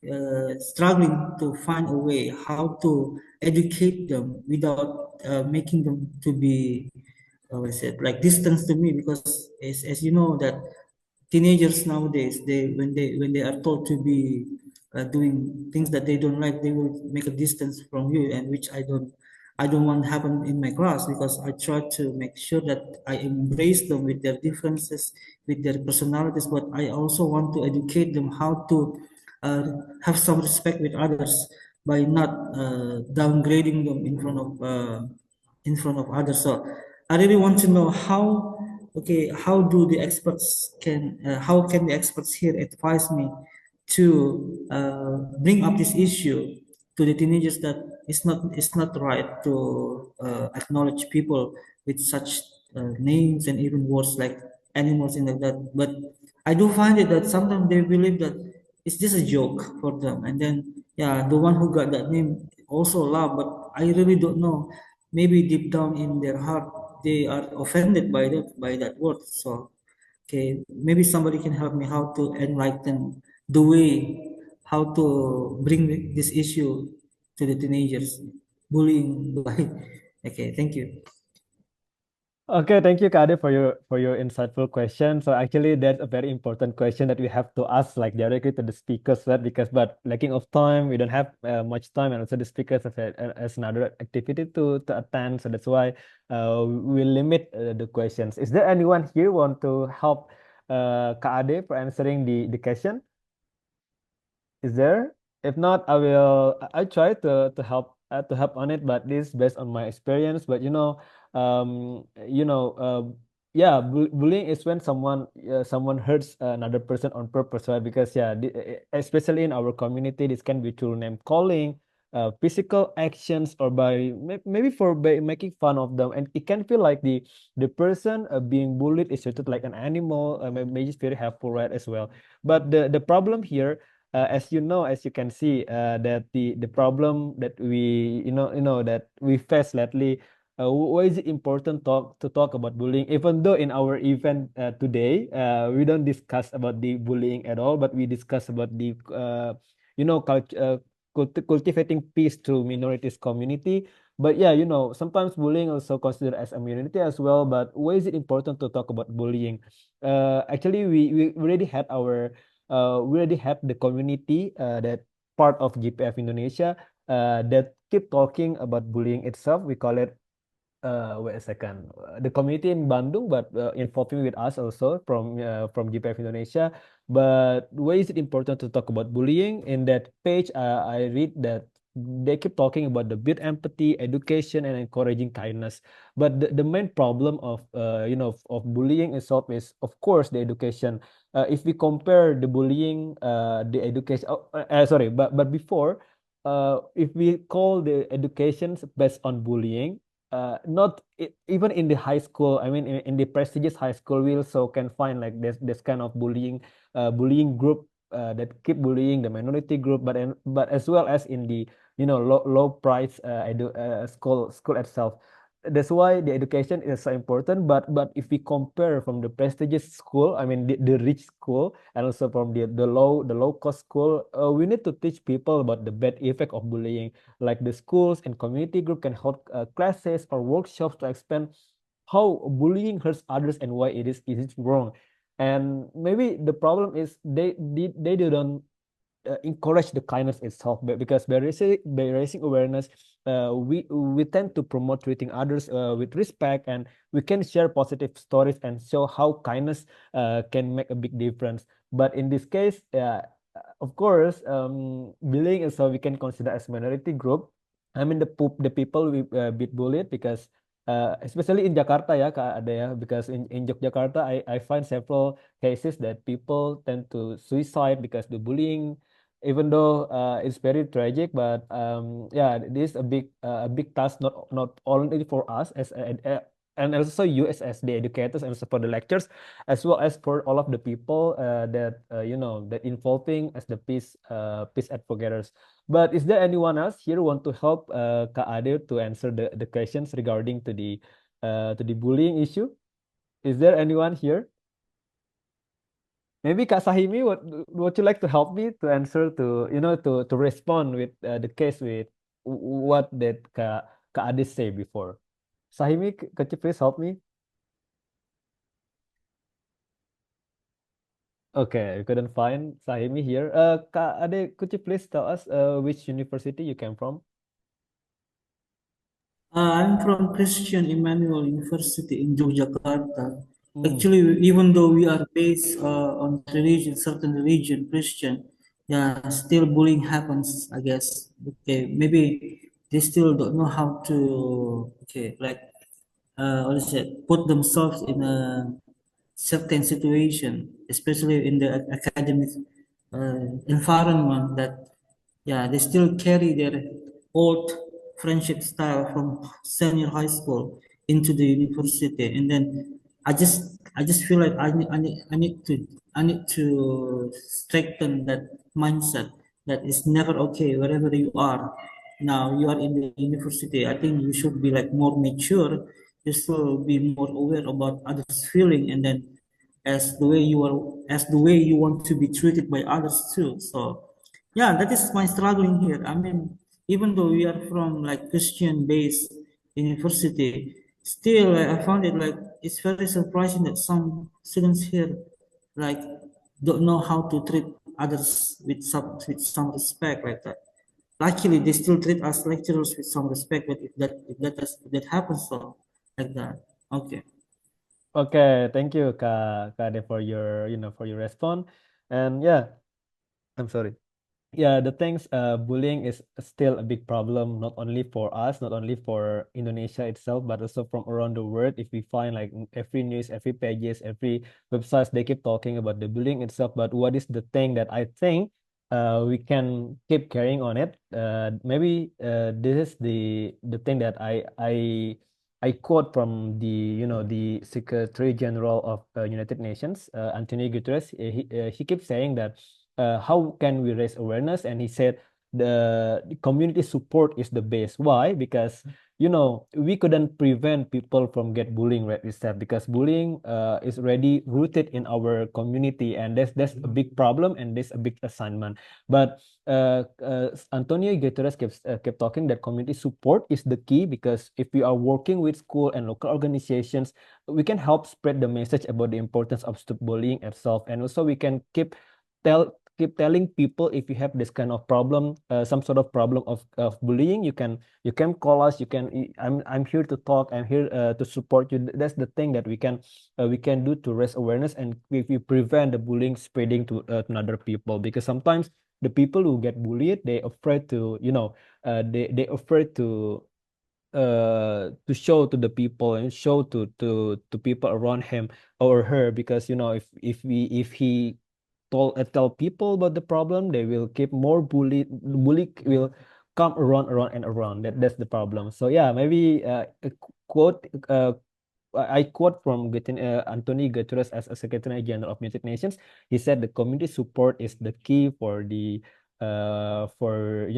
struggling to find a way how to educate them without making them to be what is it like distance to me, because as you know that teenagers nowadays, they are told to be doing things that they don't like, they will make a distance from you, and which I don't want happen in my class, because I try to make sure that I embrace them with their differences, with their personalities, but I also want to educate them how to uh, have some respect with others by not downgrading them in front of others. So I really want to know how, okay, how do the experts can, how can the experts here advise me to bring up this issue to the teenagers, that it's not right to acknowledge people with such names and even words like animals and like that. But I do find it that sometimes they believe that it's just a joke for them, and then yeah, the one who got that name also laugh, but I really don't know, maybe deep down in their heart they are offended by that word. So okay, maybe somebody can help me how to enlighten the way how to bring this issue to the teenagers, bullying by okay, thank you. Okay, thank you, Kade, for your insightful question. So actually, that's a very important question that we have to ask like directly to the speakers, right? Because but lacking of time, we don't have much time, and also the speakers have as another activity to attend. So that's why we limit the questions. Is there anyone here want to help Kade for answering the question? Is there? If not, I try to help on it, but this is based on my experience. But yeah, bullying is when someone hurts another person on purpose, right? Because yeah, especially in our community, this can be through name calling, physical actions, or maybe by making fun of them, and it can feel like the person being bullied is treated like an animal. Maybe it's very helpful, right, as well. But the problem here, as you know, as you can see, that the problem that that we face lately, why is it important to talk about bullying? Even though in our event today, we don't discuss about the bullying at all, but we discuss about the cultivating peace to minorities community. But yeah, sometimes bullying also considered as a minority as well. But why is it important to talk about bullying? Actually, we already had we already have the community that part of GPF Indonesia that keep talking about bullying itself. We call it wait a second. The community in Bandung, but involving with us also from GPF Indonesia. But why is it important to talk about bullying? In that page, I read that they keep talking about the build empathy, education, and encouraging kindness. But the main problem of of bullying itself is, of course, the education. If we compare the bullying, the education. Sorry, but before, if we call the educations based on bullying, not even in the high school, I mean in the prestigious high school, we also can find like this kind of bullying group that keep bullying the minority group, but as well as in the low price school itself. That's why the education is so important. But if we compare from the prestigious school, I mean the rich school, and also from the low cost school, we need to teach people about the bad effect of bullying. Like the schools and community group can hold classes or workshops to explain how bullying hurts others and why it is wrong. And maybe the problem is they don't encourage the kindness itself, because by raising awareness, we tend to promote treating others with respect, and we can share positive stories and show how kindness can make a big difference. But in this case, of course, bullying is, so we can consider as minority group. I mean the people bit bullied because especially in Jakarta ya Kak Ade ya, because in Yogyakarta I find several cases that people tend to suicide because the bullying, even though it's very tragic, but yeah, this is a big task, not only for us as and also you as the educators and also for the lectures, as well as for all of the people that that involving as the peace advocates. But is there anyone else here want to help Kak Ade to answer the questions regarding to the bullying issue? Is there anyone here? Maybe Kak Sahimi, would you like to help me to answer to to respond with the case with what did Kak Ade say before? Sahimi, could you please help me? Okay, I couldn't find Sahimi here. Kak Ade, could you please tell us which university you came from? I'm from Christian Emmanuel University in Yogyakarta. Hmm. Actually, even though we are based on religion, certain religion, Christian, yeah, still bullying happens, I guess. Okay, maybe they still don't know how to, okay, like, what is it, put themselves in a certain situation, especially in the academic environment that yeah, they still carry their old friendship style from senior high school into the university, and then I just feel like I need to strengthen that mindset that is never okay wherever you are. Now you are in the university. I think you should be like more mature. You should be more aware about others' feeling, and then as the way you want to be treated by others too. So yeah, that is my struggling here. I mean, even though we are from like Christian based university, still I found it like it's very surprising that some students here like don't know how to treat others with some respect like that. Luckily, they still treat us lecturers with some respect, but if that happens, so like that. Okay. Okay, thank you, Kak Ade, for your for your response. And yeah, I'm sorry. Yeah, the things bullying is still a big problem, not only for us, not only for Indonesia itself, but also from around the world. If we find like every news, every pages, every websites, they keep talking about the bullying itself. But what is the thing that I think we can keep carrying on it? Maybe this is the thing that I quote from the the Secretary General of United Nations, Antonio Guterres. He keeps saying that how can we raise awareness? And he said the community support is the base. Why? Because we couldn't prevent people from get bullying, right? We said because bullying is already rooted in our community, and that's a big problem, and that's a big assignment. But Antonio Guterres kept talking that community support is the key, because if we are working with school and local organizations, we can help spread the message about the importance of stop bullying itself, and also we can keep telling people if you have this kind of problem, some sort of problem of bullying, you can call us. I'm here to talk. I'm here to support you. That's the thing that we can do to raise awareness, and if we prevent the bullying spreading to other people, because sometimes the people who get bullied, they afraid to they afraid to show to the people and show to people around him or her, because if he tell people about the problem, they will keep more bully will come around and around. That's the problem. So yeah, maybe a quote I quote from Anthony Guterres as a Secretary General of United Nations. He said the community support is the key for the for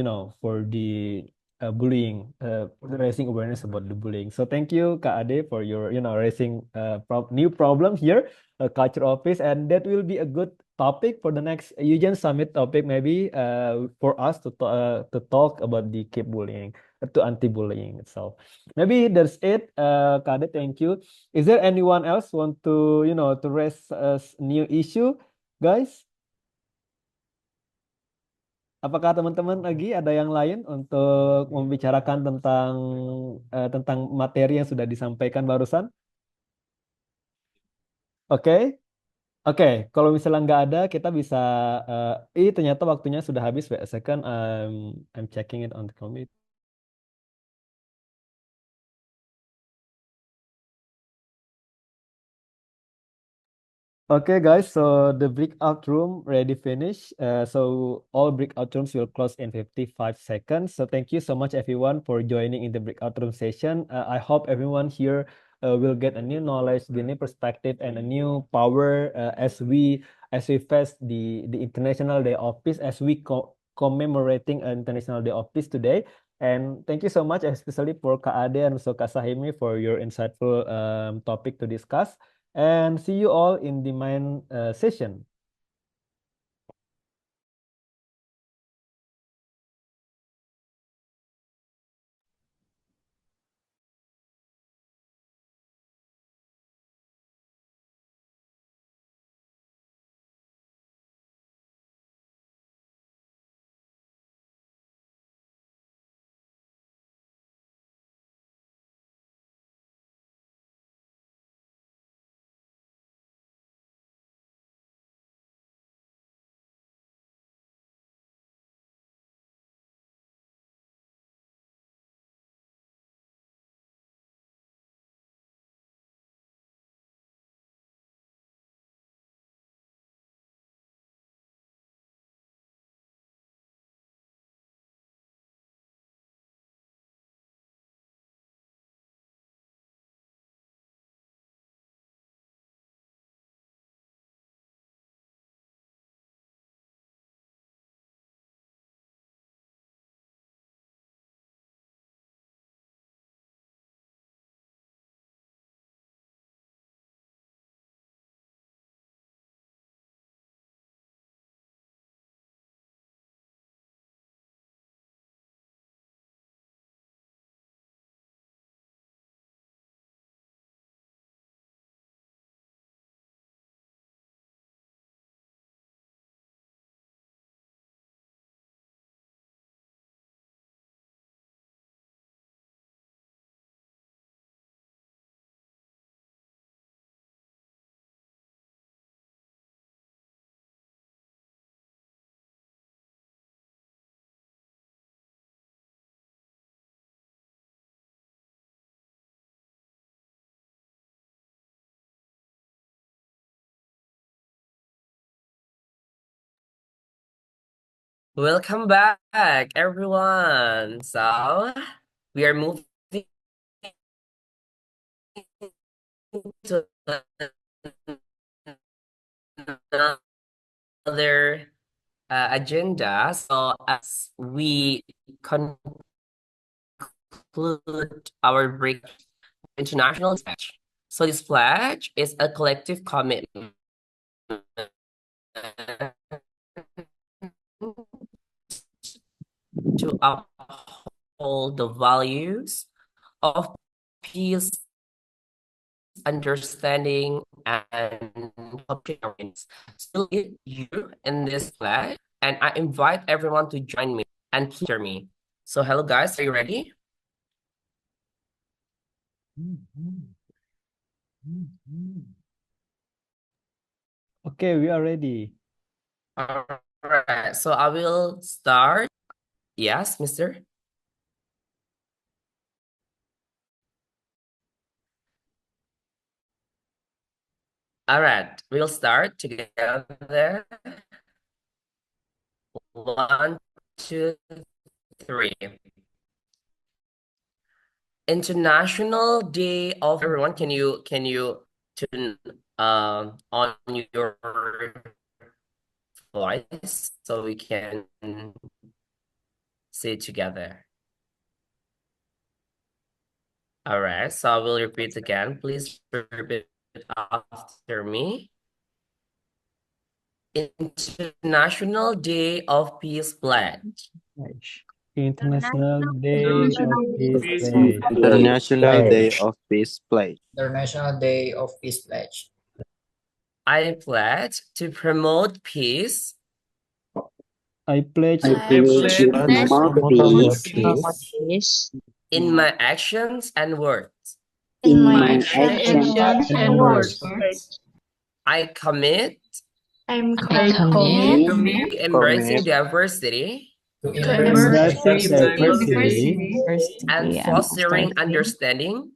the bullying, raising awareness about the bullying. So thank you, Kak Ade, for your raising new problem here, culture office, and that will be a good topic for the next UGen Summit topic, maybe for us to talk about the keep bullying, to anti-bullying itself. Maybe that's it, Kade. Thank you. Is there anyone else want to to raise a new issue, guys? Apakah teman-teman lagi ada yang lain untuk membicarakan tentang materi yang sudah disampaikan barusan? Oke, oke. Kalau misalnya nggak ada, kita bisa. Ternyata waktunya sudah habis. Wait a second. I'm checking it on the computer. Okay, guys, so the breakout room ready finish. So all breakout rooms will close in 55 seconds. So thank you so much everyone for joining in the breakout room session. I hope everyone here will get a new knowledge, the new perspective, and a new power as we face the International Day of Peace, as we commemorating International Day of Peace today. And thank you so much, especially for Kak Ade and also Kak Sahimi for your insightful topic to discuss. And see you all in the main session. Welcome back, everyone. So we are moving to another agenda. So as we conclude our break, international pledge. So this pledge is a collective commitment to uphold the values of peace, understanding, and tolerance. So lead you in this pledge, and I invite everyone to join me and please hear me. So hello guys, are you ready? Okay, we are ready. All right, so I will start. Yes, mister? All right, we'll start together. 1, 2, 3. International Day of everyone. Can you tune on your voice so we can say it together? All right, so I will repeat again. Please repeat after me. International Day of Peace Pledge. International Day of Peace Peace Day. International Day of Peace Play. International Day of Peace Pledge. I pledge to promote peace I pledge I pledge to promote peace in my actions and words. in my actions and words. I commit I commit to embracing diversity To to embrace embracing diversity and fostering understanding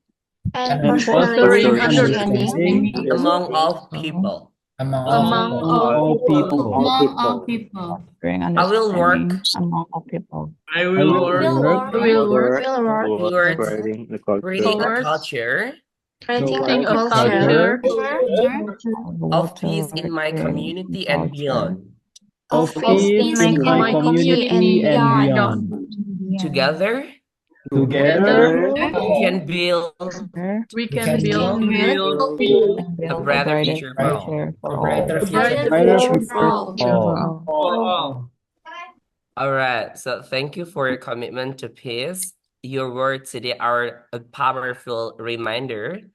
and fostering understanding among all people. Among Among all people. all Among all people. people. Fostering I will work understanding among all people. I I will will work work Will work towards spreading the culture creating a towards culture creating towards a a culture of Water peace in my recreation community and culture. beyond. of Of peace peace in in my my community and community and beyond. beyond. Together, together. Together, we can build There We we can can build build and a build a brighter brighter future for all. future a for all. brighter a future brighter brighter future future for for all. Future for all. all. for all. All right. So thank you for your commitment to peace. Your words today are a powerful reminder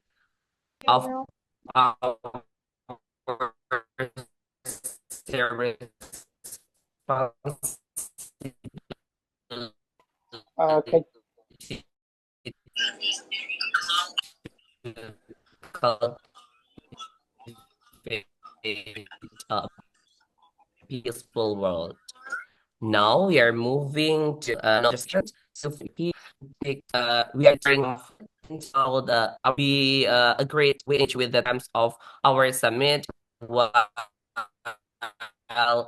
of our Okay. to cultivate a peaceful world. Now we are moving to another section. So we are entering so be a great way with the times of our summit while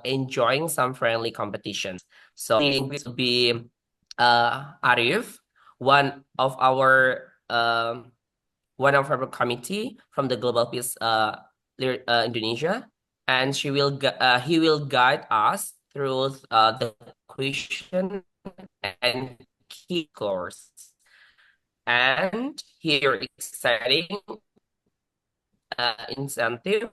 enjoying some friendly competitions. So this will be Arif, one of our committee from the Global Peace Indonesia, and he will guide us through the question and key course. And here exciting incentive.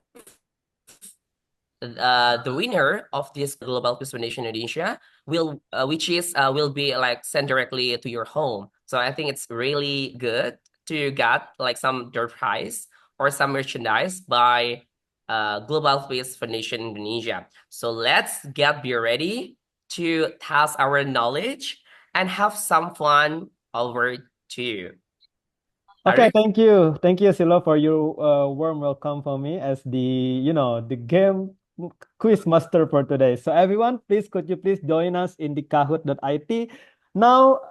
The winner of this Global Peace Foundation Indonesia will be like sent directly to your home. So I think it's really good to get like some door prize or some merchandise by Global Peace Foundation Indonesia. So let's be ready to test our knowledge and have some fun over to you. Okay, Arif? thank you, Silo, for your warm welcome for me as the game quiz master for today. So everyone, could you please join us in the Kahoot.it. Now,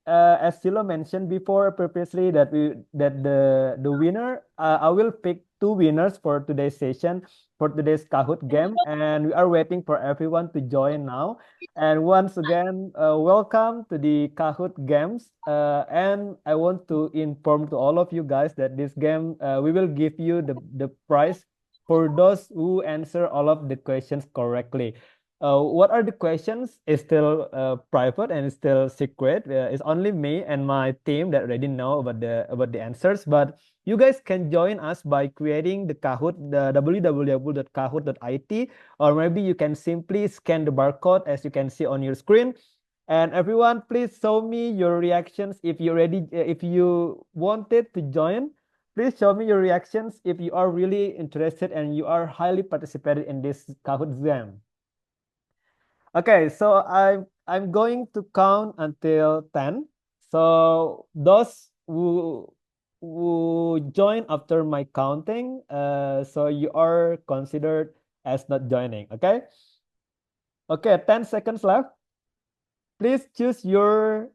as Silo mentioned before previously that the winner, I will pick two winners for today's session for today's Kahoot game, and we are waiting for everyone to join now. And once again, welcome to the Kahoot Games. And I want to inform to all of you guys that this game, we will give you the prize for those who answer all of the questions correctly. What are the questions is still private and it's still secret. It's only me and my team that already know about the answers. But you guys can join us by creating the Kahoot, the www.kahoot.it, or maybe you can simply scan the barcode as you can see on your screen. And everyone, please show me your reactions if you ready, if you wanted to join. Please show me your reactions if you are really interested and you are highly participated in this Kahoot game. Okay, so I'm going to count until 10. So those who join after my counting, so you are considered as not joining. Okay. Okay, 10 seconds left. Please choose your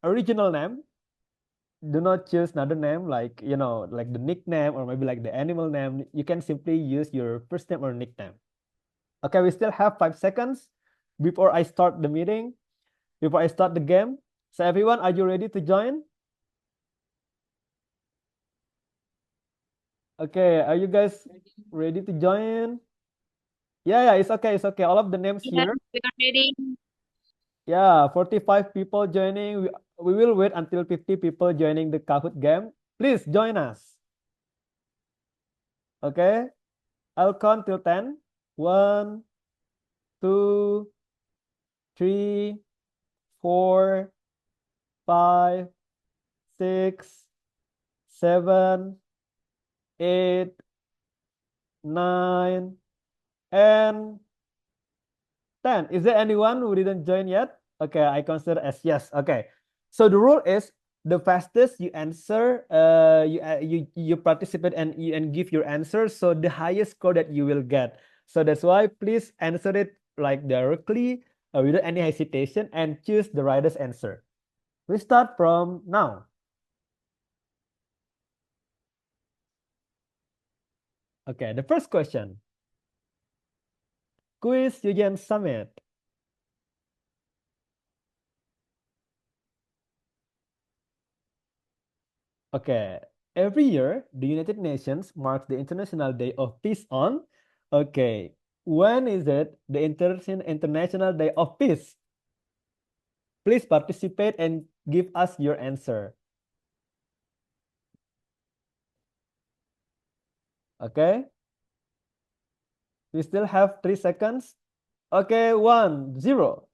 original name. Do not choose another name like like the nickname or maybe like the animal name. You can simply use your first name or nickname. Okay, we still have 5 seconds before I start the meeting, before I start the game. So everyone, are you ready to join? Okay, are you guys ready to join? Yeah, it's okay, it's okay. All of the names here. We are ready. Yeah, 45 people joining. We will wait until 50 people joining the Kahoot game. Please join us. Okay, I'll count till 10. 1, 2, 3, 4, 5, 6, 7, 8, 9, and 10. Is there anyone who didn't join yet? Okay, I consider as yes. Okay. So the rule is the fastest you answer, you participate and give your answer. So the highest score that you will get. So that's why please answer it like directly without any hesitation and choose the rightest answer. We start from now. Okay, the first question. Quiz UGen Summit. Okay, every year, the United Nations marks the International Day of Peace on. Okay, when is it the International Day of Peace? Please participate and give us your answer. Okay, we still have 3 seconds. Okay, 1, 0.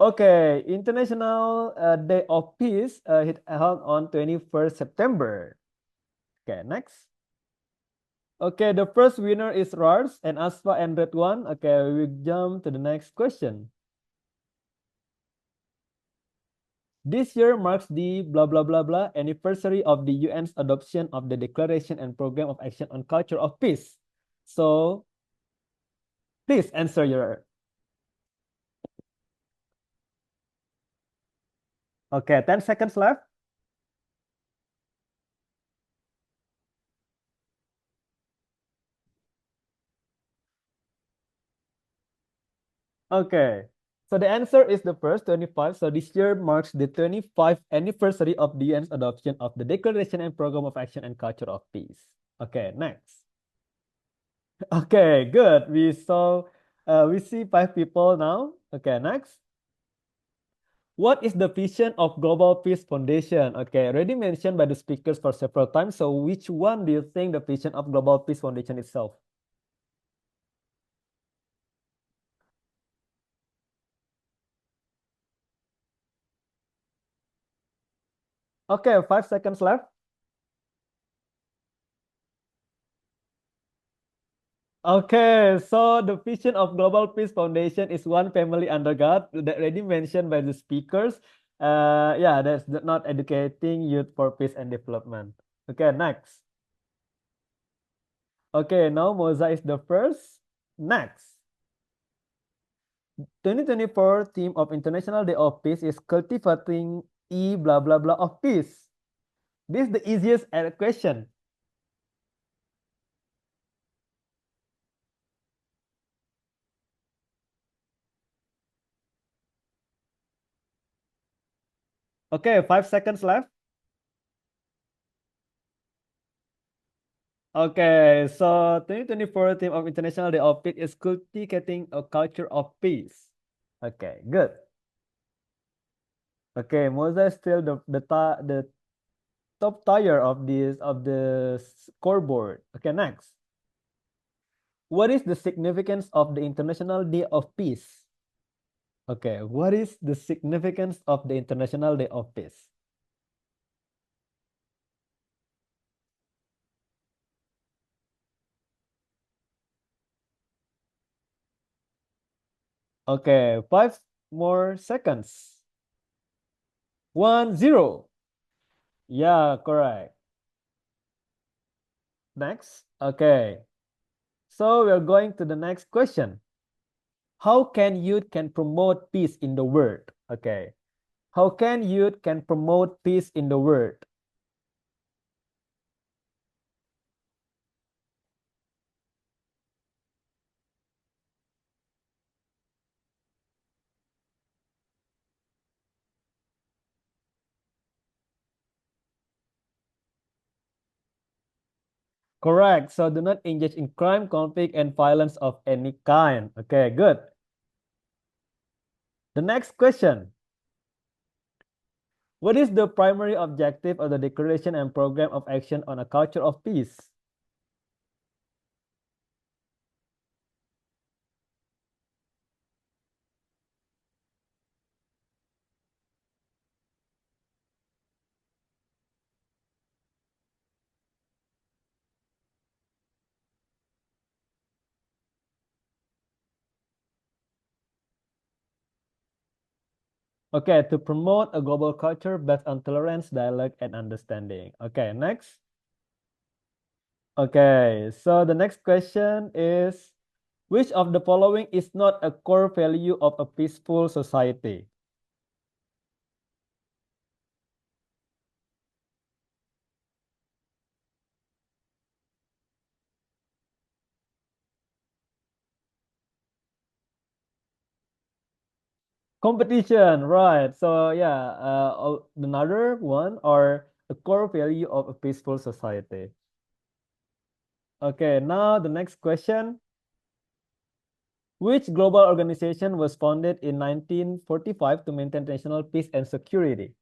Okay, International Day of Peace held on 21st September. Okay, next. Okay, the first winner is Rars and Aspa and Red One. Okay, we jump to the next question. This year marks the blah blah blah blah anniversary of the UN's adoption of the Declaration and Program of Action on Culture of Peace. So, please answer your. Okay, 10 seconds left. Okay, so the answer is the first 25. So this year marks the 25th anniversary of the UN's adoption of the Declaration and Program of Action and Culture of Peace. Okay, next. Okay, good. We see 5 people now. Okay, next. What is the vision of Global Peace Foundation? Okay, already mentioned by the speakers for several times. So which one do you think the vision of Global Peace Foundation itself? Okay, 5 seconds left. Okay, so the vision of Global Peace Foundation is one family under God, that already mentioned by the speakers. Yeah, that's not educating youth for peace and development. Okay, next. Okay, now Moza is the first. Next. 2024 theme of International Day of Peace is cultivating blah blah blah of peace. This is the easiest question. Okay, 5 seconds left. Okay, so 2024 theme of International Day of Peace is cultivating a culture of peace. Okay, good. Okay, Moza is still the top tier of the scoreboard. Okay, next. What is the significance of the International Day of Peace? Okay, what is the significance of the International Day of Peace? Okay, 5 more seconds. 1, 0. Yeah, correct. Next. Okay. So we're going to the next question. How can youth can promote peace in the world? Okay. How can youth can promote peace in the world? Correct. So do not engage in crime, conflict, and violence of any kind. Okay, good. The next question. What is the primary objective of the Declaration and Program of Action on a Culture of Peace? Okay, to promote a global culture based on tolerance, dialogue, and understanding. Okay, next. Okay, so the next question is, which of the following is not a core value of a peaceful society? Competition, right. So yeah, another one or a core value of a peaceful society. Okay, now the next question. Which global organization was founded in 1945 to maintain national peace and security?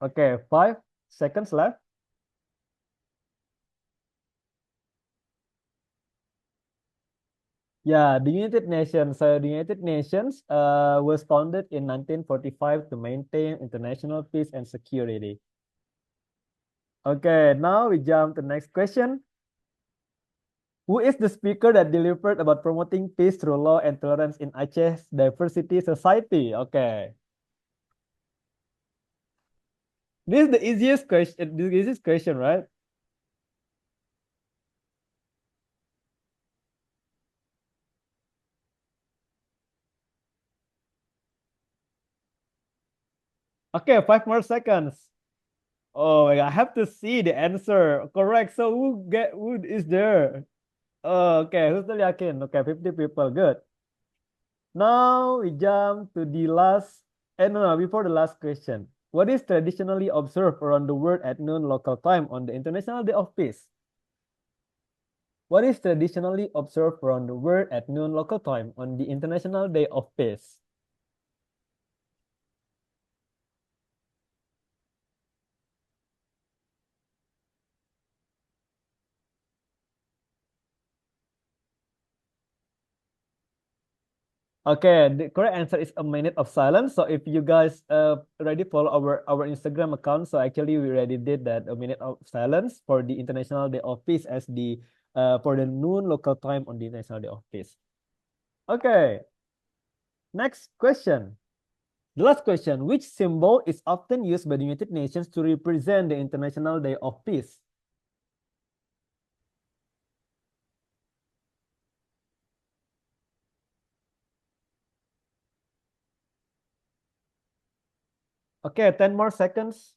Okay, 5 seconds left. Yeah, the United Nations. So the United Nations was founded in 1945 to maintain international peace and security. Okay, now we jump to the next question. Who is the speaker that delivered about promoting peace through law and tolerance in Aceh's diversity society? Okay. This is the easiest question, right? Okay, 5 more seconds. Oh my God, I have to see the answer. Correct. So who is there? Oh, okay, who's the yakin? Okay, 50 people. Good. Now we jump to the last, no, before the last question. What is traditionally observed around the world at noon local time on the International Day of Peace? What is traditionally observed around the world at noon local time on the International Day of Peace? Okay, the correct answer is a minute of silence. So if you guys already follow our Instagram account, so actually we already did that, a minute of silence for the International Day of Peace as the for the noon local time on the International Day of Peace. Okay, next question. The last question, which symbol is often used by the United Nations to represent the International Day of Peace? Okay, 10 more seconds.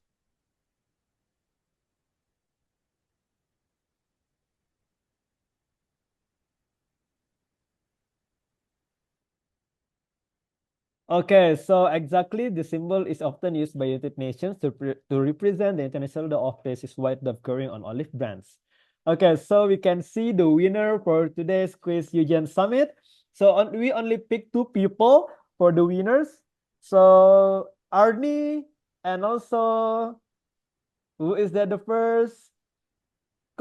Okay, so exactly the symbol is often used by United Nations to represent the International Day of Peace is white dove carrying on olive branch. Okay, so we can see the winner for today's quiz UGen Summit. So we only picked 2 people for the winners. So Arnie and also who is that the first?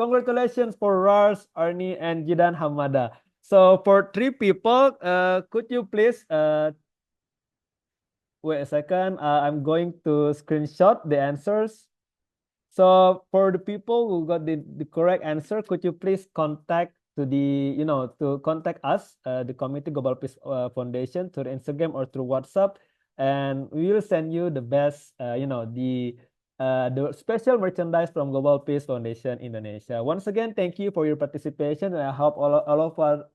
Congratulations for Rars, Arnie, and Jidan Hamada. So for 3 people, could you please wait a second. I'm going to screenshot the answers. So for the people who got the correct answer, could you please contact to contact us, the Community Global Peace Foundation, through Instagram or through WhatsApp, and we will send you the best, the special merchandise from Global Peace Foundation Indonesia. Once again, thank you for your participation, and I hope all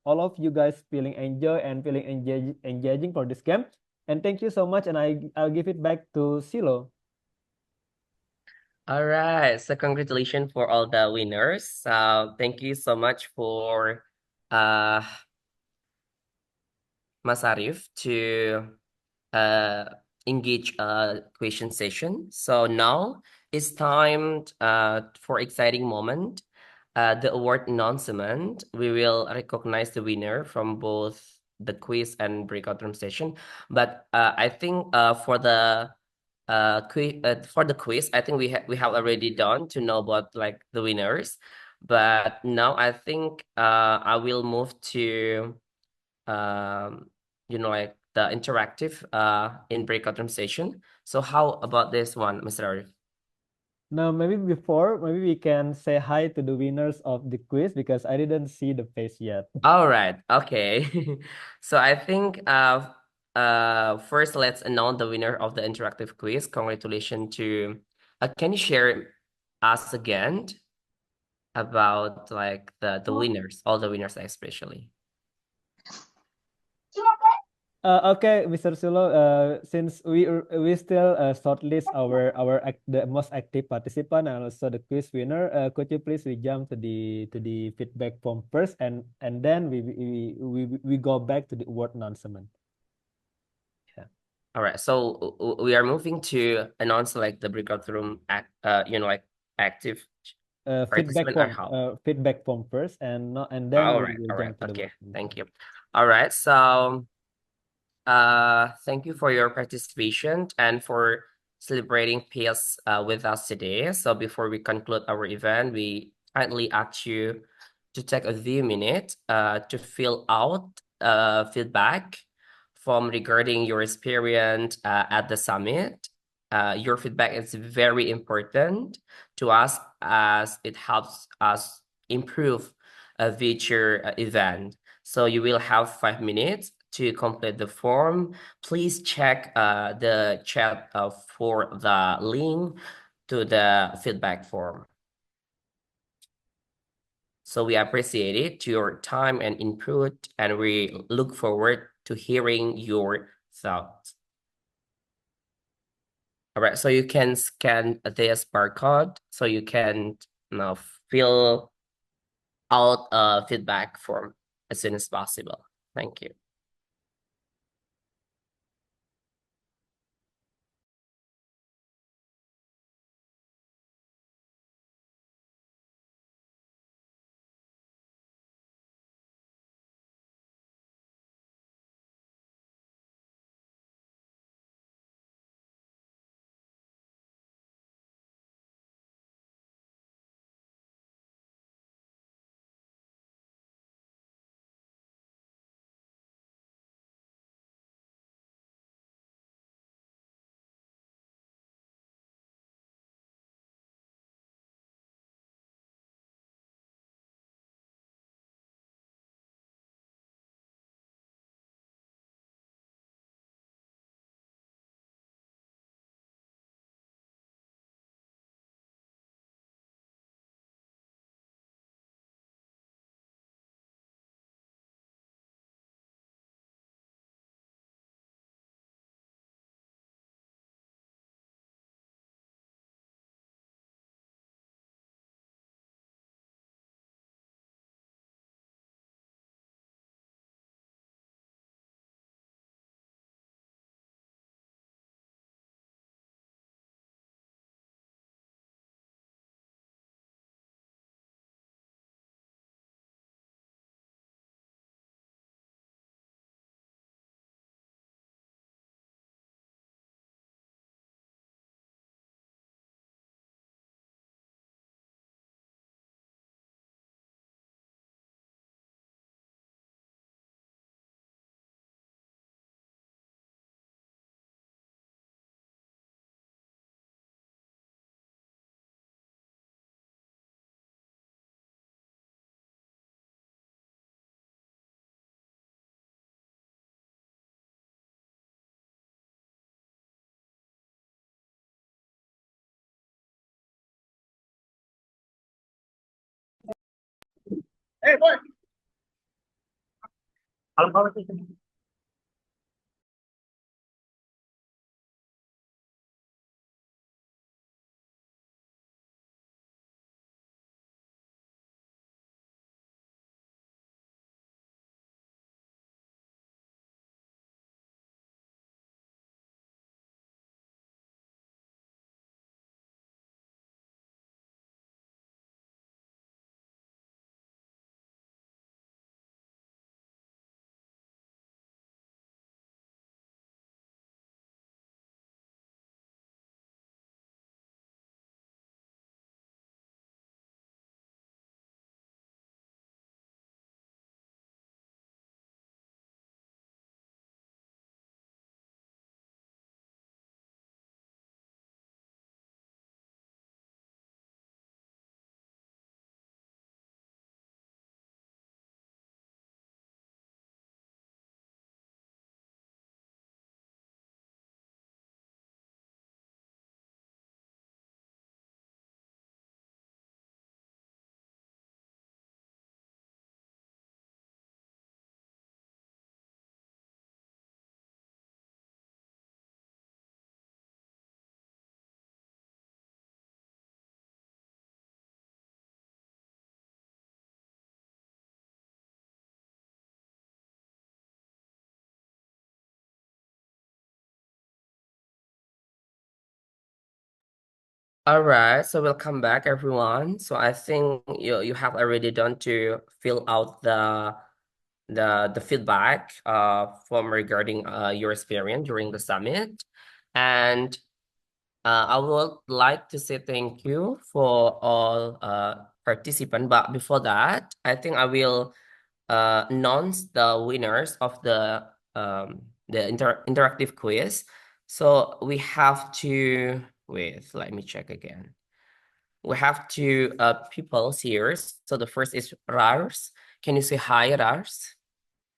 of you guys feeling enjoy and feeling engaging for this game. And thank you so much, and I'll give it back to Silo. All right. So congratulations for all the winners. Thank you so much for uh Mas Arif to uh engage a question session. So now it's time for exciting moment. The award announcement. We will recognize the winner from both the quiz and breakout room session. But I think for the quiz, I think we have already done to know about like the winners. But now I think I will move to like the interactive in breakout room session. So how about this one, Mr. Arif? Now, maybe we can say hi to the winners of the quiz because I didn't see the face yet. All right. Okay. So I think first let's announce the winner of the interactive quiz. Congratulations to can you share us again about like the winners, all the winners especially? Okay, Mr. Sulo, since we still shortlist the most active participant and also the quiz winner, could you please we jump to the feedback form first, and then we go back to the word announcement. Yeah. All right, so we are moving to announce like the breakout room like active Feedback participant or form, how? feedback form first, and then All we right, will all right, jump to the okay, word announcement. thank you. All right, so thank you for your participation and for celebrating peace with us today. So before we conclude our event, we kindly ask you to take a few minutes to fill out feedback from regarding your experience at the summit. Your feedback is very important to us as it helps us improve a future event. So you will have 5 minutes to complete the form. Please check the chat for the link to the feedback form. So we appreciate it, your time and input, and we look forward to hearing your thoughts. All right, so you can scan this barcode so you can fill out a feedback form as soon as possible. Thank you. Hey, boy. Malam-malam. All right, so welcome back, everyone. So I think you have already done to fill out the feedback from regarding your experience during the summit, and I would like to say thank you for all participants. But before that, I think I will announce the winners of the interactive quiz. So we have to wait. Let me check again. We have two people here. So the first is Rars. Can you say hi, Rars?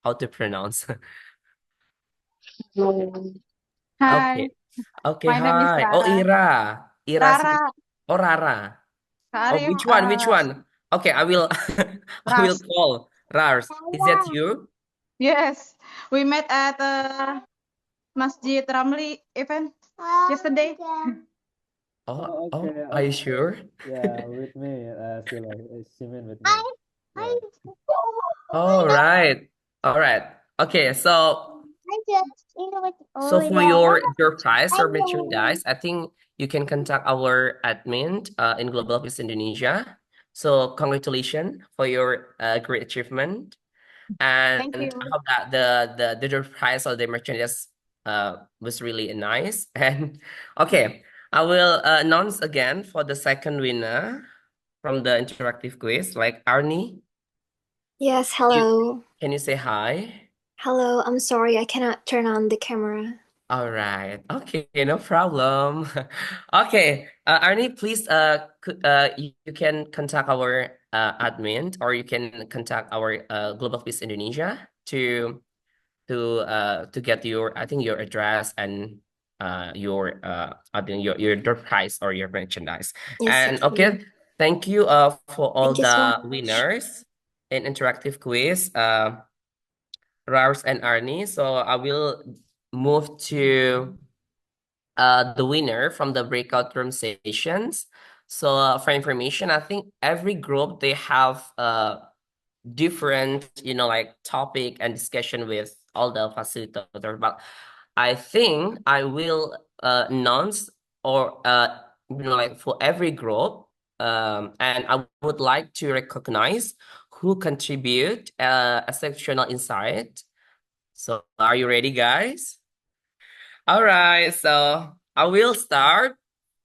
How to pronounce? Hi, Okay. Okay, my name is hi. Oh, Rara. Ira. Ira. Rara, Oh, Rara. Kak Oh, Arif, which one? Which one? Okay, I will I will Ras. call Rars. Is that you? Yes, we met at Masjid Ramli event yesterday. Oh, Okay, are you okay. sure? Yeah, with me, Sila, Simin with me. Yeah. All right. All right. Okay, so for your prize or merchandise, I think you can contact our admin in Global Peace Indonesia. So congratulations for your great achievement. And Thank I you. hope that the price or the merchandise was really nice. And okay, I will announce again for the second winner from the interactive quiz, like Arnie. Yes, You hello. can you say hi? Hello, I'm sorry I cannot turn on the camera. All right. Okay, no problem. Okay, Arnie, please you can contact our admin, or you can contact our Global Peace Indonesia to get your, I think, your address and your I think your price or your merchandise. Yes, And okay. okay, thank you for all Thank you so the much. winners in interactive quiz, Rars and Arnie. So I will move to the winner from the breakout room sessions. So for information, I think every group they have different, like topic and discussion with all the facilitators. But I think I will announce or like for every group, and I would like to recognize who contribute exceptional insight. So are you ready, guys? All right, so I will start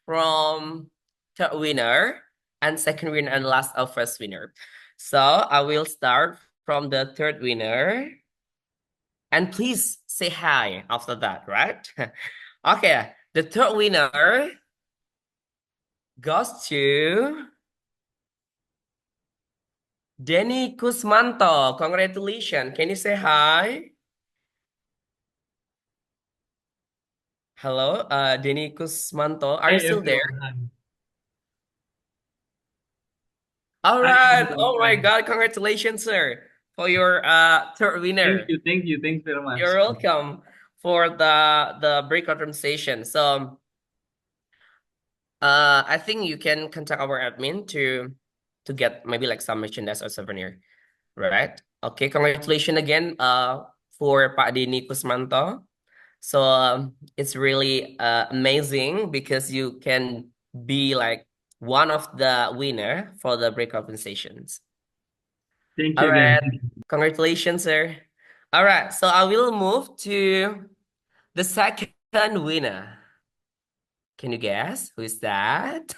from third winner and second winner and last of first winner. So I will start from the third winner. And please say hi after that, right? Okay, the third winner goes to Denny Kusmanto. Congratulations. Can you say hi? Hello, Denny Kusmanto. Are Hi you still there? everyone. All Hi right. Oh my everyone. God. Congratulations, sir, for your third winner. Thank you very much. You're welcome for the breakout room session. So I think you can contact our admin to get maybe like some merchandise or souvenir, right? Okay, congratulations again for Pak Dini Kusmanto. So it's really amazing because you can be like one of the winner for the breakout room sessions. Thank All you again. right, congratulations, sir. All right, so I will move to the second winner. Can you guess who is that?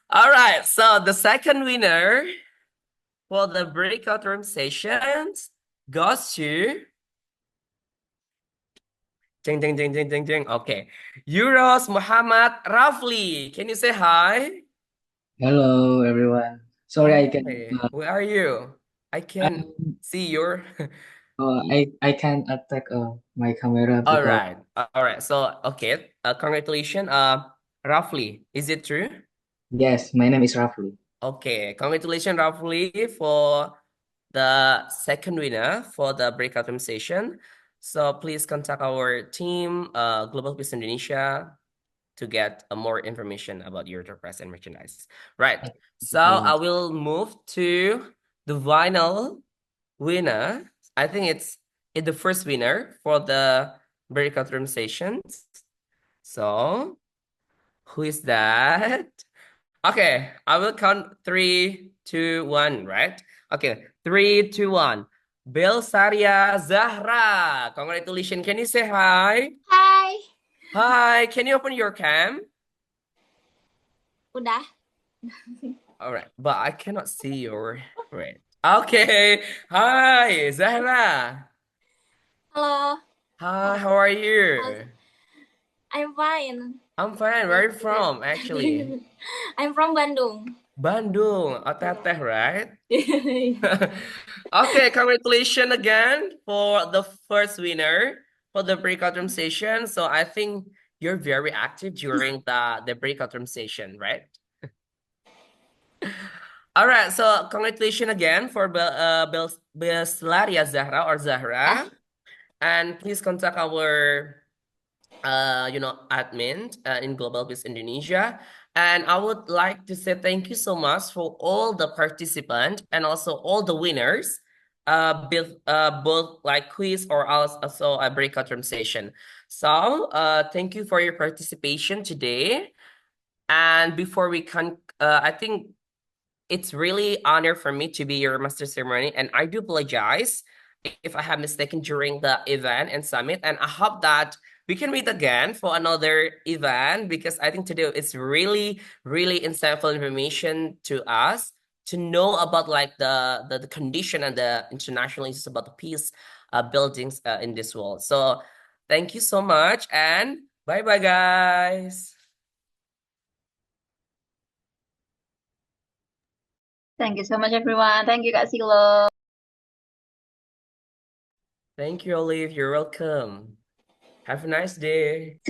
All right, so the second winner for the breakout room sessions goes to ding ding ding ding ding ding. Okay, Euros Muhammad Rafli. Can you say hi? Hello, everyone. Sorry, I can. Hey, where are you? I can Um, see your. I can't attack my camera All because right, all right. So okay, congratulations. Rafli, is it true? yes, my name is Rafli. Okay, congratulations, Rafli, for the second winner for the breakout room session. So please contact our team, Global Peace Indonesia, to get more information about your enterprise and merchandise. Right. So Very I much. will move to the final winner. I think it's the first winner for the breakout room sessions. So Who is that? Okay, I will count 3, 2, 1, right? Okay, 3, 2, 1. Belsaria Zahra. Congratulations. Can you say hi? Hai, Hi, can you open your cam? udah. All right, but I cannot see your right. Okay. Hi, Zahra. Hello, Hi, how are you? I'm fine. I'm fine. Where are you from, actually? I'm from Bandung. Bandung, Teteh, right? Okay, congratulations again for the first winner for the breakout room session. So I think you're very active during the breakout room session, right? All right, so congratulations again for Beslaria Zahra or Zahra. And please contact our admin in Global Peace Indonesia. And I would like to say thank you so much for all the participants and also all the winners, both like quiz or also a breakout room session. So thank you for your participation today. And before we can, I think it's really honor for me to be your master ceremony, and I do apologize if I have mistaken during the event and summit. And I hope that we can meet again for another event because I think today it's really, really insightful information to us to know about like the condition and the international issues about the peace buildings in this world. So thank you so much and bye bye, guys. Thank you so much, everyone. Thank you, Kak Silo. Thank you, Olive. You're welcome. Have a nice day.